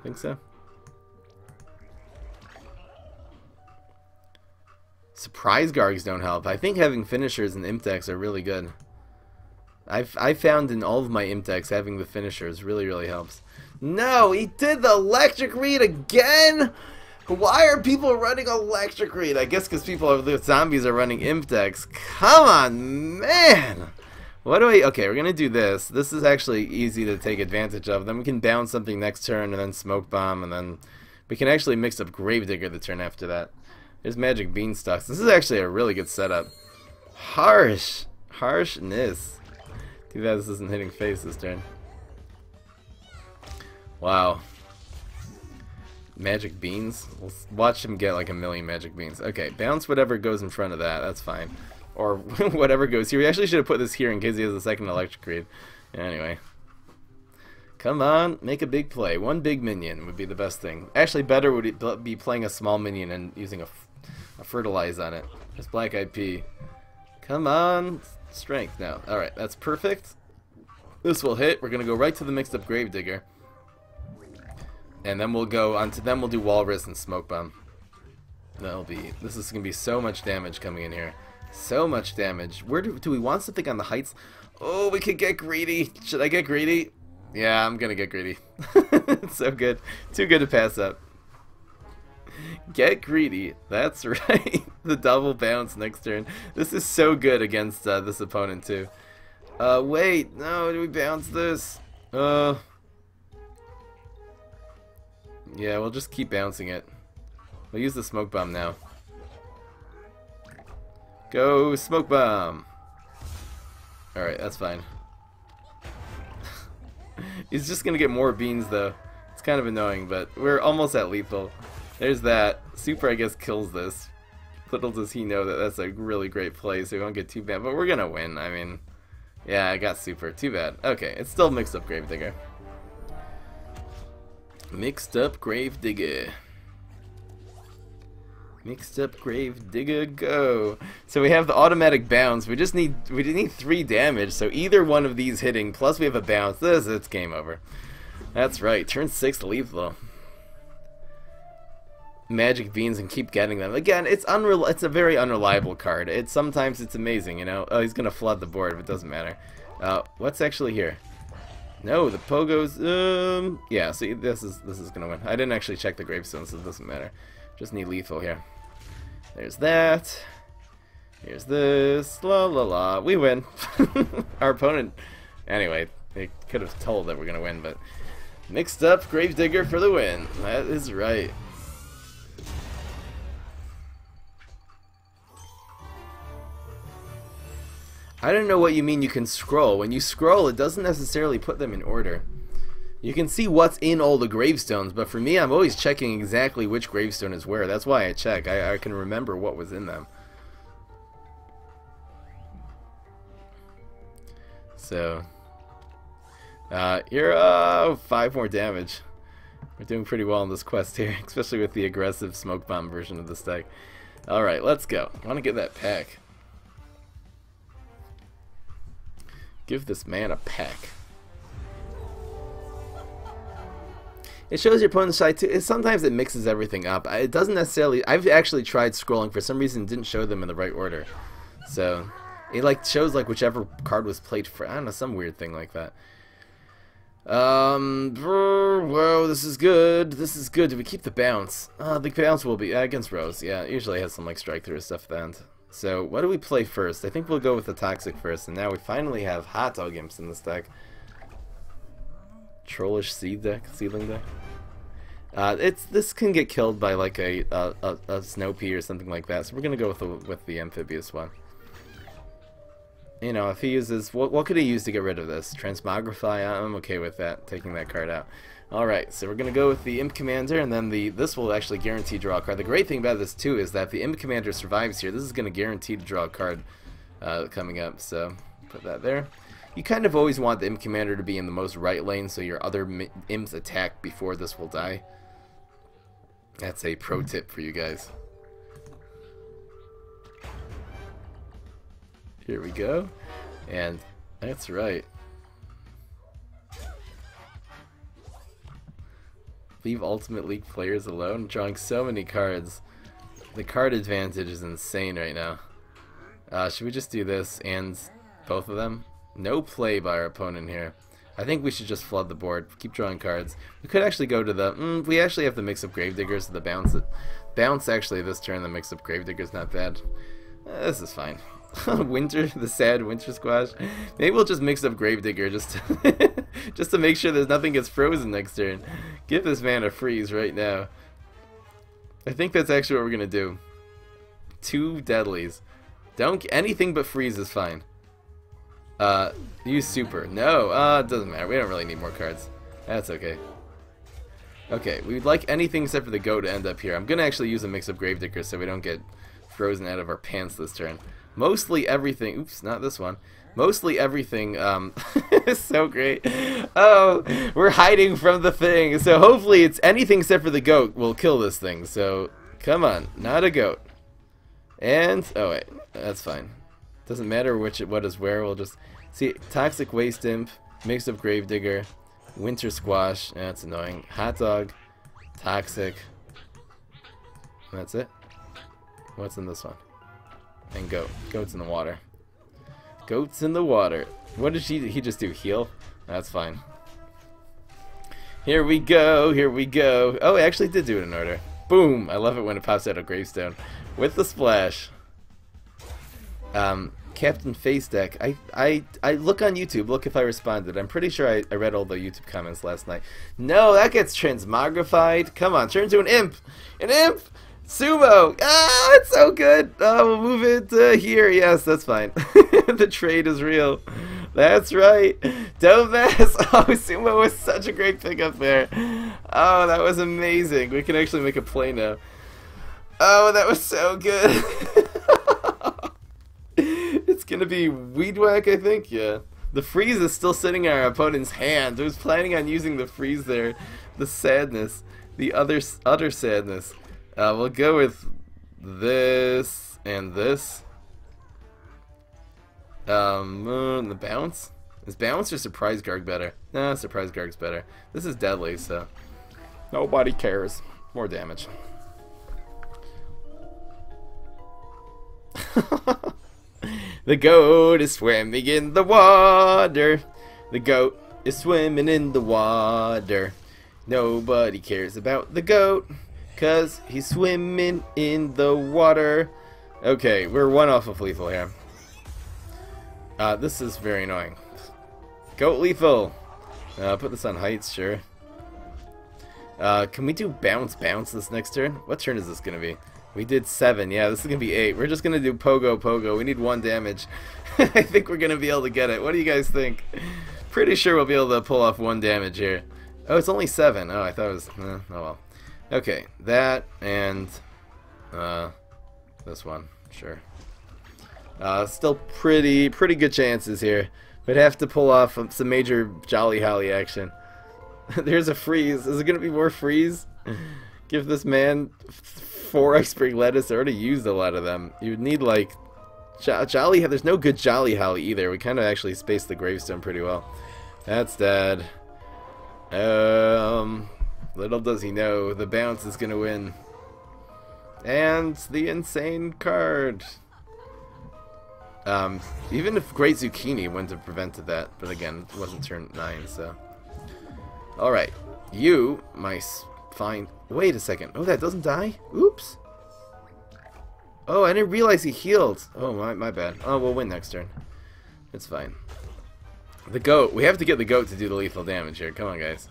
Think so? Surprise Gargs don't help. I think having finishers in imp decks are really good. I've found in all of my imp decks having the finishers really helps. No, he did the electric read again? Why are people running electric read? I guess because the zombies are running imp decks. Come on, man! What do we... Okay, we're going to do this. This is actually easy to take advantage of. Then we can bounce something next turn and then Smoke Bomb, and then we can actually mix up Gravedigger the turn after that. There's Magic Beanstalks. This is actually a really good setup. Harsh. Harshness. Too bad this isn't hitting face this turn. Wow. Magic Beans? We'll watch him get like a million Magic Beans. Okay, bounce whatever goes in front of that. That's fine. Or whatever goes here. We actually should have put this here in case he has a second electric read. Anyway. Come on, make a big play. One big minion would be the best thing. Actually, better would be playing a small minion and using a fertilize on it. Just Black Eyed Pea. Come on. Strength now. Alright, that's perfect. This will hit. We're going to go right to the mixed up Gravedigger. And then we'll go on to them. We'll do Walrus and Smoke Bomb. This is going to be so much damage coming in here. So much damage. Where do we want something on the heights? Oh, we could get greedy. Should I get greedy? Yeah, I'm going to get greedy. It's so good. Too good to pass up. Get greedy. That's right. The double bounce next turn. This is so good against this opponent too. Wait. No, do we bounce this? Yeah, we'll just keep bouncing it. We'll use the Smoke Bomb now. Go Smoke Bomb. Alright, that's fine. He's just gonna get more beans though. It's kind of annoying, but we're almost at lethal. There's that. Super, I guess, kills this. Little does he know that that's a really great play, so we won't get too bad. But we're gonna win. I mean, yeah, I got super. Too bad. Okay, it's still mixed up Gravedigger. Mixed up Gravedigger. Mixed up Gravedigger, go. So we have the automatic bounce. We need 3 damage. So either one of these hitting, plus we have a bounce. It's game over. That's right. Turn 6 lethal. Magic beans and keep getting them. Again, it's a very unreliable card. Sometimes it's amazing, you know. Oh, he's gonna flood the board, but it doesn't matter. What's actually here? No, the pogos. Yeah. See, this is gonna win. I didn't actually check the gravestones, so it doesn't matter. Just need lethal here. There's that. Here's this. La la la. We win. Our opponent. Anyway, they could have told that we're gonna win, but mixed up Gravedigger for the win. That is right. I don't know what you mean you can scroll. When you scroll, it doesn't necessarily put them in order. You can see what's in all the gravestones, but for me, I'm always checking exactly which gravestone is where. That's why I check. I can remember what was in them. So, here, 5 more damage. We're doing pretty well on this quest here, especially with the aggressive smoke bomb version of this deck. Alright, let's go. I want to get that pack. Give this man a pack. It shows your opponent's side too. Sometimes it mixes everything up. It doesn't necessarily. I've actually tried scrolling. For some reason, it didn't show them in the right order. So it like shows like whichever card was played for. I don't know, some weird thing like that. Whoa, this is good. This is good. Do we keep the bounce? The bounce will be against Rose. Yeah, it usually has some like strike through stuff at the end. So what do we play first? I think we'll go with the Toxic first. And now we finally have Hot Dog Imps in this deck. Trollish seedling deck. This can get killed by like a Snow Pea or something like that. So we're gonna go with the amphibious one. You know, if he uses what could he use to get rid of this? Transmogrify. I'm okay with that. Taking that card out. All right, so we're gonna go with the Imp Commander, and then this will actually guarantee draw a card. The great thing about this too is that if the Imp Commander survives here, this is gonna guarantee to draw a card coming up. So put that there. You kind of always want the Imp Commander to be in the most right lane, so your other imps attack before this will die. That's a pro tip for you guys. Here we go. And that's right. Leave Ultimate League players alone. Drawing so many cards. The card advantage is insane right now. Should we just do this and both of them? No play by our opponent here. I think we should just flood the board. Keep drawing cards. We could actually go to the... we actually have the mix-up Gravediggers. The bounce actually this turn. The mix-up Gravedigger's not bad. This is fine. The sad winter squash. Maybe we'll just mix up Gravedigger just to, just to make sure there's nothing gets frozen next turn. Give this man a freeze right now. I think that's actually what we're gonna do. 2 deadlies. Anything but freeze is fine. Use super. No, it doesn't matter. We don't really need more cards. That's okay. Okay, we'd like anything except for the goat to end up here. I'm gonna actually use a mix-up Gravedigger so we don't get frozen out of our pants this turn. Mostly everything. Oops, not this one. Mostly everything. Is so great. Oh, we're hiding from the thing. So hopefully it's anything except for the goat will kill this thing. So come on, not a goat. And oh wait, that's fine. Doesn't matter what is where. We'll just see Toxic Waste Imp, mix up Gravedigger, Winter Squash. That's annoying. Hot Dog, Toxic. And that's it. What's in this one? And goat. Goat's in the water. Goat's in the water. What did he just do? Heal? That's fine. Here we go. Here we go. Oh, it actually did do it in order. Boom! I love it when it pops out of gravestone with the splash. Captain Face deck. I look on YouTube. Look if I responded. I'm pretty sure I read all the YouTube comments last night. No, that gets transmogrified. Come on, turn to an imp. An imp. Sumo! Ah, it's so good! Oh, we'll move it here. Yes, that's fine. The trade is real. That's right. Don't mess. Oh, Sumo was such a great pickup there. Oh, that was amazing. We can actually make a play now. Oh, that was so good. It's gonna be Weed Whack, I think. Yeah. The freeze is still sitting in our opponent's hand. I was planning on using the freeze there. The sadness. The utter sadness. We'll go with this and this. The bounce? Is bounce or surprise Garg better? Nah, surprise Garg's better. This is deadly, so nobody cares. More damage. The goat is swimming in the water. The goat is swimming in the water. Nobody cares about the goat, 'cause he's swimming in the water. Okay, we're one off of lethal here. This is very annoying. Goat lethal. Put this on heights, sure. Can we do bounce this next turn? What turn is this gonna be? We did 7. Yeah, this is gonna be 8. We're just gonna do pogo. We need 1 damage. I think we're gonna be able to get it. What do you guys think? Pretty sure we'll be able to pull off 1 damage here. Oh, it's only 7. Oh, I thought it was. Oh well. Okay, that and this one, sure. Still pretty good chances here. We'd have to pull off some major Jolly Holly action. There's a freeze. Is it gonna be more freeze? Give this man 4 iceberg lettuce. I already used a lot of them. You would need like Jolly. There's no good Jolly Holly either. We kind of actually spaced the gravestone pretty well. That's dead. Little does he know, the bounce is gonna win. And the insane card. Even if Great Zucchini wouldn't have prevented that, but again, it wasn't turn 9, so. Alright, you, my fine. Wait a second. Oh, that doesn't die? Oops. Oh, I didn't realize he healed. Oh, my bad. Oh, we'll win next turn. It's fine. The goat. We have to get the goat to do the lethal damage here. Come on, guys.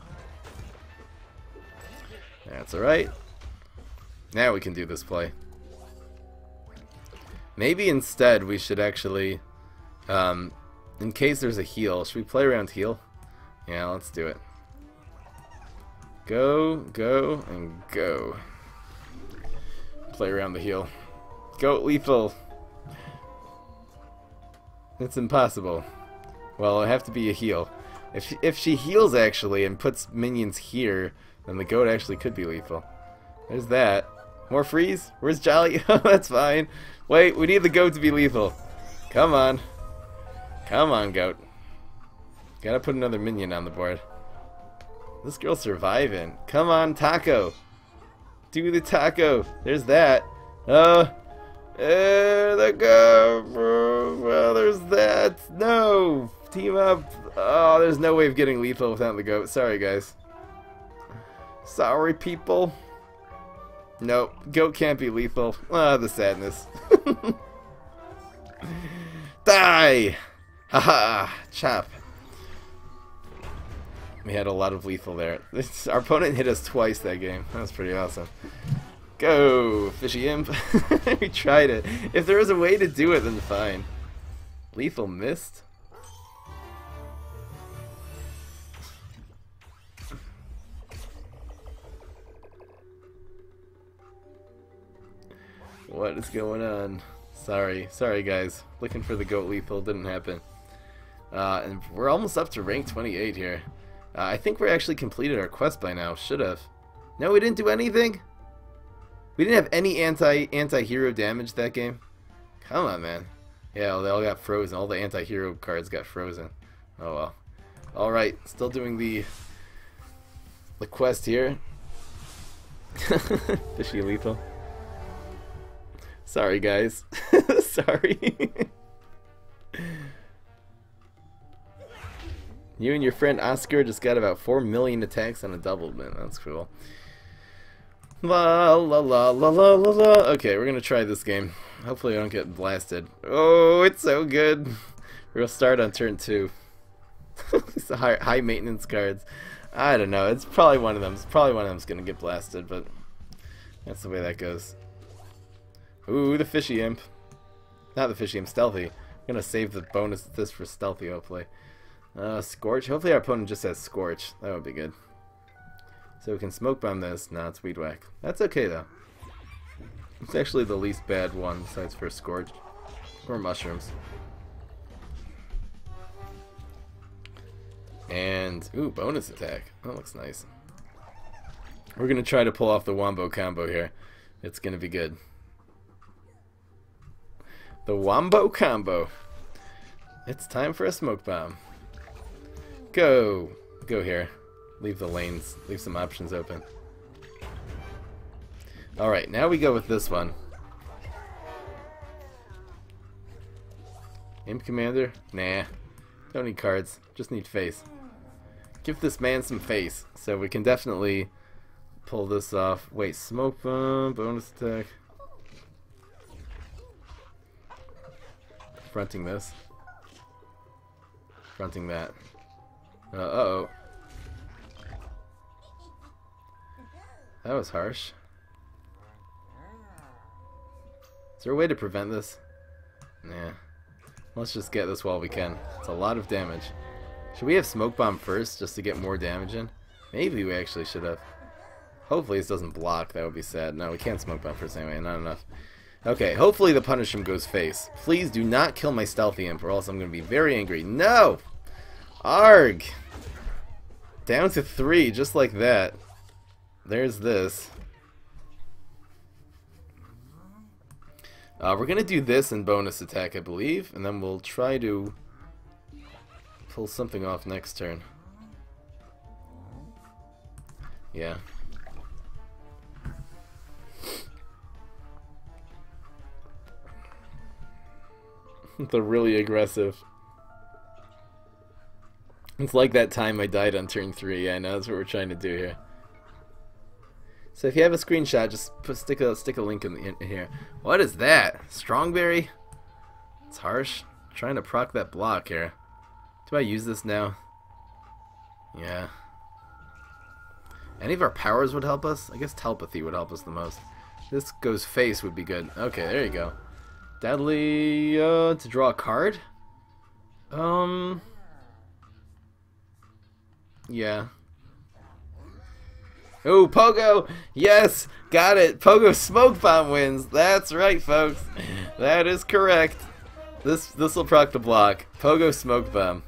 That's alright. Now we can do this play. Maybe instead we should actually, in case there's a heal, should we play around heal? Yeah, let's do it. Go, and go. Play around the heal. Goat lethal. It's impossible. Well, it'll have to be a heal. If she heals actually and puts minions here, then the goat actually could be lethal. There's that. More freeze? Where's Jolly? Oh, that's fine. Wait, we need the goat to be lethal. Come on. Come on, goat. Gotta put another minion on the board. This girl's surviving. Come on, taco. Do the taco. There's that. There they go. Well, there's that. No. Team up. Oh, there's no way of getting lethal without the goat. Sorry, guys. Sorry, people. Nope. Goat can't be lethal. Ah, the sadness. Die! Haha! Chop. We had a lot of lethal there. Our opponent hit us twice that game. That was pretty awesome. Go, fishy imp. We tried it. If there was a way to do it, then fine. Lethal missed? What is going on? Sorry guys. Looking for the goat lethal, didn't happen. And we're almost up to rank 28 here. I think we actually completed our quest by now. Should have. No, we didn't do anything? We didn't have any anti-hero damage that game? Come on, man. Yeah, they all got frozen. All the anti-hero cards got frozen. Oh well. Alright, still doing the quest here. Fishy lethal. Sorry, guys. Sorry. You and your friend Oscar just got about 4 million attacks on a double, man. That's cool. La la la la la la la. Okay, we're gonna try this game. Hopefully I don't get blasted. Oh, it's so good. We'll start on turn 2. These high maintenance cards. I don't know. It's probably one of them. It's probably one of them's gonna get blasted, but that's the way that goes. Ooh, the fishy imp. Not the fishy imp, stealthy. I'm gonna save the bonus of this for stealthy, hopefully. Scorch. Hopefully our opponent just has Scorch. That would be good. So we can smoke bomb this. No, it's Weed Whack. That's okay though. It's actually the least bad one besides for Scourge or mushrooms. And ooh, bonus attack. That looks nice. We're gonna try to pull off the Wombo combo here. It's gonna be good. The Wombo combo. It's time for a smoke bomb. Go! Go here. Leave the lanes. Leave some options open. Alright, now we go with this one. Imp Commander? Nah. Don't need cards. Just need face. Give this man some face. So we can definitely pull this off. Wait, smoke bomb, bonus attack. Fronting this. Fronting that. Uh-oh. That was harsh. Is there a way to prevent this? Nah. Let's just get this while we can. It's a lot of damage. Should we have Smoke Bomb first just to get more damage in? Maybe we actually should have. Hopefully this doesn't block. That would be sad. No, we can't Smoke Bomb first anyway. Not enough. Okay, hopefully the Punish Him goes face. Please do not kill my Stealthy Imp or else I'm going to be very angry. No! Arg! Down to 3, just like that. There's this. We're going to do this in bonus attack, I believe. And then we'll try to pull something off next turn. Yeah. They're really aggressive. It's like that time I died on turn 3. Yeah, I know that's what we're trying to do here. So if you have a screenshot, just stick a link in here. What is that? Strongberry? It's harsh. I'm trying to proc that block here. Do I use this now? Yeah. Any of our powers would help us? I guess telepathy would help us the most. This goes face would be good. Okay, there you go. Deadly to draw a card? Yeah. Oh, Pogo! Yes! Got it! Pogo Smoke Bomb wins! That's right, folks! That is correct. This'll proc the block. Pogo Smoke Bomb.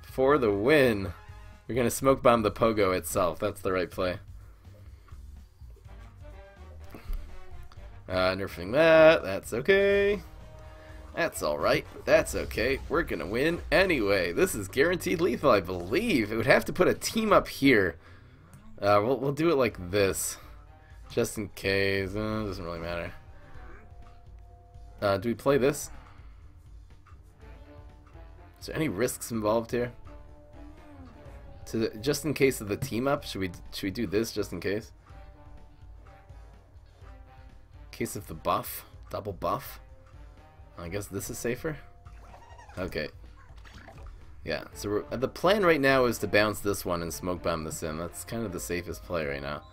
For the win. You're gonna Smoke Bomb the Pogo itself. That's the right play. Nerfing that. That's okay. That's alright. That's okay. We're gonna win anyway. This is guaranteed lethal, I believe. It would have to put a team up here. We'll do it like this. Just in case. Doesn't really matter. Do we play this? Is there any risks involved here? Just in case of the team up, should we do this just in case? In case of the buff, double buff. I guess this is safer. Okay. Yeah. So the plan right now is to bounce this one and Smoke Bomb this in. That's kind of the safest play right now.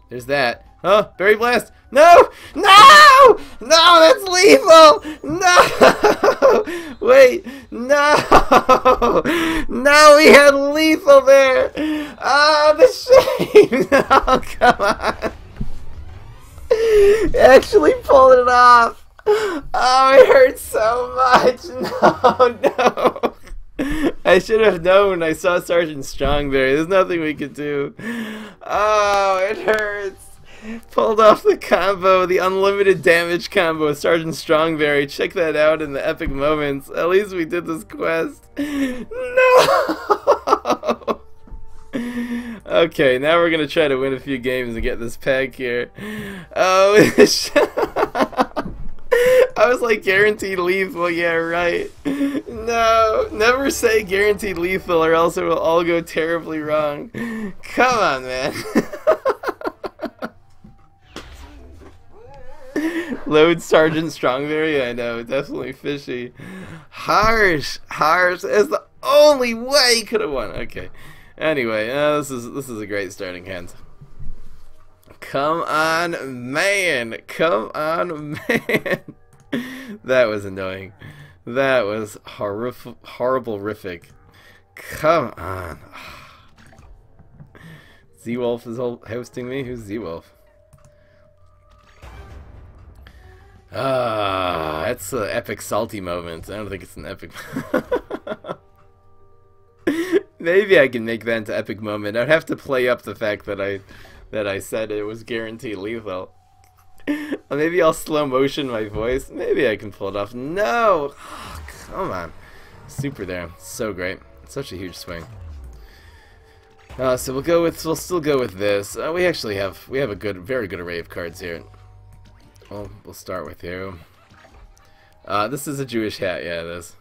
There's that. Oh, Berry Blast! No! No! No, that's lethal! No! Wait, no! No, we had lethal there! Ah, the shame! No, come on! Actually pulled it off! Oh, it hurts so much! No, no! I should have known. I saw Sergeant Strongberry. There's nothing we could do. Oh, it hurts. Pulled off the combo, the unlimited damage combo with Sergeant Strongberry. Check that out in the epic moments. At least we did this quest. No! Okay, now we're gonna try to win a few games and get this pack here. Oh, I was like, guaranteed lethal, yeah, right. No, never say guaranteed lethal or else it will all go terribly wrong. Come on, man. Load Sergeant Strongberry, I know, definitely fishy. Harsh, harsh. That's the only way he could have won. Okay. Anyway, this is a great starting hand. Come on, man. Come on, man. That was annoying. That was horrible-rific. Come on. Z-Wolf is hosting me? Who's Z-Wolf? That's an epic salty moment. I don't think it's an epic. Maybe I can make that into epic moment. I'd have to play up the fact that I said it was guaranteed lethal. Or maybe I'll slow motion my voice. Maybe I can pull it off. No! Oh, come on. Super there. So great. Such a huge swing. So we'll still go with this. We have a very good array of cards here. Well, we'll start with you. This is a Jewish hat, yeah, it is.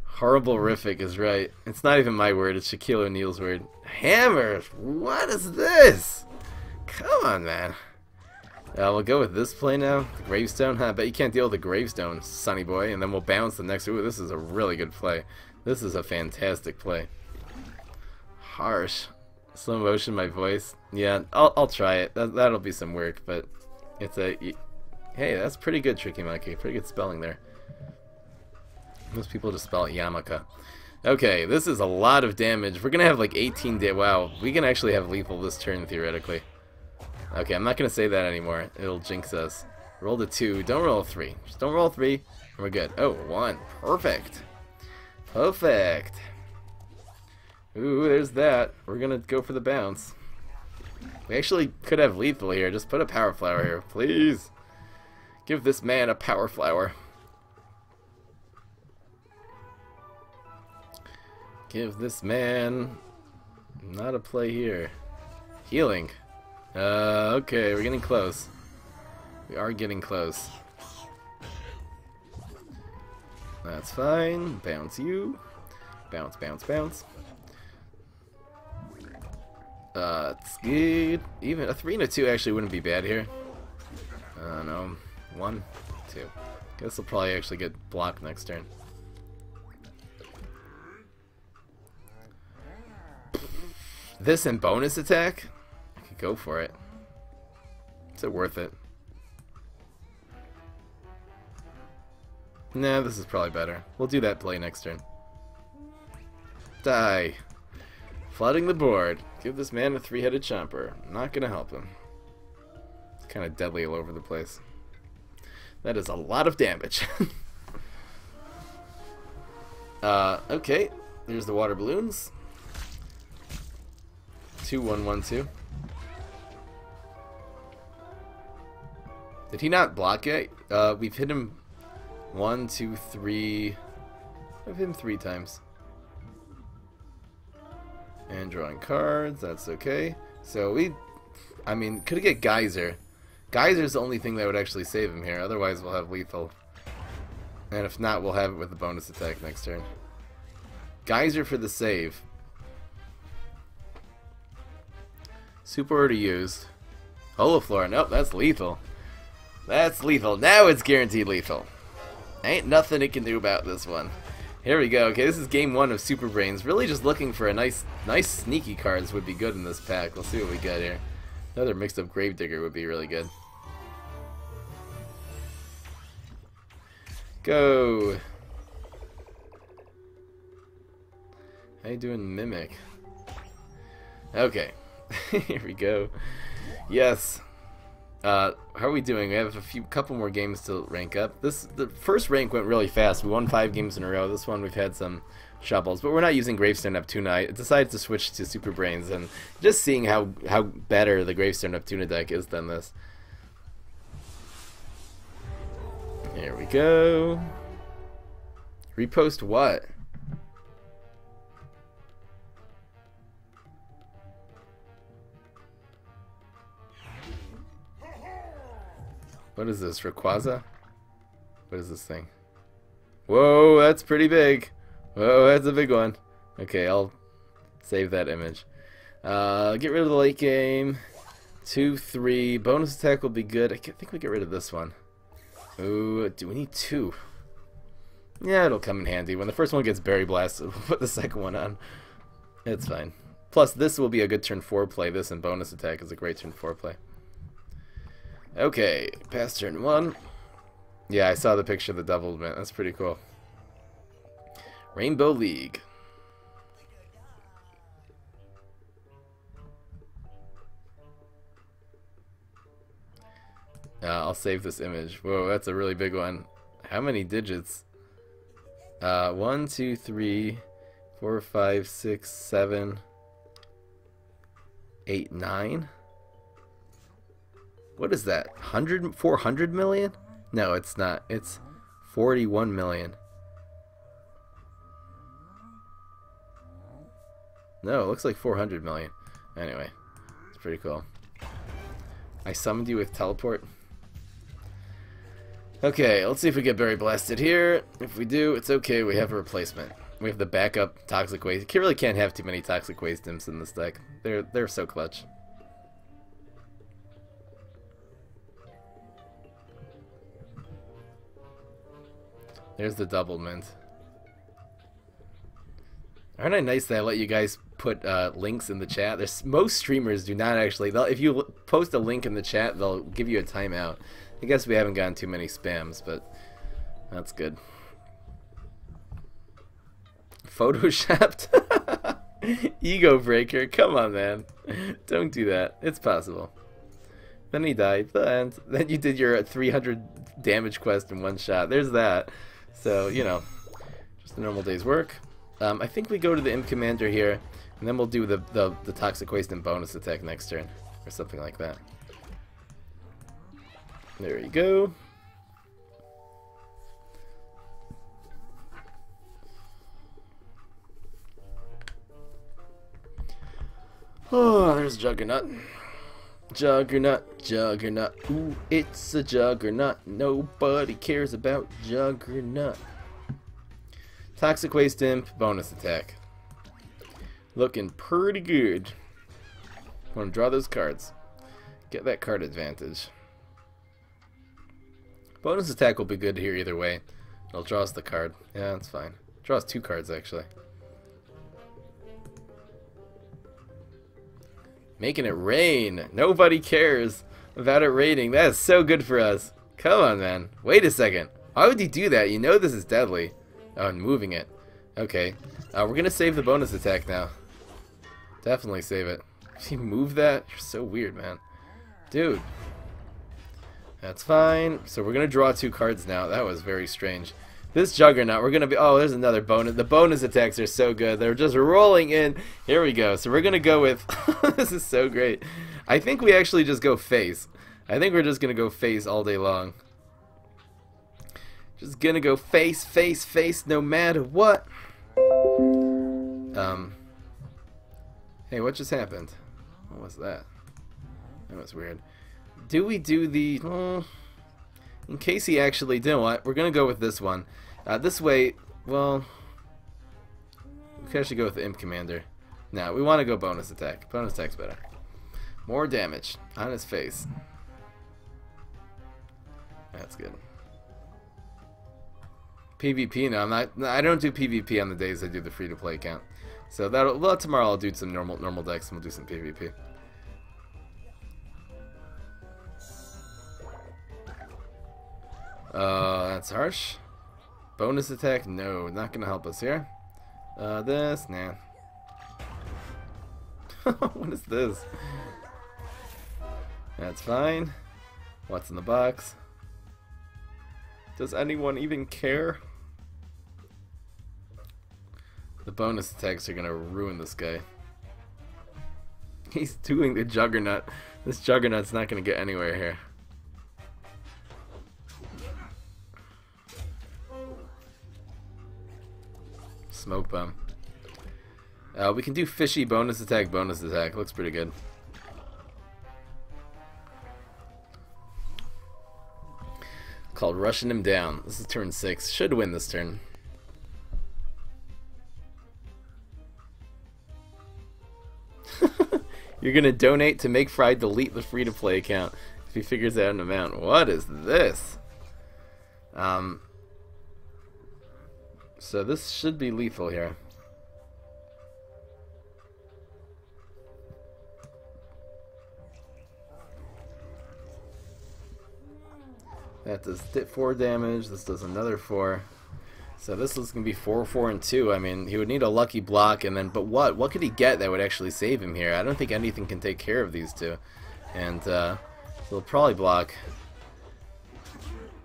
Horrible-rific is right. It's not even my word, it's Shaquille O'Neal's word. Hammer! What is this? Come on, man. We'll go with this play now. The gravestone, huh? I bet you can't deal with the gravestone, sonny boy. And then we'll bounce the next. Ooh, this is a really good play. This is a fantastic play. Harsh. Slow motion, my voice. Yeah, I'll try it. That'll be some work, but it's a. Hey, that's pretty good, Tricky Monkey. Pretty good spelling there. Most people just spell it Yamaka. Okay, this is a lot of damage. We're gonna have like 18 damage. Wow, we can actually have lethal this turn theoretically. Okay, I'm not gonna say that anymore. It'll jinx us. Roll the 2. Don't roll a 3. Just don't roll a 3, and we're good. Oh, 1. Perfect. Perfect. Ooh, there's that. We're gonna go for the bounce. We actually could have lethal here. Just put a power flower here, please. Give this man a power flower. Give this man not a play here. Healing. Okay, we're getting close. We are getting close. That's fine. Bounce you. Bounce, bounce, bounce. It's good. Even a 3 and a 2 actually wouldn't be bad here. No. 1, 2. Guess we'll probably actually get blocked next turn. This and bonus attack? I could go for it. Is it worth it? Nah, this is probably better. We'll do that play next turn. Die. Flooding the board. Give this man a 3-headed chomper. Not gonna help him. It's kind of deadly all over the place. That is a lot of damage. Okay. There's the water balloons. 2, 1, 1, 2. Did he not block it? We've hit him 1, 2, 3. We've hit him 3 times. And drawing cards, that's okay. So I mean, could get Geyser. Geyser's the only thing that would actually save him here. Otherwise, we'll have lethal. And if not, we'll have it with the bonus attack next turn. Geyser for the save. Super already used. Holoflora, nope, that's lethal. That's lethal. Now it's guaranteed lethal. Ain't nothing it can do about this one. Here we go. Okay, this is game 1 of Super Brains. Really just looking for a nice sneaky cards would be good in this pack. Let's see what we got here. Another mixed up Gravedigger would be really good. Go. How you doing, Mimic? Okay. Here we go. Yes. How are we doing? We have couple more games to rank up. The first rank went really fast. We won 5 games in a row. This one we've had some shovels, but we're not using Gravestone Neptuna. I decided to switch to Super Brains and just seeing how better the Gravestone Neptuna deck is than this. Here we go. Repost what? What is this, Rayquaza? What is this thing? Whoa, that's pretty big. Whoa, that's a big one. Okay, I'll save that image. Get rid of the late game. 2, 3. Bonus attack will be good. I think we get rid of this one. Ooh, do we need 2? Yeah, it'll come in handy. When the first one gets Berry Blasted, we'll put the second one on. It's fine. Plus, this will be a good turn 4 play. This and bonus attack is a great turn 4 play. Okay, past turn 1. Yeah, I saw the picture of the double event. That's pretty cool. Rainbow League. I'll save this image. Whoa, that's a really big one. How many digits? 1, 2, 3, 4, 5, 6, 7, 8, 9. What is that? 400 million? No, it's not. It's 41 million. No, it looks like 400 million. Anyway, it's pretty cool. I summoned you with teleport. Okay, let's see if we get berry blasted here. If we do, it's okay. We have a replacement. We have the backup toxic waste. You really can't have too many toxic waste imps in this deck. They're so clutch. There's the double mint. Aren't I nice that I let you guys put links in the chat? Most streamers do not actually. If you post a link in the chat, they'll give you a timeout. I guess we haven't gotten too many spams, but that's good. Photoshopped? Ego breaker. Come on, man. Don't do that. It's possible. Then he died. And then you did your 300 damage quest in one shot. There's that. So, you know, just a normal day's work. I think we go to the Imp Commander here, and then we'll do the Toxic Waste and bonus attack next turn, or something like that. There you go. Oh, there's Juggernaut. Juggernaut, Juggernaut. Ooh, it's a Juggernaut. Nobody cares about Juggernaut. Toxic Waste Imp, bonus attack. Looking pretty good. Want to draw those cards. Get that card advantage. Bonus attack will be good here either way. It'll draw us the card. Yeah, that's fine. Draw us 2 cards actually. Making it rain. Nobody cares about it raining. That is so good for us. Come on, man. Wait a second. Why would you do that? You know this is deadly. Oh, and moving it. Okay. We're going to save the bonus attack now. Definitely save it. You move that? You're so weird, man. Dude. That's fine. So we're going to draw 2 cards now. That was very strange. This Juggernaut, we're going to be... Oh, there's another bonus. The bonus attacks are so good. They're just rolling in. Here we go. So we're going to go with... This is so great. I think we actually just go face. I think we're just going to go face all day long. Just going to go face, face, face no matter what. Hey, what just happened? What was that? That was weird. Do we do the... in case he actually... You know what? We're going to go with this one. This way, well... We could actually go with the Imp Commander. No, we want to go bonus attack. Bonus attack's better. More damage on his face. That's good. PvP, no, I don't do PvP on the days I do the free-to-play account. So well, tomorrow I'll do some normal decks and we'll do some PvP. That's harsh. Bonus attack, no, not gonna help us here. This, nah. What is this? That's fine. What's in the box? Does anyone even care? The bonus attacks are gonna ruin this guy. He's doing the Juggernaut. This Juggernaut's not gonna get anywhere here. Smoke bomb. We can do fishy bonus attack. Looks pretty good. Called rushing him down. This is turn 6. Should win this turn. You're gonna donate to make Fry delete the free-to-play account if he figures out an amount. What is this? So this should be lethal here. That does 4 damage. This does another 4. So this is going to be 4, 4, and 2. I mean, he would need a lucky block, and then, but what could he get that would actually save him here? I don't think anything can take care of these two. And he'll probably block.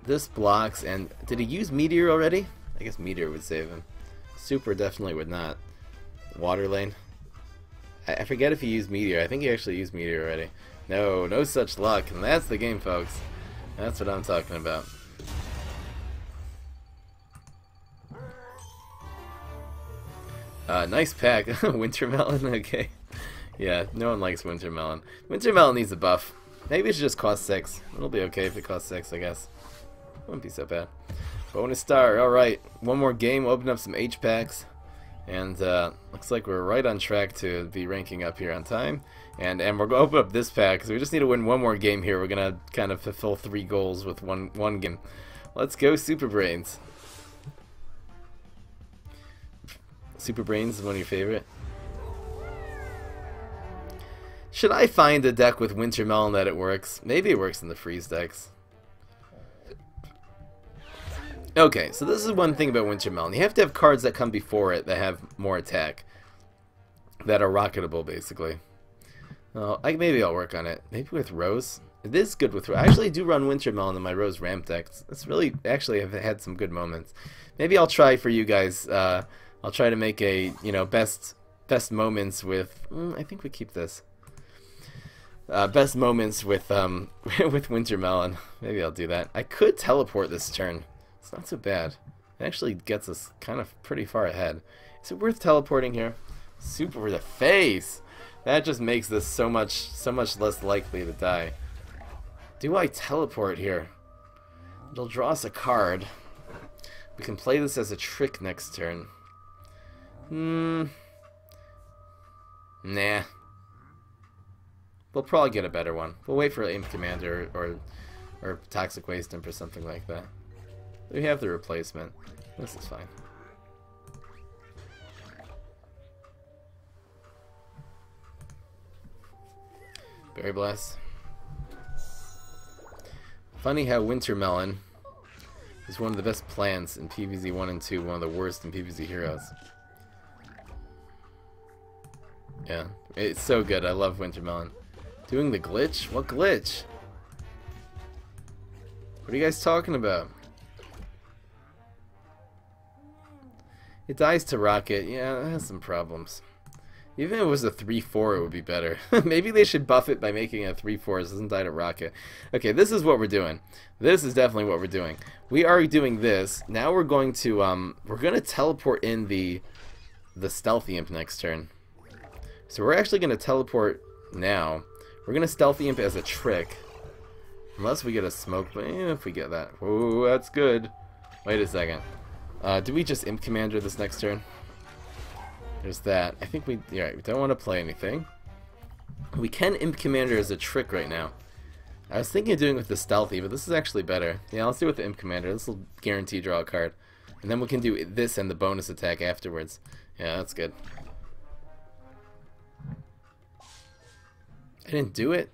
this blocks, and did he use Meteor already? I guess Meteor would save him. Super definitely would not. Water lane. I forget if he used Meteor. I think he actually used Meteor already. No, no such luck, and that's the game, folks. That's what I'm talking about. Nice pack. Wintermelon, okay. Yeah, no one likes Wintermelon. Wintermelon needs a buff. Maybe it should just cost 6. It'll be okay if it costs 6, I guess. Wouldn't be so bad. Bonus star, alright. One more game, we'll open up some H packs. And looks like we're right on track to be ranking up here on time. And we're going to open up this pack, because we just need to win one more game here. We're going to kind of fulfill 3 goals with one game. Let's go, Super Brains. Super Brains is one of your favorite. Should I find a deck with Wintermelon that it works? Maybe it works in the freeze decks. Okay, so this is one thing about Wintermelon. You have to have cards that come before it that have more attack. That are rocketable, basically. Well, maybe I'll work on it. Maybe with Rose. It is good with Rose. I actually do run Wintermelon in my Rose ramp decks. It's really, actually, I've had some good moments. Maybe I'll try for you guys. I'll try to make a, you know, best moments with. I think we keep this. Best moments with with Wintermelon. Maybe I'll do that. I could teleport this turn. It's not so bad. It actually gets us kind of pretty far ahead. Is it worth teleporting here? Super for the face. That just makes this so much less likely to die. Do I teleport here? It'll draw us a card. We can play this as a trick next turn. Nah. We'll probably get a better one. We'll wait for Imp Commander or Toxic Waste Imp or something like that. We have the replacement. This is fine. Berry Blast. Funny how Wintermelon is one of the best plants in PvZ 1 and 2, one of the worst in PvZ Heroes. Yeah, it's so good. I love Wintermelon. Doing the glitch? What glitch? What are you guys talking about? It dies to Rocket. Yeah, it has some problems. Even if it was a 3-4, it would be better. Maybe they should buff it by making it a 3-4 so it doesn't die to Rocket. Okay, this is what we're doing. This is definitely what we're doing. We are doing this. Now we're going to teleport in the Stealthy Imp next turn. So we're actually going to teleport now. We're going to Stealthy Imp as a trick. Unless we get a smoke, but if we get that. Whoa, that's good. Wait a second. Do we just Imp Commander this next turn? There's that. I think we don't want to play anything. We can Imp Commander as a trick right now. I was thinking of doing it with the Stealthy, but this is actually better. Yeah, let's do it with the Imp Commander. This will guarantee draw a card. And then we can do this and the bonus attack afterwards. Yeah, that's good. I didn't do it?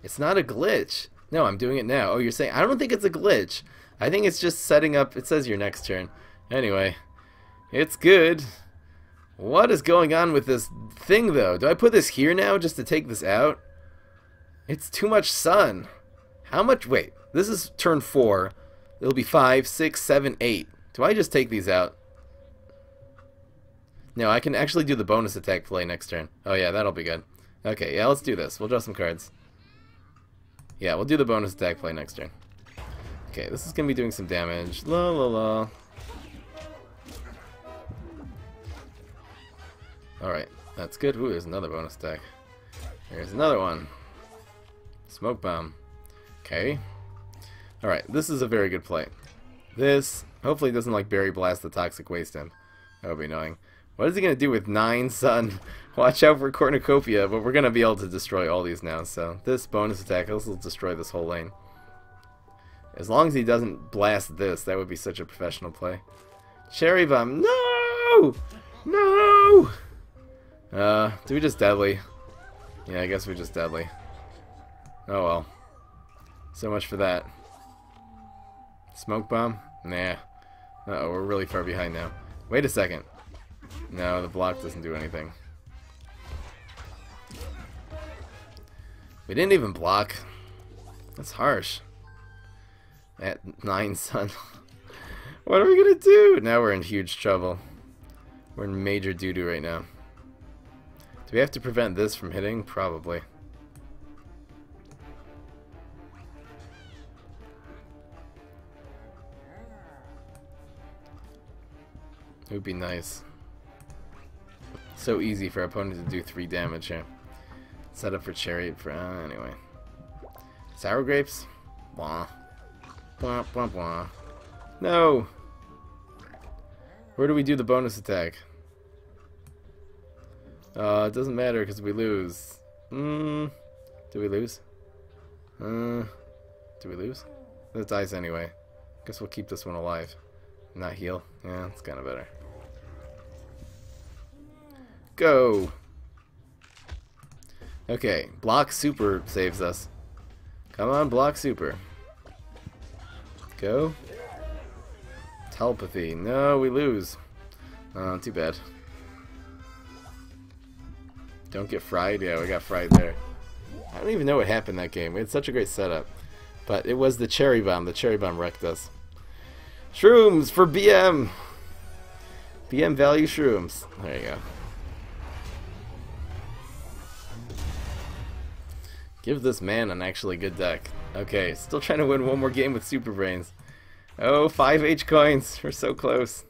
It's not a glitch. No, I'm doing it now. Oh, you're saying... I don't think it's a glitch. I think it's just setting up... It says your next turn. Anyway. It's good. What is going on with this thing, though? Do I put this here now just to take this out? It's too much sun. How much... Wait. This is turn 4. It'll be 5, 6, 7, 8. Do I just take these out? No, I can actually do the bonus attack play next turn. Oh, yeah, that'll be good. Okay, yeah, let's do this. We'll draw some cards. Yeah, we'll do the bonus attack play next turn. Okay, this is going to be doing some damage. La la la. Alright, that's good. Ooh, there's another bonus attack. There's another one. Smoke Bomb. Okay. Alright, this is a very good play. This, hopefully it doesn't like Berry Blast the Toxic Waste Imp. That would be annoying. What is he going to do with 9 sun? Watch out for Cornucopia, but we're going to be able to destroy all these now. So this bonus attack, this will destroy this whole lane. As long as he doesn't blast this, that would be such a professional play. Cherry Bomb. No! No! Do we just Deadly? Yeah, I guess we just Deadly. Oh well. So much for that. Smoke Bomb? Nah. Uh-oh, we're really far behind now. Wait a second. No, the block doesn't do anything. We didn't even block. That's harsh. At 9, son. What are we gonna do? Now we're in huge trouble. We're in major doo-doo right now. Do we have to prevent this from hitting? Probably. It would be nice. So easy for our opponent to do 3 damage here. Set up for chariot for anyway. Sour grapes? Blah. Blah blah blah. No! Where do we do the bonus attack? It doesn't matter because we lose. Do we lose? Do we lose? It dies anyway. Guess we'll keep this one alive. Not heal. Yeah, it's kind of better. Go! Okay, block super saves us. Come on, block super. Go. Telepathy. No, we lose. Too bad. Don't get fried? Yeah, we got fried there. I don't even know what happened that game. We had such a great setup. But it was the cherry bomb. The cherry bomb wrecked us. Shrooms for BM! BM value shrooms. There you go. Give this man an actually good deck. Okay, still trying to win one more game with Super Brains. Oh, 5 H coins. We're so close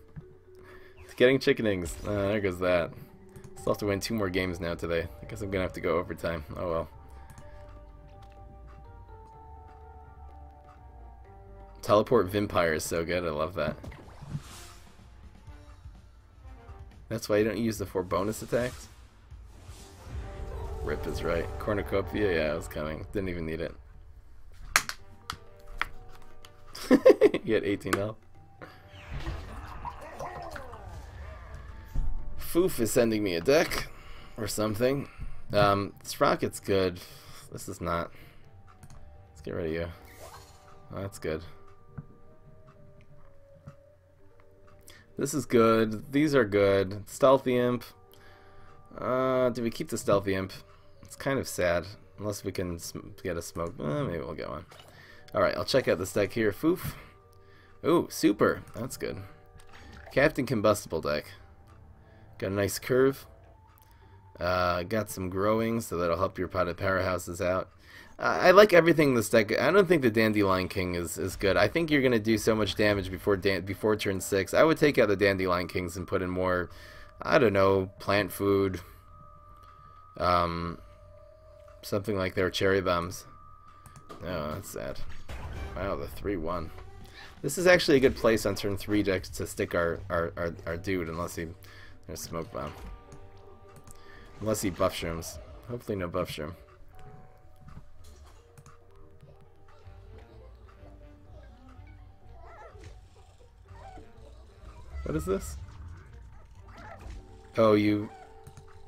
to getting chickenings. There goes that. Still have to win 2 more games now today. I guess I'm gonna have to go overtime. Oh well. Teleport Vampire is so good. I love that. That's why you don't use the 4 bonus attacks? Rip is right. Cornucopia, yeah, it was coming. Didn't even need it. You had 18 health. Foof is sending me a deck or something. This rocket's good. This is not. Let's get rid of you. Oh, that's good. This is good. These are good. Stealthy Imp. Do we keep the Stealthy Imp? It's kind of sad. Unless we can get a smoke. Maybe we'll get one. Alright, I'll check out this deck here. Foof. Ooh, super. That's good. Captain Combustible deck. Got a nice curve. Got some growing, so that'll help your potted powerhouses out. I like everything in this deck. I don't think the Dandelion King is good. I think you're going to do so much damage before turn 6. I would take out the Dandelion Kings and put in more, I don't know, plant food. Something like their cherry bombs. Oh, that's sad. Wow, the 3-1. This is actually a good place on turn 3 to stick our dude, unless he... There's smoke bomb. Unless he buff shrooms. Hopefully no buff shroom. What is this? Oh, you...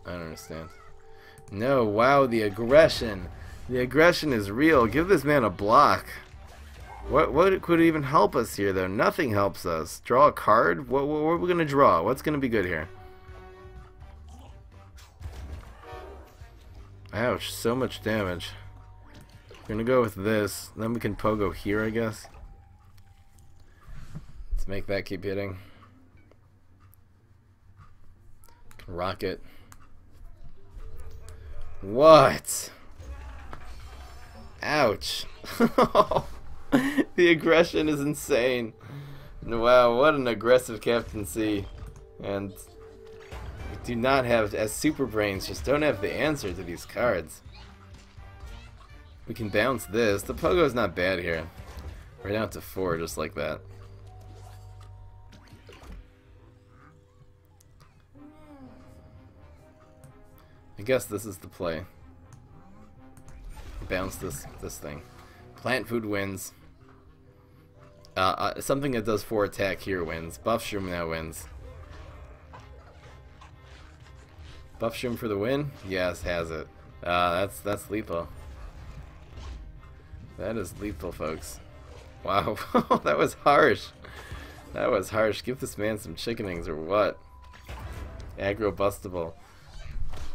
I don't understand. No, wow, the aggression. The aggression is real. Give this man a block. What could even help us here, though? Nothing helps us. Draw a card? What are we going to draw? What's going to be good here? Ouch, so much damage. We're going to go with this. Then we can pogo here, I guess. Let's make that keep hitting. Rocket. What? Ouch. The aggression is insane. Wow, what an aggressive captaincy. And we do not have, as Super Brains, just don't have the answer to these cards. We can bounce this. The pogo's not bad here. We're down to 4 just like that. I guess this is the play. Bounce this thing. Plant food wins. Something that does 4 attack here wins. Buff Shroom now wins. Buff Shroom for the win? Yes, has it. That's lethal. That is lethal, folks. Wow, that was harsh. That was harsh. Give this man some chickenings or what? Aggro bustable.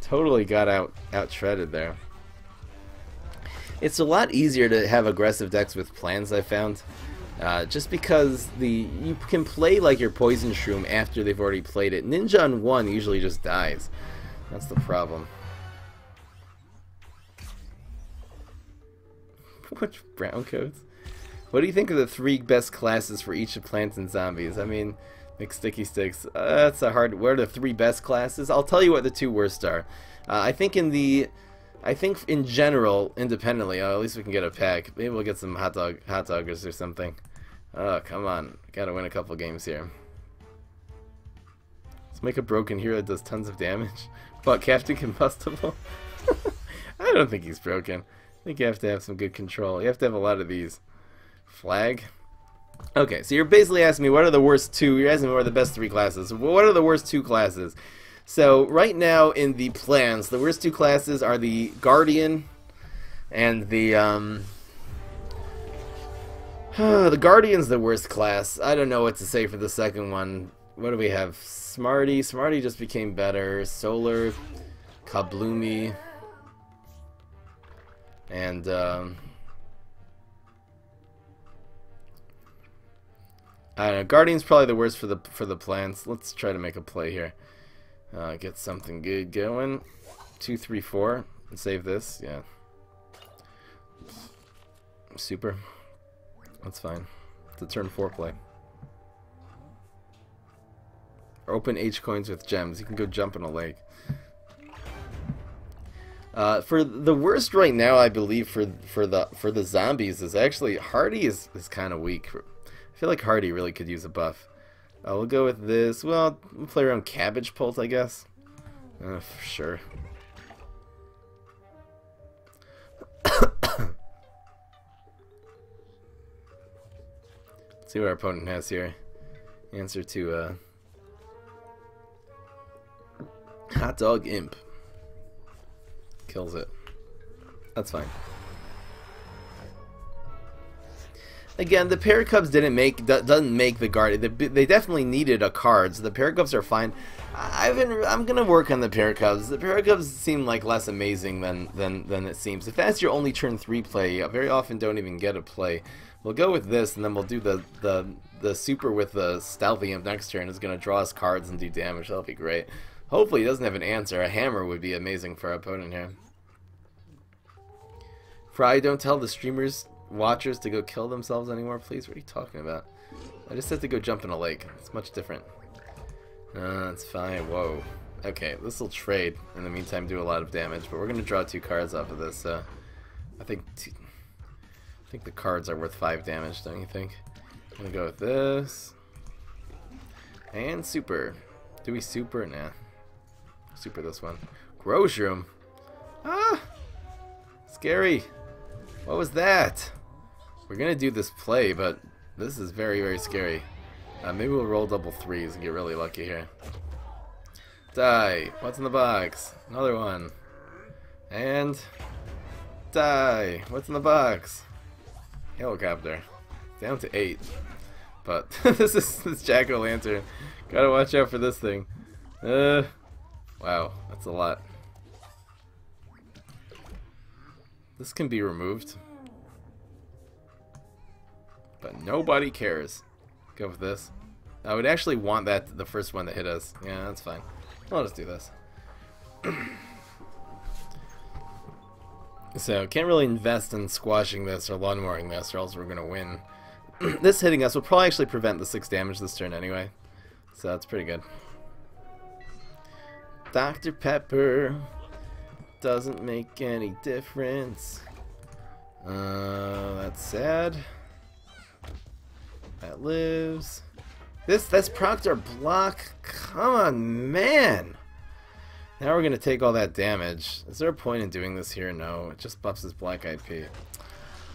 Totally got out shredded there. It's a lot easier to have aggressive decks with plans, I found. Just because you can play like your poison shroom after they've already played it. Ninja on 1 usually just dies. That's the problem. Which brown coats? What do you think of the 3 best classes for each of plants and zombies? I mean, sticky sticks. That's a hard. What are the 3 best classes? I'll tell you what the 2 worst are. I think in general, independently, at least we can get a pack. Maybe we'll get some hot doggers or something. Oh, come on. Gotta win a couple games here. Let's make a broken hero that does tons of damage. But Captain Combustible? I don't think he's broken. I think you have to have some good control. You have to have a lot of these. Flag? Okay, so you're basically asking me what are the worst 2. You're asking me what are the best 3 classes. What are the worst 2 classes? So right now in the plans, the worst 2 classes are the Guardian and the the Guardian's the worst class. I don't know what to say for the second one. What do we have? Smarty. Smarty just became better. Solar, Kabloomy, and I don't know. Guardian's probably the worst for the plants. Let's try to make a play here. Get something good going. 2, 3, 4. And save this. Yeah. Super. That's fine. It's a turn 4 play. Or open H coins with gems. You can go jump in a lake. For the worst right now, I believe for the zombies is actually Hardy is kind of weak. I feel like Hardy really could use a buff. We'll go with this. Well, we'll play around Cabbage Pult, I guess. For sure. Let's see what our opponent has here. Answer to Hot Dog Imp. Kills it. That's fine. Again, the Paracubs doesn't make the guard. They definitely needed a card, so the Paracubs are fine. I'm gonna work on the Paracubs. The Paracubs seem like less amazing than it seems. If that's your only turn 3 play, you very often don't even get a play. We'll go with this, and then we'll do the super with the Stealthy Imp next turn. It's gonna draw us cards and do damage. That'll be great. Hopefully, he doesn't have an answer. A hammer would be amazing for our opponent here. Fry, don't tell the streamers. Watchers to go kill themselves anymore, please? What are you talking about? I just have to go jump in a lake. It's much different. It's fine. Whoa. Okay, this will trade. In the meantime, do a lot of damage, but we're gonna draw 2 cards off of this. I think the cards are worth 5 damage. Don't you think? I'm gonna go with this and super. Do we super? Nah. Super this one. Growshroom. Ah, scary. What was that? We're gonna do this play, but this is very, very scary. Maybe we'll roll double 3s and get really lucky here. Die. What's in the box? Another one. And die. What's in the box? Helicopter. Down to 8. But this jack-o'-lantern. Gotta watch out for this thing. Wow, that's a lot. This can be removed. But nobody cares. Go with this. I would actually want that the first one that hit us. Yeah, that's fine. I'll just do this. So, can't really invest in squashing this or lawnmowing this, or else we're going to win. This hitting us will probably actually prevent the 6 damage this turn anyway. So that's pretty good. Dr. Pepper doesn't make any difference. That's sad. That lives. That's procced our block. Come on, man. Now we're gonna take all that damage. Is there a point in doing this here? No, it just buffs his black IP.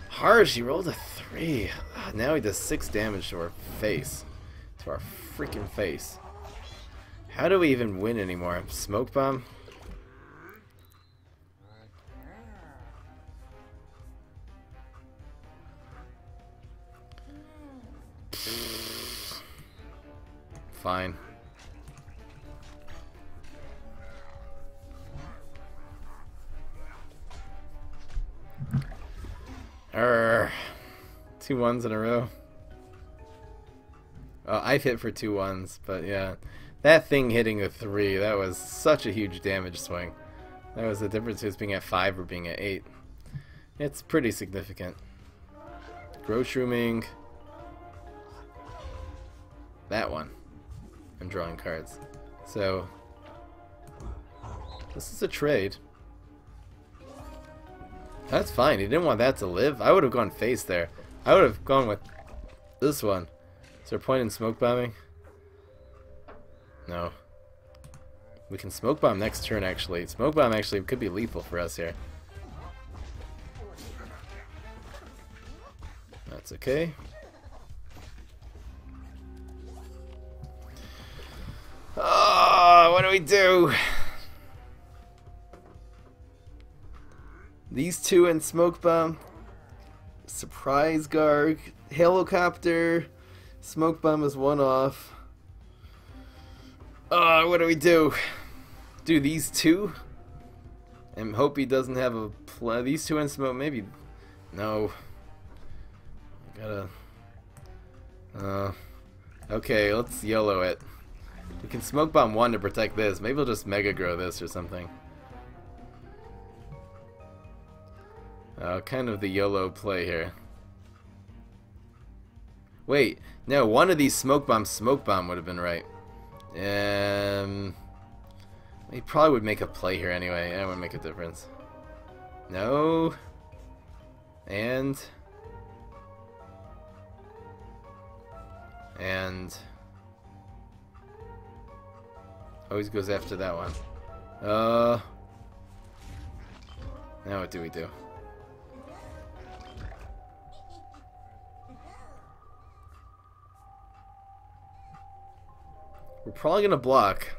Harsh, he rolled a 3. Now he does 6 damage to our face. To our freaking face. How do we even win anymore? Smoke bomb? Fine. Two 1s in a row. I've hit for 2 1s, but yeah. That thing hitting a 3, that was such a huge damage swing. That was the difference between being at 5 or being at 8. It's pretty significant. Groshrooming. That one. I'm drawing cards. So, this is a trade. That's fine. He didn't want that to live. I would have gone face there. I would have gone with this one. Is there a point in smoke bombing? No. We can smoke bomb next turn, actually. Smoke bomb actually could be lethal for us here. That's okay. Oh, what do we do? These 2 and smoke bomb. Surprise Garg. Helicopter. Smoke bomb is 1 off. What do we do? Do these 2? And hope he doesn't have a play. These 2 and smoke, maybe. No. Gotta. Okay, let's YOLO it. We can smoke bomb 1 to protect this. Maybe we'll just mega grow this or something. Kind of the YOLO play here. Wait, no, one of these smoke bomb would have been right. He probably would make a play here anyway. It wouldn't make a difference. No. And always goes after that one. Now what do we do? We're probably gonna block.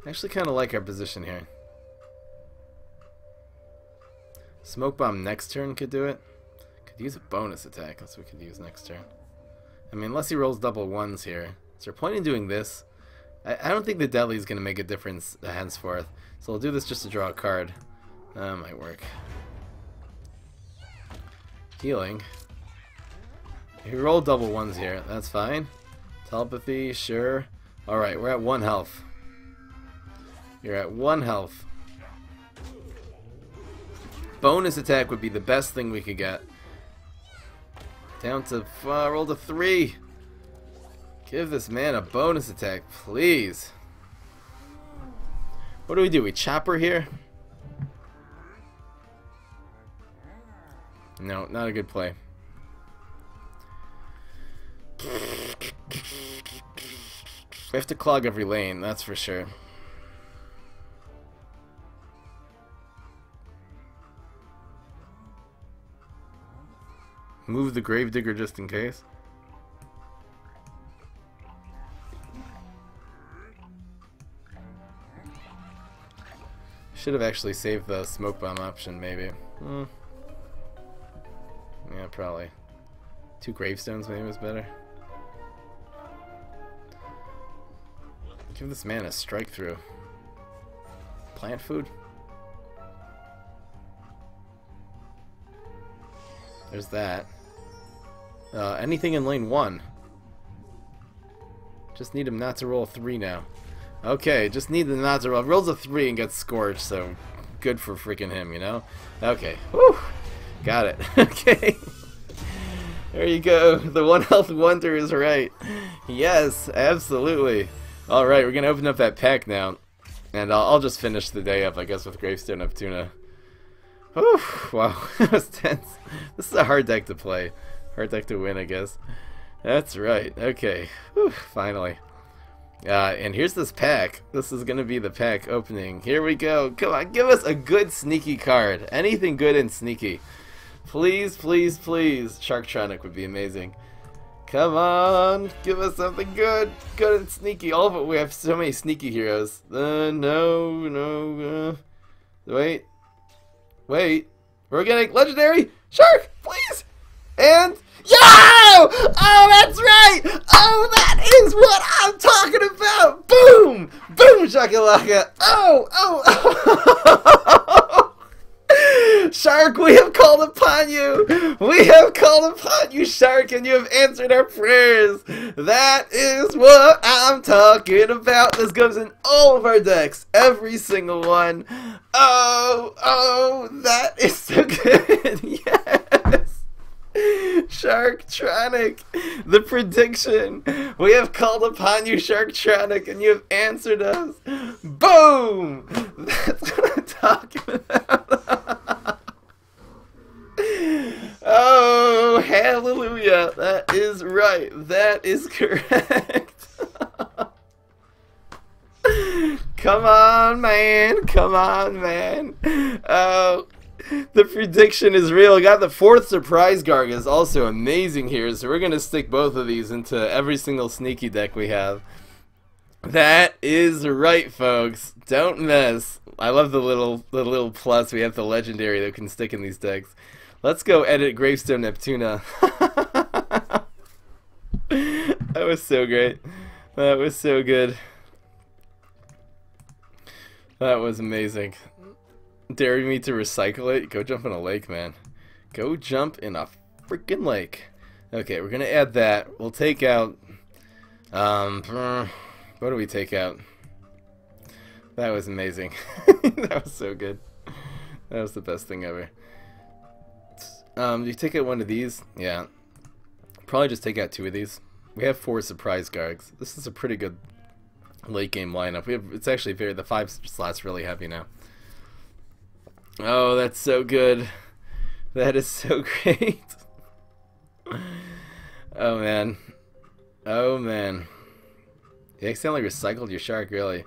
I actually kind of like our position here. Smoke bomb next turn could do it. Could use a bonus attack. That's what we could use next turn. I mean, unless he rolls double 1s here. Is there a point in doing this? I don't think the deadly is gonna make a difference henceforth. So I'll do this just to draw a card. That might work. Healing. If you roll double 1s here, that's fine. Telepathy, sure. Alright, we're at 1 health. You're at 1 health. Bonus attack would be the best thing we could get. Down to roll to 3. Give this man a bonus attack, please. What do? We chopper here? No, not a good play. We have to clog every lane, that's for sure. Move the Gravedigger just in case. Should have actually saved the smoke bomb option, maybe. Yeah, probably. 2 gravestones maybe was better. Give this man a strike through. Plant food? There's that. Anything in lane 1. Just need him not to roll 3 now. Okay, just need him not to roll. Rolls a 3 and gets scorched, so good for freaking him, you know? Okay. Whew. Got it. Okay. There you go. The 1 health wonder is right. Yes, absolutely. Alright, we're gonna open up that pack now. And I'll just finish the day up, I guess, with Gravestone of Tuna. Whew, wow, that was tense. This is a hard deck to play. Hard deck to win, I guess. That's right. Okay. Whew, finally. And here's this pack. This is gonna be the pack opening. Here we go. Come on, give us a good sneaky card. Anything good and sneaky. Please, please, please. Sharktronic would be amazing. Come on, give us something good. Good and sneaky. All of it. We have so many sneaky heroes. No. Wait. We're getting legendary shark, please. And yo! Oh, that's right. Oh, that is what I'm talking about. Boom, boom, shakalaka. Oh. Shark, we have called upon you! We have called upon you, Shark, and you have answered our prayers! That is what I'm talking about! This goes in all of our decks, every single one. Oh, that is so good! Yes! Sharktronic, the prediction. We have called upon you, Sharktronic, and you have answered us. Boom! That's what I'm talking about. Oh, hallelujah. That is right. That is correct. Come on, man. Come on, man. Oh. The prediction is real. We got the 4th surprise Garg is also amazing here, so we're gonna stick both of these into every single sneaky deck we have. That is right, folks. Don't miss. I love the little plus. We have the legendary that we can stick in these decks. Let's go edit Gravestone Neptuna. That was so great. That was so good. That was amazing. Daring me to recycle it? Go jump in a lake, man. Go jump in a freaking lake. Okay, we're gonna add that. We'll take out what do we take out? That was amazing. That was so good. That was the best thing ever. Do you take out one of these? Yeah. Probably just take out 2 of these. We have 4 surprise Gargs. This is a pretty good late game lineup. It's actually the 5 slots really heavy now. Oh, that's so good. That is so great. Oh, man. Oh, man. You accidentally recycled your shark, really.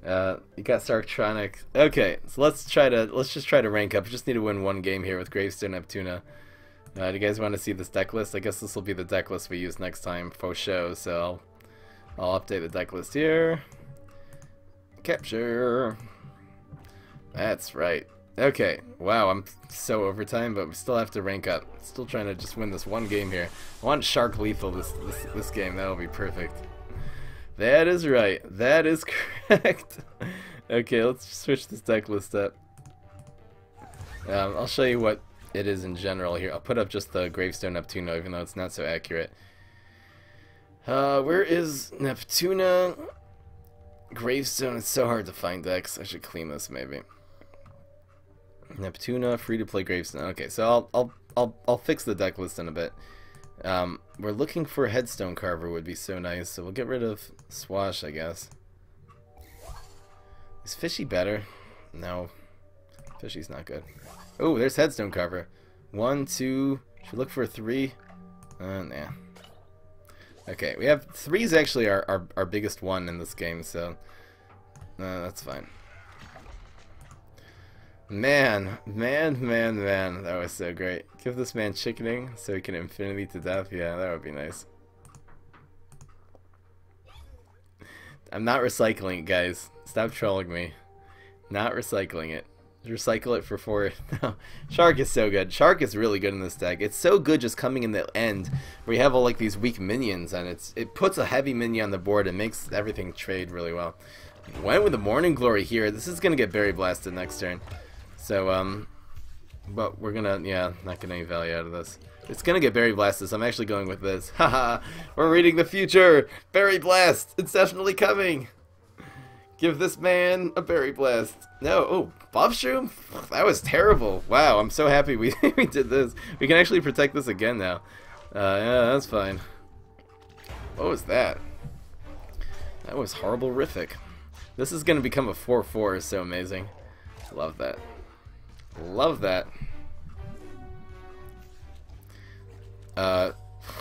You got Sharktronic. Okay, so let's just try to rank up. We just need to win 1 game here with Gravestone Neptuna. Do you guys want to see this deck list? I guess this will be the deck list we use next time for show, so I'll update the deck list here. Capture. That's right. Okay, wow, I'm so overtime, but we still have to rank up. Still trying to just win this 1 game here. I want Shark Lethal this game. That'll be perfect. That is right. That is correct. Okay, let's switch this deck list up. I'll show you what it is in general here. I'll put up just the Gravestone Neptuna, even though it's not so accurate. Where is Neptuna? Gravestone. It's so hard to find decks. I should clean this maybe. Neptuna, free-to-play Gravestone. Okay, so I'll fix the deck list in a bit. We're looking for Headstone Carver would be so nice, so we'll get rid of Swash, I guess. Is Fishy better? No. Fishy's not good. Oh, there's Headstone Carver. 1, 2, should we look for 3? Nah. Okay, we have 3 is actually our biggest one in this game, so that's fine. Man, that was so great. Give this man chickening so he can infinity to death. Yeah, that would be nice. I'm not recycling it, guys. Stop trolling me. Not recycling it. Recycle it for 4. No. Shark is so good. Shark is really good in this deck. It's so good just coming in the end where you have all like these weak minions, and it puts a heavy minion on the board and makes everything trade really well. Went with the Morning Glory here. This is gonna get Berry Blasted next turn. So, but we're gonna, yeah, not getting any value out of this. It's gonna get Berry Blasted, so I'm actually going with this. Haha, we're reading the future! Berry Blast! It's definitely coming! Give this man a Berry Blast. No, oh, Buffshroom? That was terrible. Wow, I'm so happy we, we did this. We can actually protect this again now. Yeah, that's fine. What was that? That was horrible-rific. This is gonna become a 4-4, so amazing. Love that. Love that.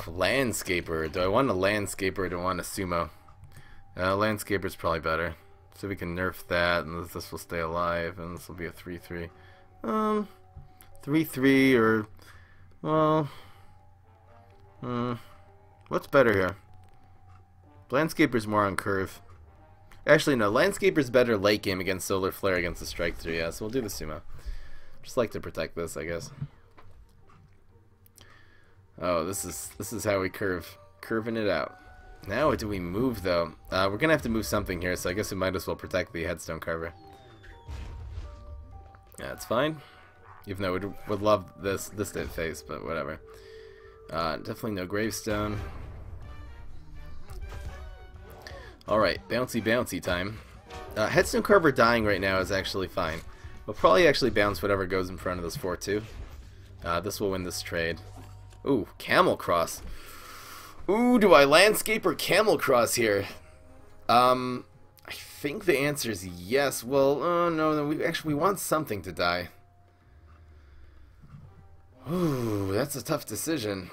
Landscaper. Do I want a Landscaper or do I want a Sumo? Landscaper's probably better. So we can nerf that, and this will stay alive, and this will be a 3-3. 3-3 or... well... what's better here? Landscaper's more on curve. Actually, no. Landscaper's better late game against Solar Flare against the Strike 3, yeah, so we'll do the Sumo. Just like to protect this, I guess. Oh, this is how we curving it out. Now what do we move though? We're gonna have to move something here, so I guess we might as well protect the Headstone Carver. Yeah, that's fine. Even though we would love this dead face, but whatever. Definitely no gravestone. Alright, bouncy bouncy time. Headstone Carver dying right now is actually fine. We'll probably actually bounce whatever goes in front of this 4-2. This will win this trade. Ooh, Camel Cross. Ooh, do I landscape or Camel Cross here? I think the answer is yes. Well, no, we want something to die. Ooh, that's a tough decision.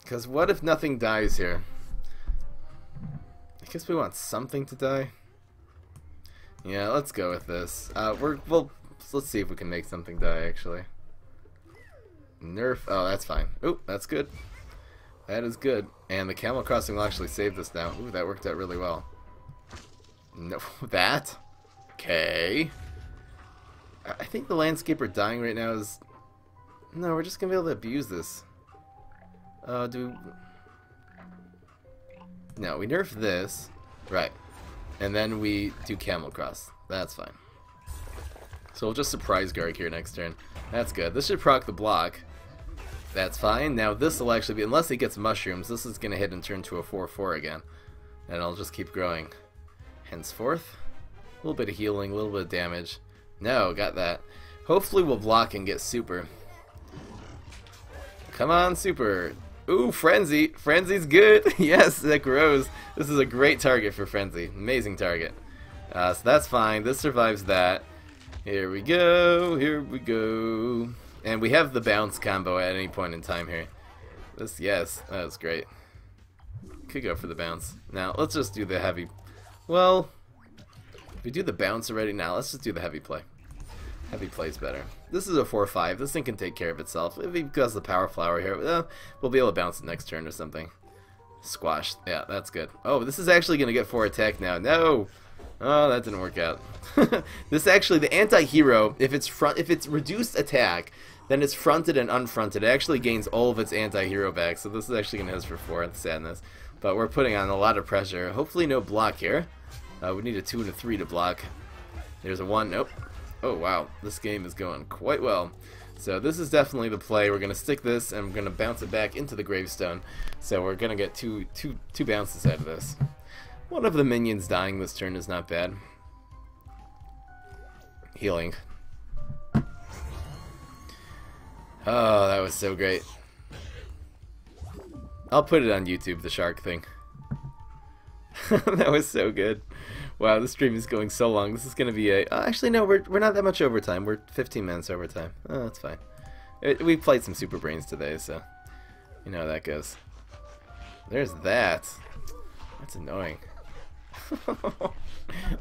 Because what if nothing dies here? I guess we want something to die. Yeah, let's go with this. Let's see if we can make something die, actually. Nerf. Oh, that's fine. Ooh, that's good. That is good. And the Camel Crossing will actually save this now. Ooh, that worked out really well. No, that? Okay. I think the Landscaper dying right now is... No, we're just gonna be able to abuse this. No, we nerf this. Right. And then we do Camel Cross. That's fine. So we'll just surprise Garg here next turn. That's good. This should proc the block. That's fine. Now this will actually be, unless he gets mushrooms, this is going to hit and turn to a 4-4 again. And I'll just keep growing. Henceforth. A little bit of healing, a little bit of damage. No, got that. Hopefully we'll block and get super. Come on, super. Ooh, Frenzy. Frenzy's good. Yes, that grows. This is a great target for Frenzy. Amazing target. So that's fine. This survives that. Here we go. Here we go. And we have the bounce combo at any point in time here. This, yes, that was great. Could go for the bounce. Now, let's just do the heavy. Well, if we do the bounce already, now let's just do the heavy play. Heavy play's better. This is a 4-5. This thing can take care of itself. If he does the power flower here, we'll be able to bounce it next turn or something. Squash. Yeah, that's good. Oh, this is actually going to get 4 attack now. No! Oh, that didn't work out. This actually, the anti-hero, if it's reduced attack, then it's fronted and unfronted. It actually gains all of its anti-hero back, so this is actually going to hit us for 4. Sadness. But we're putting on a lot of pressure. Hopefully no block here. We need a 2 and a 3 to block. There's a 1. Nope. Oh wow, this game is going quite well. So this is definitely the play. We're going to stick this and we're going to bounce it back into the gravestone. So we're going to get two bounces out of this. One of the minions dying this turn is not bad. Healing. Oh, that was so great. I'll put it on YouTube, the shark thing. That was so good. Wow, this stream is going so long. This is going to be a... actually, no, we're not that much overtime. We're 15 minutes overtime. Oh, that's fine. We played some Super Brains today, so you know how that goes. There's that. That's annoying.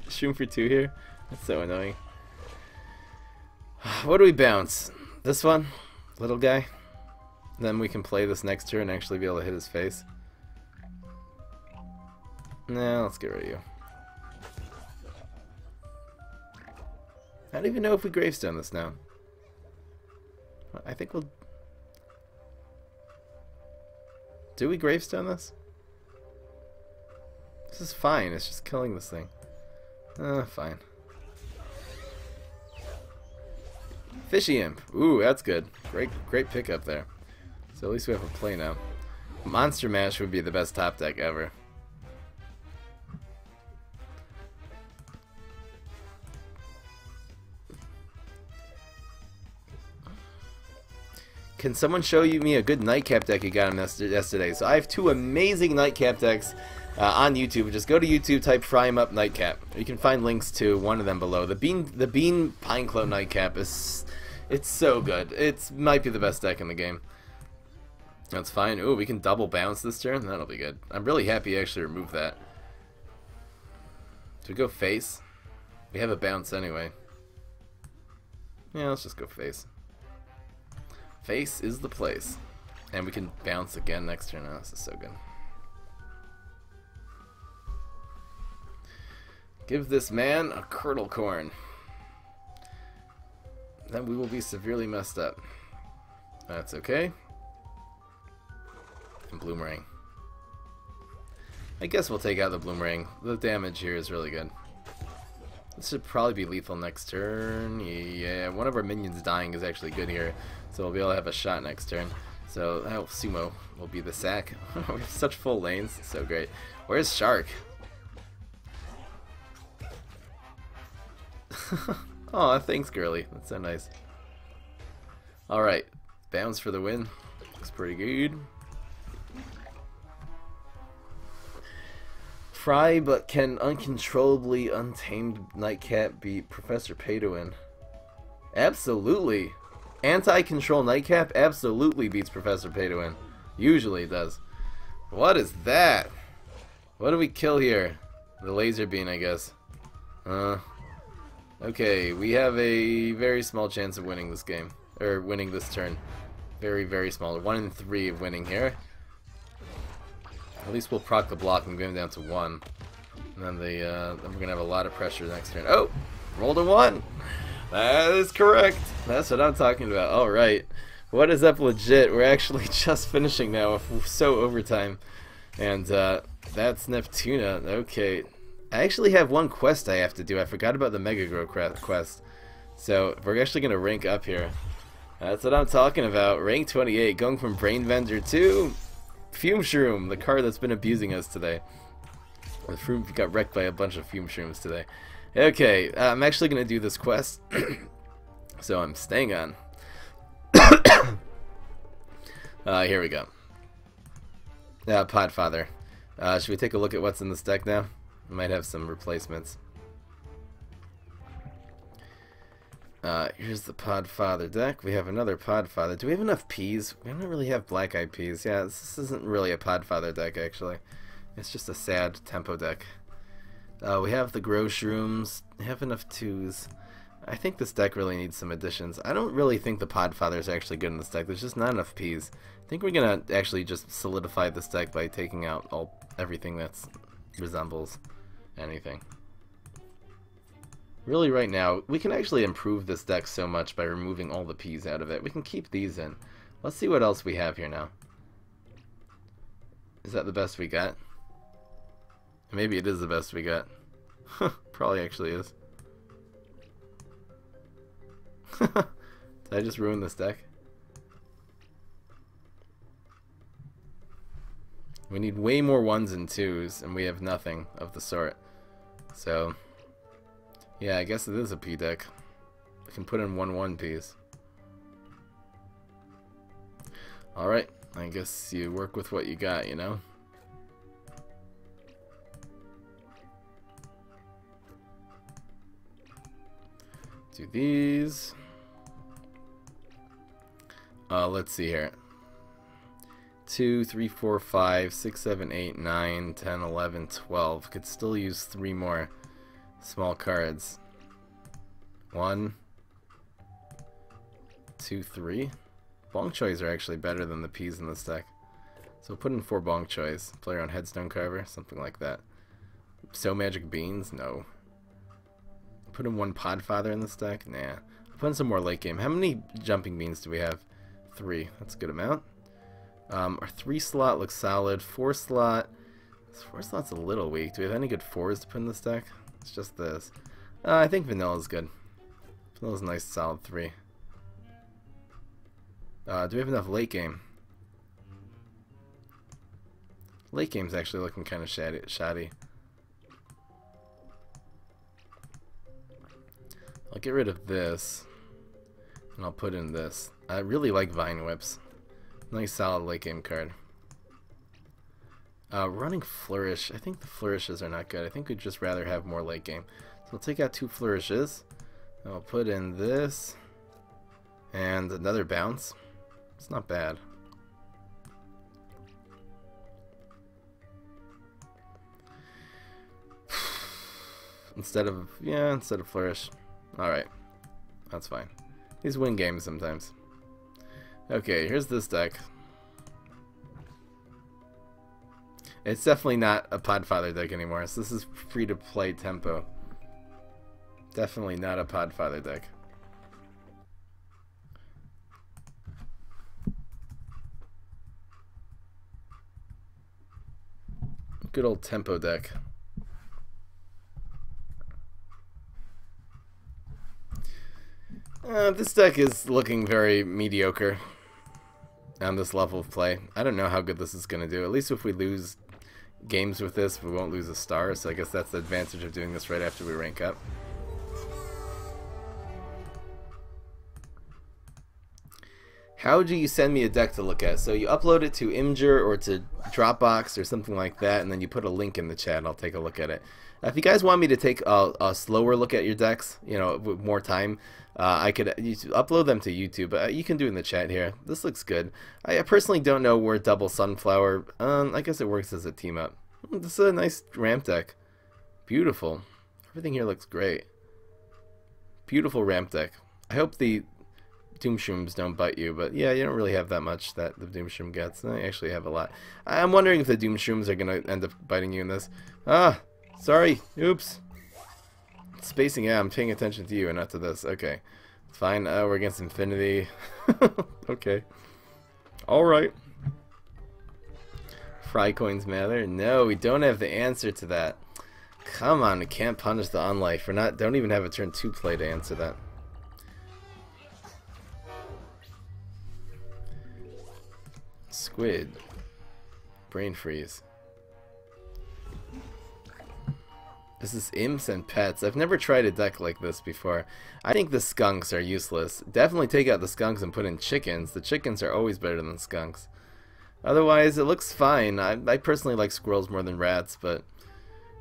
Shroom for 2 here? That's so annoying. What do we bounce? This one? Little guy? Then we can play this next turn and actually be able to hit his face. Nah, let's get rid of you. I don't even know if we gravestone this now. I think we'll... Do we gravestone this? This is fine, it's just killing this thing. Fine. Fishy Imp. Ooh, that's good. Great pickup there. So at least we have a play now. Monster Mash would be the best top deck ever. Can someone show me a good Nightcap deck you got on yesterday? So I have 2 amazing Nightcap decks on YouTube. Just go to YouTube, type Fry 'em Up Nightcap. You can find links to one of them below. The Bean Pinecloak Nightcap is... It's so good. It might be the best deck in the game. That's fine. Ooh, we can double bounce this turn? That'll be good. I'm really happy you actually removed that. Should we go face? We have a bounce anyway. Yeah, let's just go face. Face is the place. And we can bounce again next turn. Oh, this is so good. Give this man a curdle corn. Then we will be severely messed up. That's okay. And Bloomerang. I guess we'll take out the Bloomerang. The damage here is really good. This should probably be lethal next turn. Yeah, one of our minions dying is actually good here, so we'll be able to have a shot next turn. So Sumo will be the sack. We have such full lanes, so great. Where's Shark? Aw, thanks, girly. That's so nice. Alright, bounce for the win. Looks pretty good. Fry, but can uncontrollably untamed Nightcap beat Professor Pay to Win? Absolutely. Anti-control Nightcap absolutely beats Professor Pay to Win. Usually it does. What is that? What do we kill here? The laser beam, I guess. Okay, we have a very small chance of winning this game. Or winning this turn. Very, very small. 1 in 3 of winning here. At least we'll proc the block and get him down to 1. And then then we're going to have a lot of pressure next turn. Oh! Rolled a 1! That is correct! That's what I'm talking about. Alright. What is up, legit? We're actually just finishing now. We're so overtime. And that's Neptuna. Okay. I actually have one quest I have to do. I forgot about the Mega Grow quest. So we're actually going to rank up here. That's what I'm talking about. Rank 28. Going from Brain Vendor to Fume Shroom, the card that's been abusing us today. The Shroom got wrecked by a bunch of Fume Shrooms today. Okay, I'm actually going to do this quest. So I'm staying on. Here we go. Podfather. Should we take a look at what's in this deck now? We might have some replacements. Here's the Podfather deck. We have another Podfather. Do we have enough peas? We don't really have black-eyed peas. Yeah, this isn't really a Podfather deck, actually. It's just a sad tempo deck. We have the Grow Shrooms. We have enough 2s. I think this deck really needs some additions. I don't really think the Podfather is actually good in this deck. There's just not enough peas. I think we're going to actually just solidify this deck by taking out everything that resembles anything. Really, right now, we can actually improve this deck so much by removing all the peas out of it. We can keep these in. Let's see what else we have here now. Is that the best we got? Maybe it is the best we got. Probably actually is. Did I just ruin this deck? We need way more 1s and 2s, and we have nothing of the sort. So, yeah, I guess it is a P deck. We can put in 1/1 Ps. Alright, I guess you work with what you got, you know? Do these. Let's see here. 2, 3, 4, 5, 6, 7, 8, 9, 10, 11, 12. Could still use 3 more small cards. 1, 2, 3. Bong Choys are actually better than the P's in this deck. So put in 4 Bong Choys. Player on Headstone Carver, something like that. So Magic Beans? No. Put in 1 Podfather in this deck? Nah. Put in some more late game. How many Jumping Beans do we have? 3. That's a good amount. Our 3 slot looks solid. 4 slot. 4 slot's a little weak. Do we have any good 4s to put in this deck? It's just this. I think Vanilla's good. Vanilla's a nice solid 3. Do we have enough late game? Late game's actually looking kind of shoddy. I'll get rid of this, and I'll put in this. I really like Vine Whips. Nice solid late game card. Running Flourish. I think the Flourishes are not good. I think we'd just rather have more late game. So I'll take out 2 Flourishes. And I'll put in this. And another Bounce. It's not bad. instead of Flourish. Alright. That's fine. These win games sometimes. Okay, here's this deck. It's definitely not a Podfather deck anymore, so this is free-to-play tempo. Definitely not a Podfather deck. Good old tempo deck. This deck is looking very mediocre on this level of play. I don't know how good this is going to do. At least if we lose games with this, we won't lose a star, so I guess that's the advantage of doing this right after we rank up. How do you send me a deck to look at? So you upload it to Imgur or to Dropbox or something like that, and then you put a link in the chat. I'll take a look at it. If you guys want me to take a slower look at your decks, you know, with more time, I could upload them to YouTube. You can do it in the chat here. This looks good. I personally don't know where Double Sunflower. I guess it works as a team up. This is a nice ramp deck. Beautiful. Everything here looks great. Beautiful ramp deck. I hope the Doomshrooms don't bite you, but yeah, you don't really have that much that the Doomshroom gets. I actually have a lot. I'm wondering if the Doomshrooms are going to end up biting you in this. Ah, sorry. Oops. Spacing, yeah, I'm paying attention to you and not to this. Okay. Fine. We're against Infinity. Okay. Alright. Fry coins matter? No, we don't have the answer to that. Come on, we can't punish the unlife. We're not, don't even have a turn 2 play to answer that. Squid. Brain freeze. This is imps and pets. I've never tried a deck like this before. I think the skunks are useless. Definitely take out the skunks and put in chickens. The chickens are always better than skunks. Otherwise, it looks fine. I personally like squirrels more than rats, but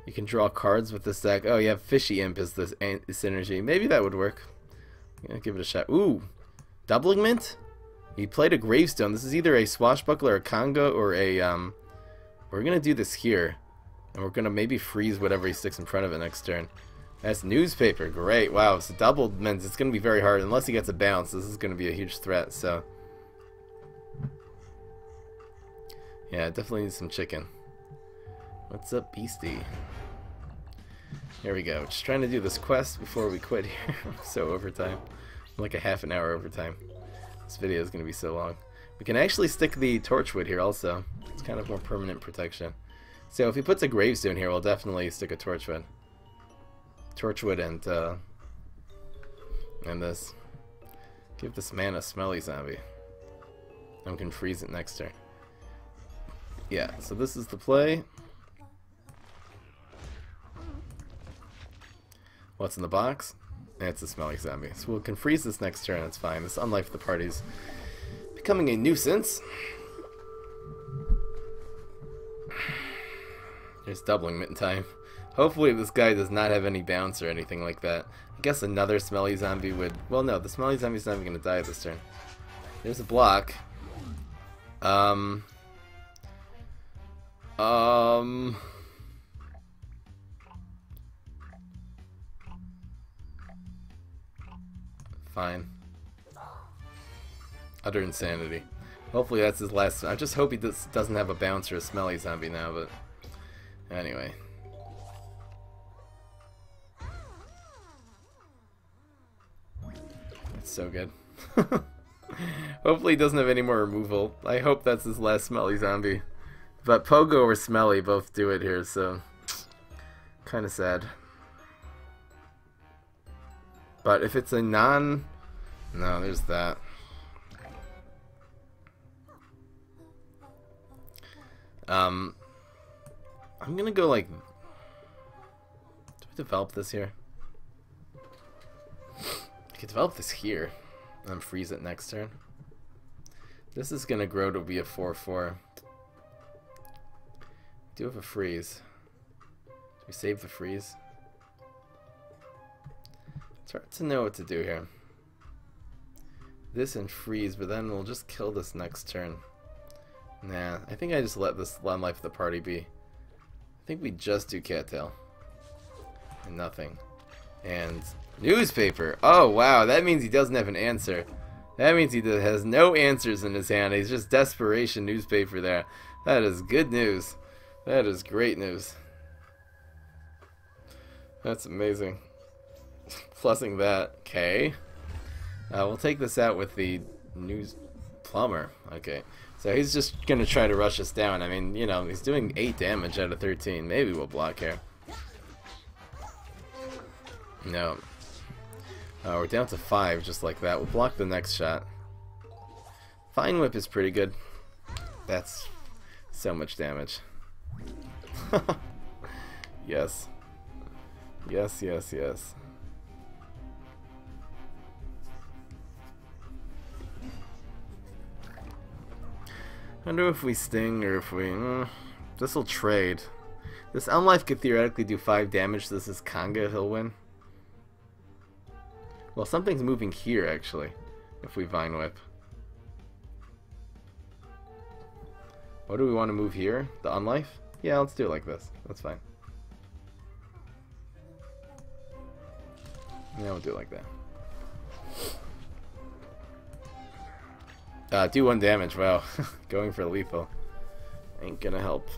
you can draw cards with this deck. Oh, you have Fishy Imp as this synergy. Maybe that would work. Yeah, give it a shot. Ooh! Doubling Mint? He played a Gravestone. This is either a Swashbuckler, a Conga, or a, we're gonna do this here. And we're gonna maybe freeze whatever he sticks in front of it next turn. That's Newspaper. Great. Wow, so double means it's gonna be very hard. Unless he gets a bounce, this is gonna be a huge threat, so. Yeah, definitely need some chicken. What's up, Beastie? Here we go. Just trying to do this quest before we quit here. So overtime. Like a half an hour overtime. This video is going to be so long. We can actually stick the Torchwood here also. It's kind of more permanent protection. So if he puts a Gravestone here, we'll definitely stick a Torchwood. Torchwood and this. Give this man a smelly zombie. And we can freeze it next turn. Yeah, so this is the play. What's in the box? It's a smelly zombie. So we can freeze this next turn, it's fine. This unlife the party's becoming a nuisance. There's doubling mint time. Hopefully this guy does not have any bounce or anything like that. I guess another smelly zombie would... Well, no, the smelly zombie's not even going to die this turn. There's a block. Fine. Utter insanity. Hopefully that's his last... I just hope he doesn't have a bounce or a smelly zombie now, but... Anyway. That's so good. Hopefully he doesn't have any more removal. I hope that's his last smelly zombie. But Pogo or Smelly both do it here, so... Kinda sad. But if it's a non... No, there's that. I'm gonna go like... Do I develop this here? I could develop this here. And then freeze it next turn. This is gonna grow to be a 4/4. Do have a freeze. Do we save the freeze? It's hard to know what to do here. This and freeze, but then we'll just kill this next turn. Nah, I think I just let this life of the party be. I think we just do cattail. And nothing. And newspaper. Oh wow, that means he doesn't have an answer. That means he has no answers in his hand. He's just desperation newspaper there. That is good news. That is great news. That's amazing. Plussing that. Okay. We'll take this out with the news plumber. Okay. So he's just going to try to rush us down. I mean, you know, he's doing 8 damage out of 13. Maybe we'll block here. No. Oh, we're down to 5 just like that. We'll block the next shot. Fine Whip is pretty good. That's so much damage. Yes. Yes, yes, yes. I wonder if we sting or if we... this'll trade. This Unlife could theoretically do 5 damage. This is Kanga, he'll win. Well, something's moving here, actually, if we Vine Whip. What do we want to move here? The Unlife? Yeah, let's do it like this. That's fine. Yeah, we'll do it like that. Do 1 damage. Wow. Going for lethal. Ain't gonna help.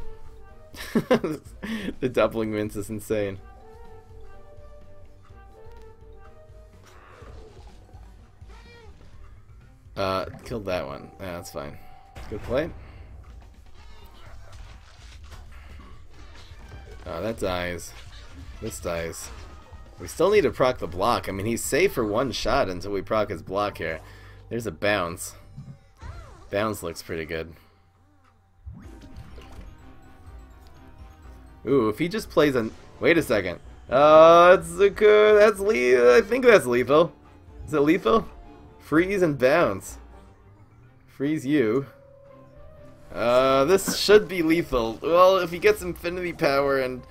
The doubling mints is insane. Killed that one. Yeah, that's fine. Good play. That dies. This dies. We still need to proc the block. I mean, he's safe for 1 shot until we proc his block here. There's a bounce. Bounce looks pretty good. Ooh, if he just plays on... Wait a second. That's good. That's lethal. I think that's lethal. Is it lethal? Freeze and bounce. Freeze you. This should be lethal. Well, if he gets infinity power and...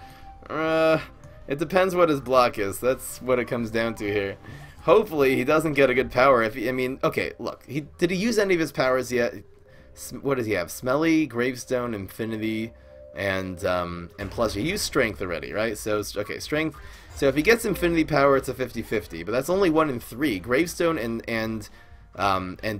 it depends what his block is. That's what it comes down to here. Hopefully he doesn't get a good power. If he, I mean, okay, look. Did he use any of his powers yet? What does he have? Smelly, Gravestone, Infinity, and plus he used Strength already, right? So, okay, Strength. So if he gets Infinity power, it's a 50-50. But that's only 1 in 3. Gravestone and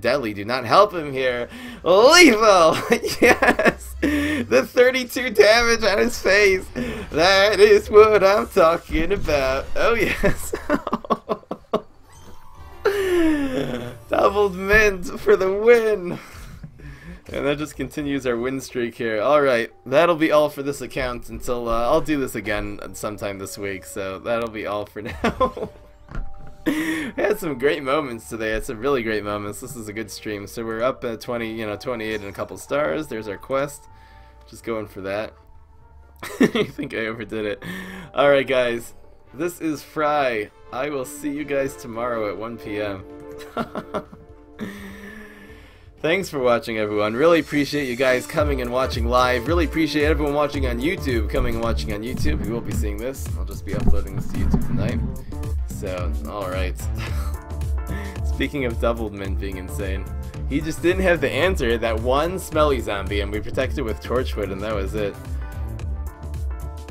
Deadly do not help him here. Lethal! Yes! The 32 damage on his face. That is what I'm talking about. Oh, yes. Doubled mint for the win. And that just continues our win streak here. Alright, that'll be all for this account until I'll do this again sometime this week. So that'll be all for now. We had some great moments today. Had some really great moments. This is a good stream. So we're up at 28 and a couple stars. There's our quest. Just going for that. I think I overdid it. Alright guys, this is Fry. I will see you guys tomorrow at 1 p.m. Thanks for watching, everyone. Really appreciate you guys coming and watching live. Really appreciate everyone watching on YouTube, coming and watching on YouTube. You will be seeing this. I'll just be uploading this to YouTube tonight. So, alright. Speaking of doubled mint being insane, he just didn't have the answer. That one smelly zombie, and we protected with Torchwood, and that was it.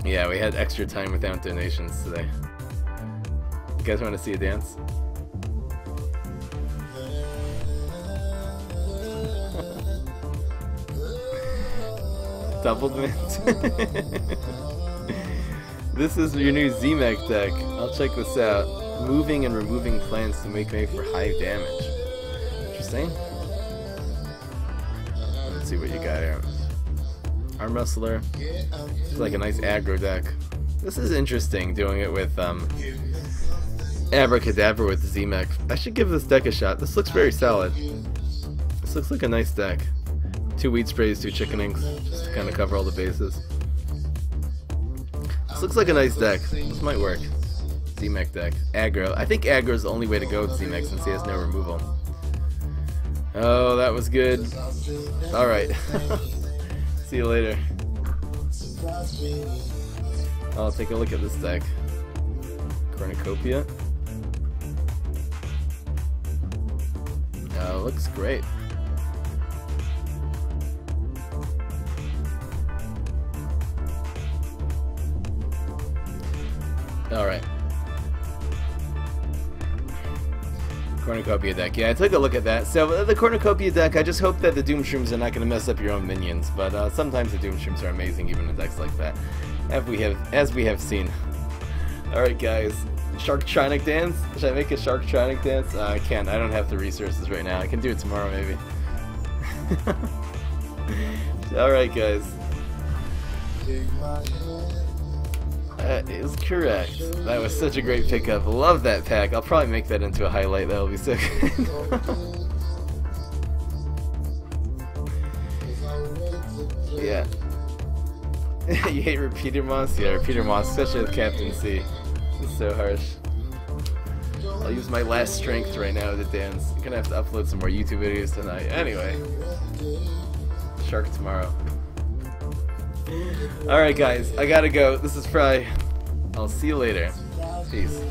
Yeah, we had extra time without donations today. You guys want to see a dance? Doubled mint. This is your new Z-Mech deck. I'll check this out. Moving and removing plants to make for high damage. Interesting. Let's see what you got here. Arm Wrestler. It's like a nice aggro deck. This is interesting, doing it with Abracadabra with Z-Mech. I should give this deck a shot. This looks very solid. This looks like a nice deck. 2 Weed Sprays, 2 Chicken Inks, just to kind of cover all the bases. This looks like a nice deck. This might work. Z-Mech deck. Aggro. I think aggro is the only way to go with Z-Mech since he has no removal. Oh, that was good. Alright. See you later. I'll take a look at this deck. Cornucopia. Oh, looks great. Alright. Cornucopia deck. Yeah, I took a look at that. So, the Cornucopia deck, I just hope that the Doom Shrooms are not going to mess up your own minions. But sometimes the Doom Shrooms are amazing, even in decks like that. As we have seen. Alright, guys. Sharktronic dance? Should I make a Sharktronic dance? I can't. I don't have the resources right now. I can do it tomorrow, maybe. Alright, guys. That is correct. That was such a great pickup. Love that pack. I'll probably make that into a highlight. That'll be so good. Yeah. You hate Repeater Moss? Yeah, Repeater Moss, such a captaincy. It's so harsh. I'll use my last strength right now to dance. I'm gonna have to upload some more YouTube videos tonight. Anyway. Shark tomorrow. Alright guys, I gotta go. This is Fry. I'll see you later. Peace.